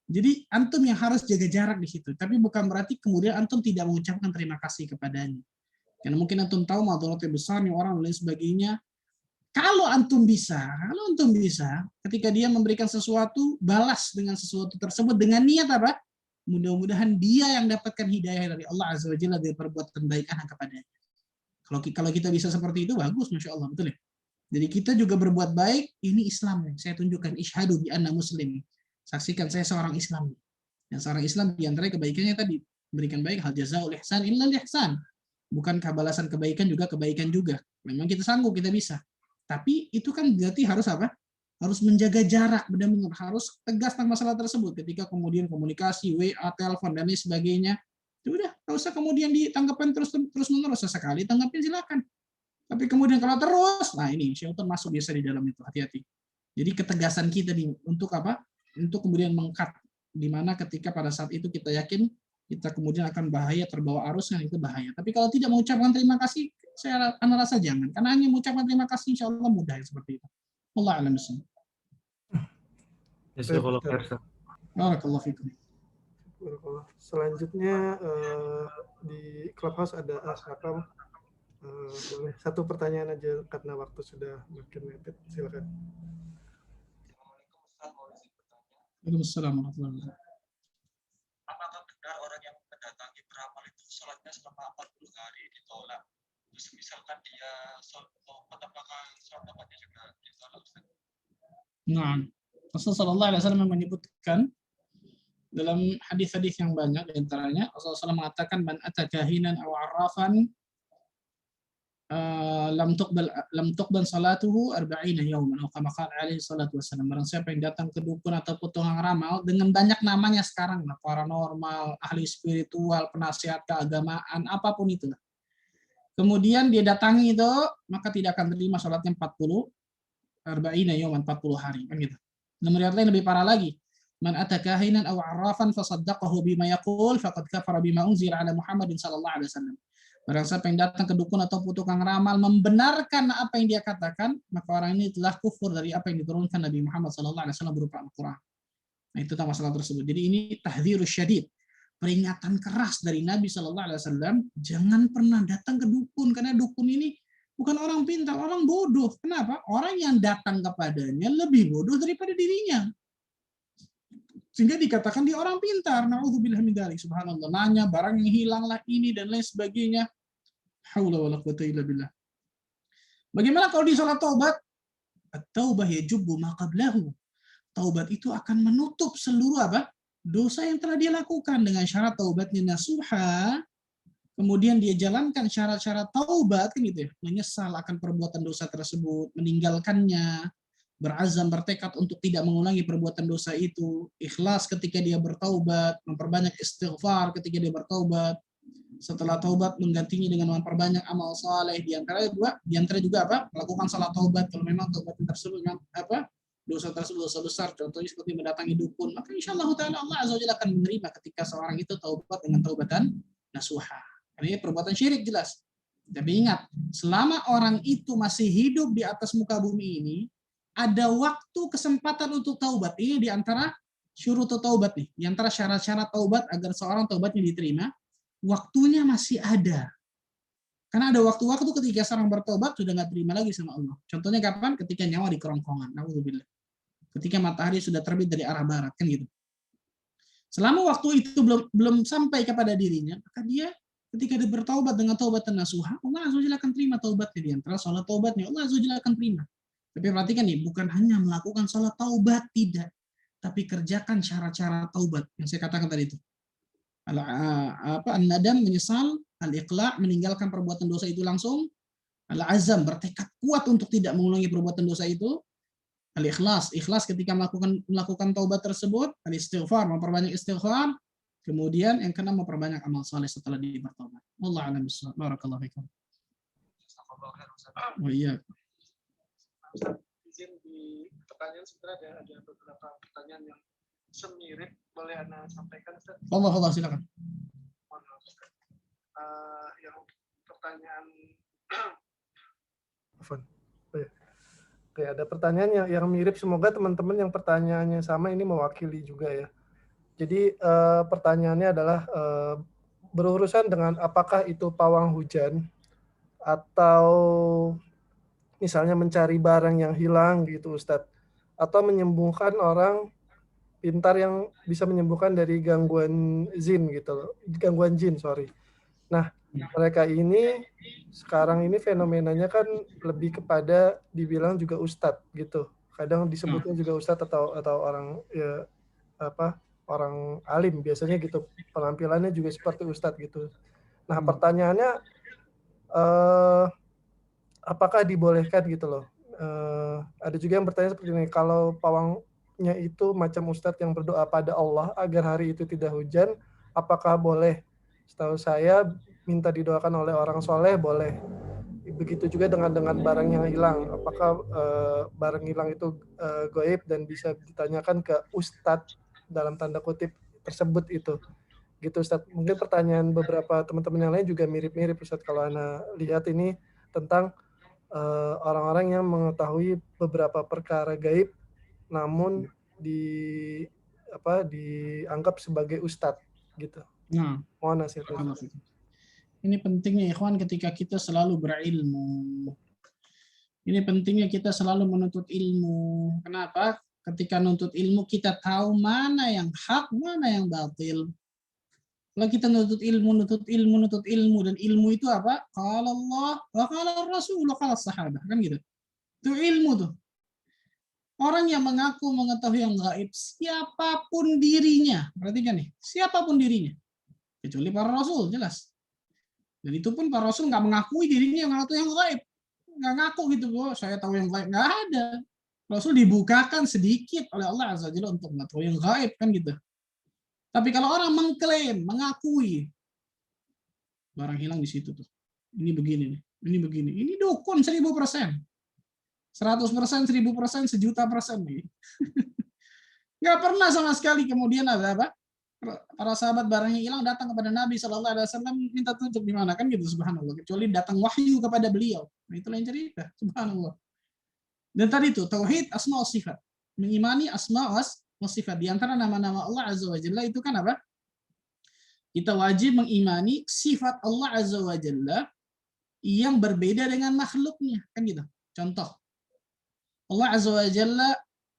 A: Jadi antum yang harus jaga jarak di situ, tapi bukan berarti kemudian antum tidak mengucapkan terima kasih kepadanya. Karena mungkin antum tahu madaratnya besar nih orang dan lain sebagainya. Kalau antum bisa, ketika dia memberikan sesuatu, balas dengan sesuatu tersebut dengan niat apa? Mudah-mudahan dia yang dapatkan hidayah dari Allah Azza wa Jalla dari perbuatan kebaikan kepadanya. Kalau kita bisa seperti itu bagus, masya Allah, betul ya. Jadi kita juga berbuat baik, ini Islam nih. Saya tunjukkan isyhadu bi anna muslim. Saksikan saya seorang Islam. Yang seorang Islam di antara kebaikannya tadi berikan baik, hal jazaa'ul ihsan illa ihsan. Bukankah balasan kebaikan juga kebaikan juga? Memang kita sanggup, kita bisa. Tapi itu kan berarti harus apa? Harus menjaga jarak, benar-benar harus tegas tentang masalah tersebut. Ketika kemudian komunikasi, WA, telepon dan lain sebagainya, sudah, nggak usah kemudian ditanggapin terus-menerus. Sesekali tanggapin silakan. Tapi kemudian kalau terus, nah ini syaitan masuk biasa di dalam itu, hati-hati. Jadi ketegasan kita untuk apa? Untuk kemudian mengkat, di mana ketika pada saat itu kita yakin kita kemudian akan bahaya terbawa arus, yang itu bahaya. Tapi kalau tidak mengucapkan terima kasih, saya rasa jangan. Karena hanya mengucapkan terima kasih, insya Allah mudah seperti itu. Allah a'lam bishawab. Barakallahu fikum.
B: Selanjutnya di Clubhouse ada Hakam. Boleh satu pertanyaan aja karena waktu sudah makin mepet. Silakan.
A: Waalaikumsalam warahmatullahi wabarakatuh.
F: Apakah benar orang yang mendatangi beramal itu sholatnya selama 40 hari ditolak? Terus misalkan dia sholat taubat, apakah sholat taubatnya juga ditolak?
A: Nah, Rasulullah Sallallahu Alaihi Wasallam menyebutkan dalam hadis-hadis yang banyak, diantaranya Rasulullah SAW mengatakan man ata kahinan aw arrafan lam tuqbal salatuhu 40 yawman atau kama qala alaihi salatu wasallam. Barang siapa yang datang ke dukun atau tukang ramal dengan banyak namanya sekarang, paranormal, ahli spiritual, penasihat keagamaan, apapun itu. Kemudian dia datangi itu, maka tidak akan terima salatnya 40 yawman, 40 hari kan gitu. Nomor yang lain lebih parah lagi. Man ata kahinan aw arrafan fasaddaqahu bima yaqul faqad kafara bima unzila ala Muhammadin sallallahu alaihi wasallam. Barang siapa yang datang ke dukun atau tukang ramal membenarkan apa yang dia katakan, maka orang ini telah kufur dari apa yang diturunkan Nabi Muhammad sallallahu alaihi wasallam berupa Al-Qur'an. Nah, itu tentang masalah tersebut. Jadi ini tahdzirus syadid, peringatan keras dari Nabi sallallahu alaihi wasallam, jangan pernah datang ke dukun karena dukun ini bukan orang pintar, orang bodoh. Kenapa? Orang yang datang kepadanya lebih bodoh daripada dirinya. Sehingga dikatakan dia orang pintar. Na'udzubillah min dzalik. Subhanallah. Nanya barang yang hilang lah ini dan lain sebagainya. Haula wala quwwata illa billah. Bagaimana kalau di salat taubat? At-taubah yajubbu ma qablahu. Taubat itu akan menutup seluruh apa? Dosa yang telah dia lakukan dengan syarat taubatnya nasuha. Kemudian dia jalankan syarat-syarat taubat kan gitu ya. Menyesal akan perbuatan dosa tersebut, meninggalkannya, berazam, bertekad untuk tidak mengulangi perbuatan dosa itu, ikhlas ketika dia bertaubat, memperbanyak istighfar ketika dia bertaubat, setelah taubat menggantinya dengan memperbanyak amal saleh, di antara juga apa? Melakukan salat taubat kalau memang taubat tersebut apa? Dosa tersebut dosa besar, contohnya seperti mendatangi dukun, maka insyaallah taala Allah azza wajalla akan menerima ketika seorang itu taubat dengan taubatan nasuha. Ini perbuatan syirik jelas. Tapi ingat, selama orang itu masih hidup di atas muka bumi ini, ada waktu kesempatan untuk taubat. Ini di antara syurut taubat nih, di antara syarat-syarat taubat agar seorang taubatnya diterima, waktunya masih ada. Karena ada waktu-waktu ketika seorang bertobat sudah nggak terima lagi sama Allah. Contohnya kapan? Ketika nyawa di kerongkongan. Na'udzubillah. Ketika matahari sudah terbit dari arah barat, kan gitu. Selama waktu itu belum sampai kepada dirinya, maka dia ketika dia bertaubat dengan taubatan nasuha, Allah Azza wa Jalla akan terima taubatnya. Di antara salat taubatnya Allah Azza wa Jalla akan terima. Tapi perhatikan nih, bukan hanya melakukan salat taubat, tidak, tapi kerjakan cara-cara taubat yang saya katakan tadi itu. An-nadam, menyesal, al-iqla', meninggalkan perbuatan dosa itu langsung, al-azam, bertekad kuat untuk tidak mengulangi perbuatan dosa itu, al-ikhlas, ikhlas ketika melakukan taubat tersebut, al-istighfar, memperbanyak istighfar, kemudian yang keenam memperbanyak amal saleh setelah dia bertaubat. Wallahu a'lam bishawab. Barakallahu fikum. Oh iya.
B: Ustaz, izin di pertanyaan sebenarnya ada beberapa pertanyaan yang semirip, boleh Anda sampaikan, Ustaz?
A: Allah silakan.
B: Yang pertanyaan Oke, ada pertanyaan yang mirip. Semoga teman-teman yang pertanyaannya sama ini mewakili juga ya. Jadi pertanyaannya adalah berurusan dengan apakah itu pawang hujan atau misalnya mencari barang yang hilang gitu Ustadz, atau menyembuhkan orang pintar yang bisa menyembuhkan dari gangguan jin gitu, gangguan jin, sorry. Nah, mereka ini sekarang ini fenomenanya kan lebih kepada dibilang juga ustadz gitu. Kadang disebutnya juga ustadz atau orang ya orang alim biasanya gitu. Penampilannya juga seperti ustadz gitu. Nah, pertanyaannya apakah dibolehkan gitu loh? Ada juga yang bertanya seperti ini, kalau pawangnya itu macam ustadz yang berdoa pada Allah agar hari itu tidak hujan, apakah boleh? Setahu saya minta didoakan oleh orang soleh boleh. Begitu juga dengan barang yang hilang. Apakah barang hilang itu gaib dan bisa ditanyakan ke ustadz dalam tanda kutip tersebut itu. Gitu Ustadz. Mungkin pertanyaan beberapa teman-teman yang lain juga mirip-mirip Ustadz kalau Anda lihat ini tentang orang-orang yang mengetahui beberapa perkara gaib namun dianggap sebagai ustadz gitu.
A: Nah,
B: mohon nasihat.
A: Ini pentingnya ikhwan ketika kita selalu berilmu. Ini pentingnya kita selalu menuntut ilmu. Kenapa? Ketika menuntut ilmu kita tahu mana yang hak, mana yang batil. Kalau kita nuntut ilmu, dan ilmu itu apa? Qala Allah wa qala Rasul wa qala sahabat, kan gitu. Itu ilmu tuh. Orang yang mengaku mengetahui yang gaib, siapapun dirinya, perhatikan nih, siapapun dirinya, kecuali para rasul, jelas. Dan itu pun para rasul nggak mengakui dirinya yang mengetahui yang gaib, nggak ngaku gitu, saya tahu yang gaib, nggak ada. Rasul dibukakan sedikit oleh Allah Azza wa Jalla untuk mengetahui yang gaib, kan gitu. Tapi kalau orang mengklaim, mengakui, barang hilang di situ tuh. Ini begini nih, ini begini. Ini dukun 1000%. 100%, 1000%, 1.000.000% nih. Nggak pernah sama sekali kemudian ada apa? Para sahabat barangnya hilang datang kepada Nabi SAW minta tunjuk di mana, kan gitu, subhanallah. Kecuali datang wahyu kepada beliau. Nah, itu lain cerita, subhanallah. Dan tadi itu tauhid asma wa sifat. Mengimani asma wa sifat. Di antara nama-nama Allah Azza wa Jalla itu kan apa? Kita wajib mengimani sifat Allah Azza wa Jalla yang berbeda dengan makhluknya, kan gitu. Contoh, Allah Azza wa Jalla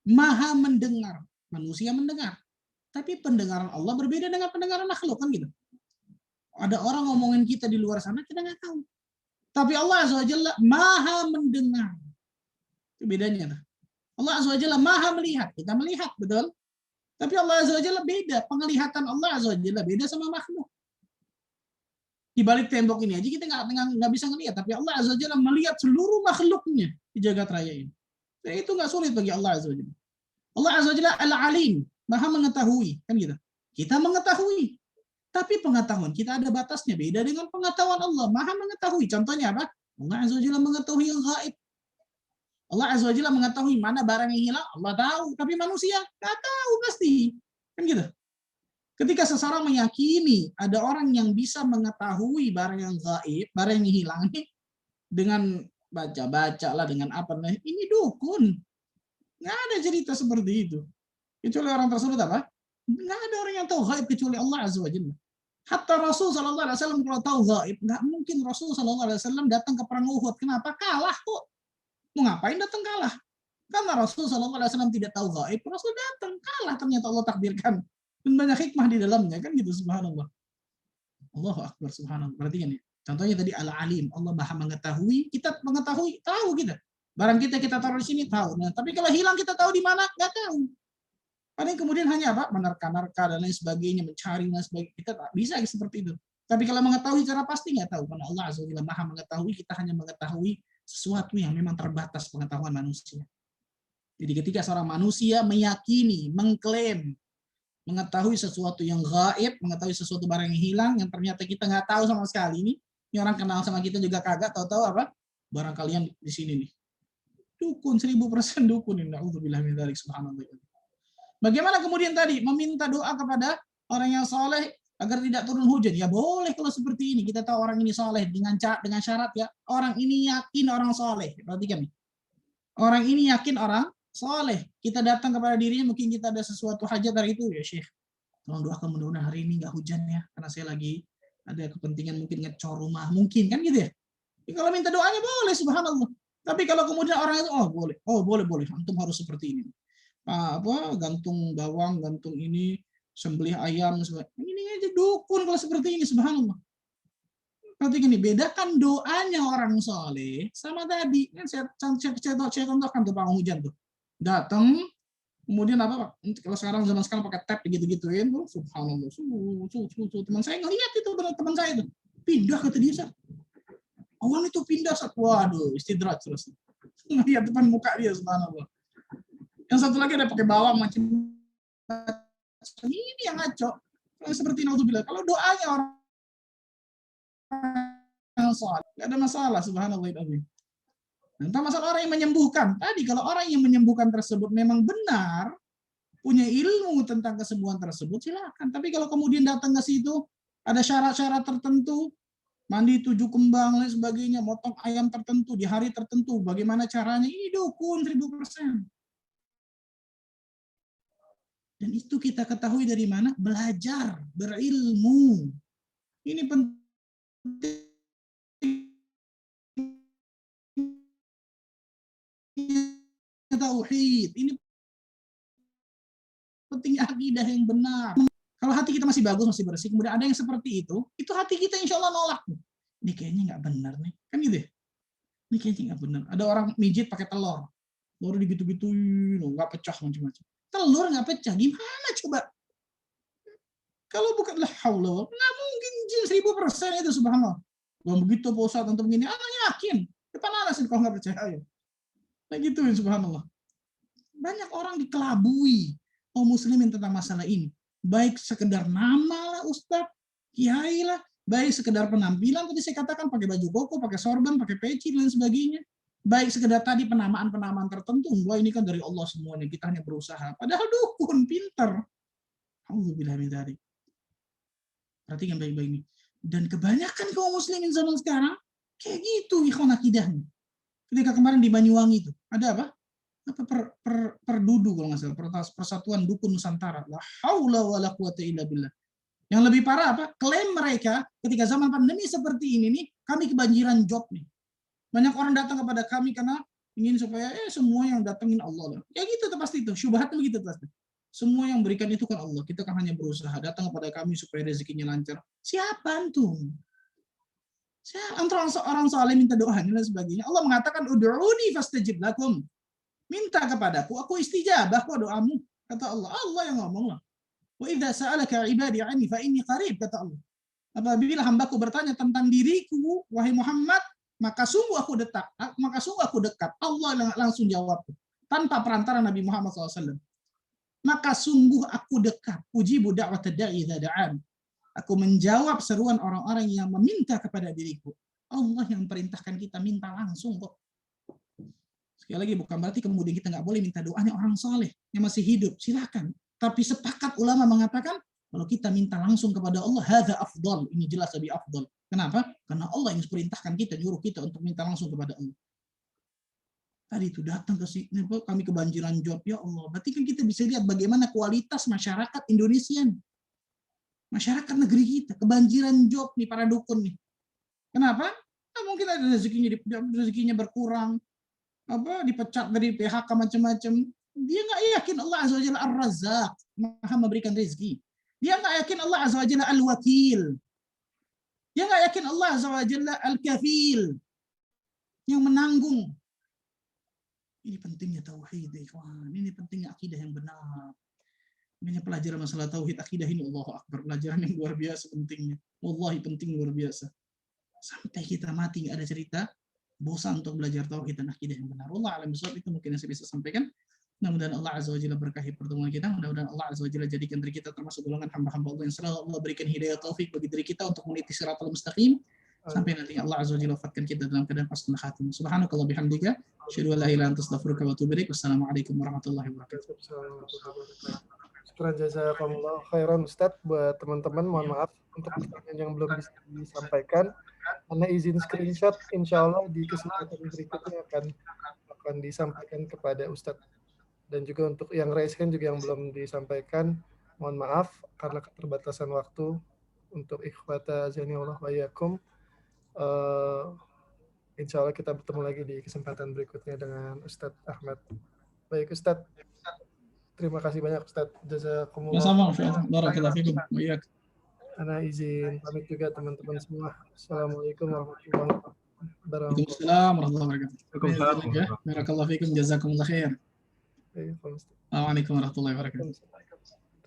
A: maha mendengar, manusia mendengar. Tapi pendengaran Allah berbeda dengan pendengaran makhluk, kan gitu. Ada orang ngomongin kita di luar sana, kita nggak tahu. Tapi Allah Azza wa Jalla maha mendengar. Itu bedanya. Allah Azza wa Jalla maha melihat, kita melihat, betul? Tapi Allah Azza wa Jalla beda. Penglihatan Allah Azza wa Jalla beda sama makhluk. Di balik tembok ini aja kita nggak bisa ngelihat. Tapi Allah Azza wa Jalla melihat seluruh makhluknya di jagat raya ini. Dan itu nggak sulit bagi Allah Azza wa Jalla. Allah Azza wa Jalla al-alim, maha mengetahui, kan gitu. Kita mengetahui, tapi pengetahuan kita ada batasnya, beda dengan pengetahuan Allah, maha mengetahui. Contohnya apa? Allah Azza wa Jalla mengetahui yang gaib. Allah Azza wa Jalla mengetahui mana barang yang hilang, Allah tahu, tapi manusia nggak tahu pasti, kan gitu. Ketika seseorang meyakini ada orang yang bisa mengetahui barang yang gaib, barang yang hilang, dengan baca-baca lah, dengan apa, ini dukun. Nggak ada cerita seperti itu. Kecuali orang tersebut apa? Nggak ada orang yang tahu gaib kecuali Allah Azza wa Jalla. Hatta Rasul sallallahu alaihi wasallam kalau tahu gaib, nggak mungkin Rasul sallallahu alaihi wasallam datang ke perang Uhud. Kenapa? Kalah kok. Mau ngapain datang kalah? Karena Rasul sallallahu alaihi wasallam tidak tahu gaib, Rasul datang kalah, ternyata Allah takdirkan. Dan banyak hikmah di dalamnya, kan gitu, subhanallah. Allahu Akbar, subhanallah. Perhatikan ya. Contohnya tadi al-alim, Allah Maha mengetahui, kita mengetahui, tahu kita. Barang kita taruh di sini tahu. Nah, tapi kalau hilang kita tahu di mana? Nggak tahu. Paling kemudian hanya apa? Menerka-nerka dan lain sebagainya, mencari dan sebagainya. Kita tak bisa seperti itu. Tapi kalau mengetahui secara pasti nggak tahu. Karena Allah Azza wa Jalla Maha mengetahui, kita hanya mengetahui sesuatu yang memang terbatas pengetahuan manusia. Jadi ketika seorang manusia meyakini, mengklaim, mengetahui sesuatu yang gaib, mengetahui sesuatu barang yang hilang, yang ternyata kita nggak tahu sama sekali, ini orang kenal sama kita juga kagak, tahu-tahu apa? Barang kalian di sini nih. Dukun, 1000% dukun. Na'udzubillah min dzalik, subhanallah. Bagaimana kemudian tadi meminta doa kepada orang yang soleh agar tidak turun hujan? Ya boleh kalau seperti ini. Kita tahu orang ini soleh dengan syarat ya. Orang ini yakin orang soleh. Perhatikan nih. Orang ini yakin orang soleh. Kita datang kepada dirinya, mungkin kita ada sesuatu hajat dari itu. Ya Syekh, tolong doakan mudah-mudahan hari ini nggak hujan ya. Karena saya lagi ada kepentingan mungkin ngecor rumah. Mungkin kan gitu ya. Kalau minta doanya boleh, subhanallah. Tapi kalau kemudian orang itu, boleh. Antum harus seperti ini. Gantung bawang, gantung ini, sembelih ayam, ini aja dukun kalau seperti ini, subhanallah. Perhatikan nih, bedakan doanya orang soleh sama tadi. Kan saya contohkan tuh pawang hujan tuh. Datang, kemudian apa? Kalau zaman sekarang pakai tap gitu-gituin tuh, subhanallah. Teman saya ngeliat itu, teman saya itu pindah kata dia, awal itu pindah, waduh, istidraj terus. Ngeliat depan muka dia, subhanallah. Yang satu lagi ada pakai bawang macam ini yang ngaco. Seperti naudzubillah. Kalau doanya orang sholat, nggak ada masalah, subhanallah. Tentang masalah orang yang menyembuhkan. Tadi kalau orang yang menyembuhkan tersebut memang benar, punya ilmu tentang kesembuhan tersebut, silakan. Tapi kalau kemudian datang ke situ, ada syarat-syarat tertentu, mandi 7 kembang dan sebagainya, motong ayam tertentu di hari tertentu, bagaimana caranya? Ini dukun 1000%. Dan itu kita ketahui dari mana? Belajar, berilmu. Ini penting. Tauhid. Ini penting akidah yang benar. Kalau hati kita masih bagus, masih bersih, kemudian ada yang seperti itu hati kita insya Allah nolak. Ini kayaknya nggak benar nih. Kan gitu ya? Ini kayaknya nggak benar. Ada orang mijit pakai telur. Baru digitu-gituin, nggak pecah macam-macam. Telur nggak pecah, gimana coba? Kalau bukanlah haula, nggak mungkin jin 1000% itu, subhanallah. Kalau begitu Pak Ustaz untuk begini, yakin. Depan anak sih kalau nggak percaya. Nah gituin, subhanallah. Banyak orang dikelabui kaum muslimin tentang masalah ini. Baik sekedar nama lah Ustaz, kiai lah, baik sekedar penampilan, tadi saya katakan pakai baju koko, pakai sorban, pakai peci, dan sebagainya. Baik sekedar tadi penamaan-penamaan tertentu, wah ini kan dari Allah semuanya, kita hanya berusaha. Padahal dukun, pinter. Alhamdulillah min dzalik. Perhatikan baik-baik ini. Dan kebanyakan kaum muslimin zaman sekarang kayak gitu ikhwan akidahnya. Ketika kemarin di Banyuwangi itu, ada apa? Perdudu kalau nggak salah, Persatuan Dukun Nusantara. La haula wala quwata illa billah. Yang lebih parah apa? Klaim mereka ketika zaman pandemi seperti ini nih, kami kebanjiran job nih. Banyak orang datang kepada kami karena ingin supaya semua yang datangin Allah lah. Ya gitu tuh pasti itu. Syubhat begitu pasti. Semua yang berikan itu kan Allah. Kita kan hanya berusaha datang kepada kami supaya rezekinya lancar. Siapa antum? Antara orang saleh minta doanya dan sebagainya. Allah mengatakan ud'uni fastajib lakum. Minta kepadaku, aku istijabah kok doamu. Kata Allah. Allah yang ngomong lah. Wa idza sa'alaka 'ibadi 'anni fa inni qarib, kata Allah. Apabila hambaku bertanya tentang diriku, wahai Muhammad, maka sungguh aku dekat. Allah langsung jawab tanpa perantara Nabi Muhammad SAW. Maka sungguh aku dekat. Ujibu da'wat da'i idza da'an. Aku menjawab seruan orang-orang yang meminta kepada diriku. Allah yang perintahkan kita minta langsung kok. Sekali lagi bukan berarti kemudian kita nggak boleh minta doanya orang soleh yang masih hidup. Silakan. Tapi sepakat ulama mengatakan kalau kita minta langsung kepada Allah, hadza afdal. Ini jelas lebih afdal. Kenapa? Karena Allah yang perintahkan kita, nyuruh kita untuk minta langsung kepada Allah. Tadi itu datang ke sini, kami kebanjiran job. Ya Allah, berarti kan kita bisa lihat bagaimana kualitas masyarakat Indonesia. Masyarakat negeri kita, kebanjiran job nih para dukun nih. Kenapa? Nah, mungkin ada rezekinya berkurang, dipecat dari PHK macam-macam. Dia nggak yakin Allah Azza wa Jalla Ar-Razzaq, Maha memberikan rezeki. Dia nggak yakin Allah Azza wa Jalla Al-Wakil. Dia nggak yakin Allah Azza wa Jalla al-kafil, yang menanggung. Ini pentingnya tauhid, ikhwan. Ini pentingnya akidah yang benar. Ini pelajaran masalah tauhid akidah ini, Allahu Akbar, pelajaran yang luar biasa pentingnya. Wallahi penting luar biasa. Sampai kita mati nggak ada cerita bosan untuk belajar tauhid dan akidah yang benar. Allah alam bisawab, itu mungkin yang saya bisa sampaikan. Mudah-mudahan Allah Azza wa Jalla berkahi pertemuan kita. Mudah-mudahan Allah Azza wa Jalla jadikan diri kita termasuk golongan hamba-hamba Allah yang selalu Allah berikan hidayah taufik bagi diri kita untuk meniti siratal mustaqim sampai nanti Allah Azza wa Jalla wafatkan kita dalam keadaan husnul khatimah. Subhanakallah bihamdika, asyhadu an la ilaha illa anta astaghfiruka wa atubu ilaik. Wassalamualaikum warahmatullahi wabarakatuh.
B: Syukran jazakumullah khairan Ustadz. Buat teman-teman mohon maaf untuk pertanyaan yang belum bisa disampaikan. Karena izin screenshot, insya Allah di kesempatan berikutnya akan disampaikan kepada Ustadz. Dan juga untuk yang raise hand juga yang belum disampaikan, mohon maaf karena keterbatasan waktu. Untuk ikhwata azanillah wa iyyakum. Insya Allah kita bertemu lagi di kesempatan berikutnya dengan Ustadz Ahmad. Baik Ustadz, terima kasih banyak Ustadz. Jazakumullah.
A: Sama-sama, insyaallah. Barakallahu fikum. Wa iyyak.
B: Ana izin pamit juga teman-teman semua. Assalamualaikum warahmatullahi wabarakatuh.
A: Waalaikumsalam warahmatullahi wabarakatuh. Barakallahu fikum, jazakumullah khair. Assalamualaikum warahmatullahi wabarakatuh.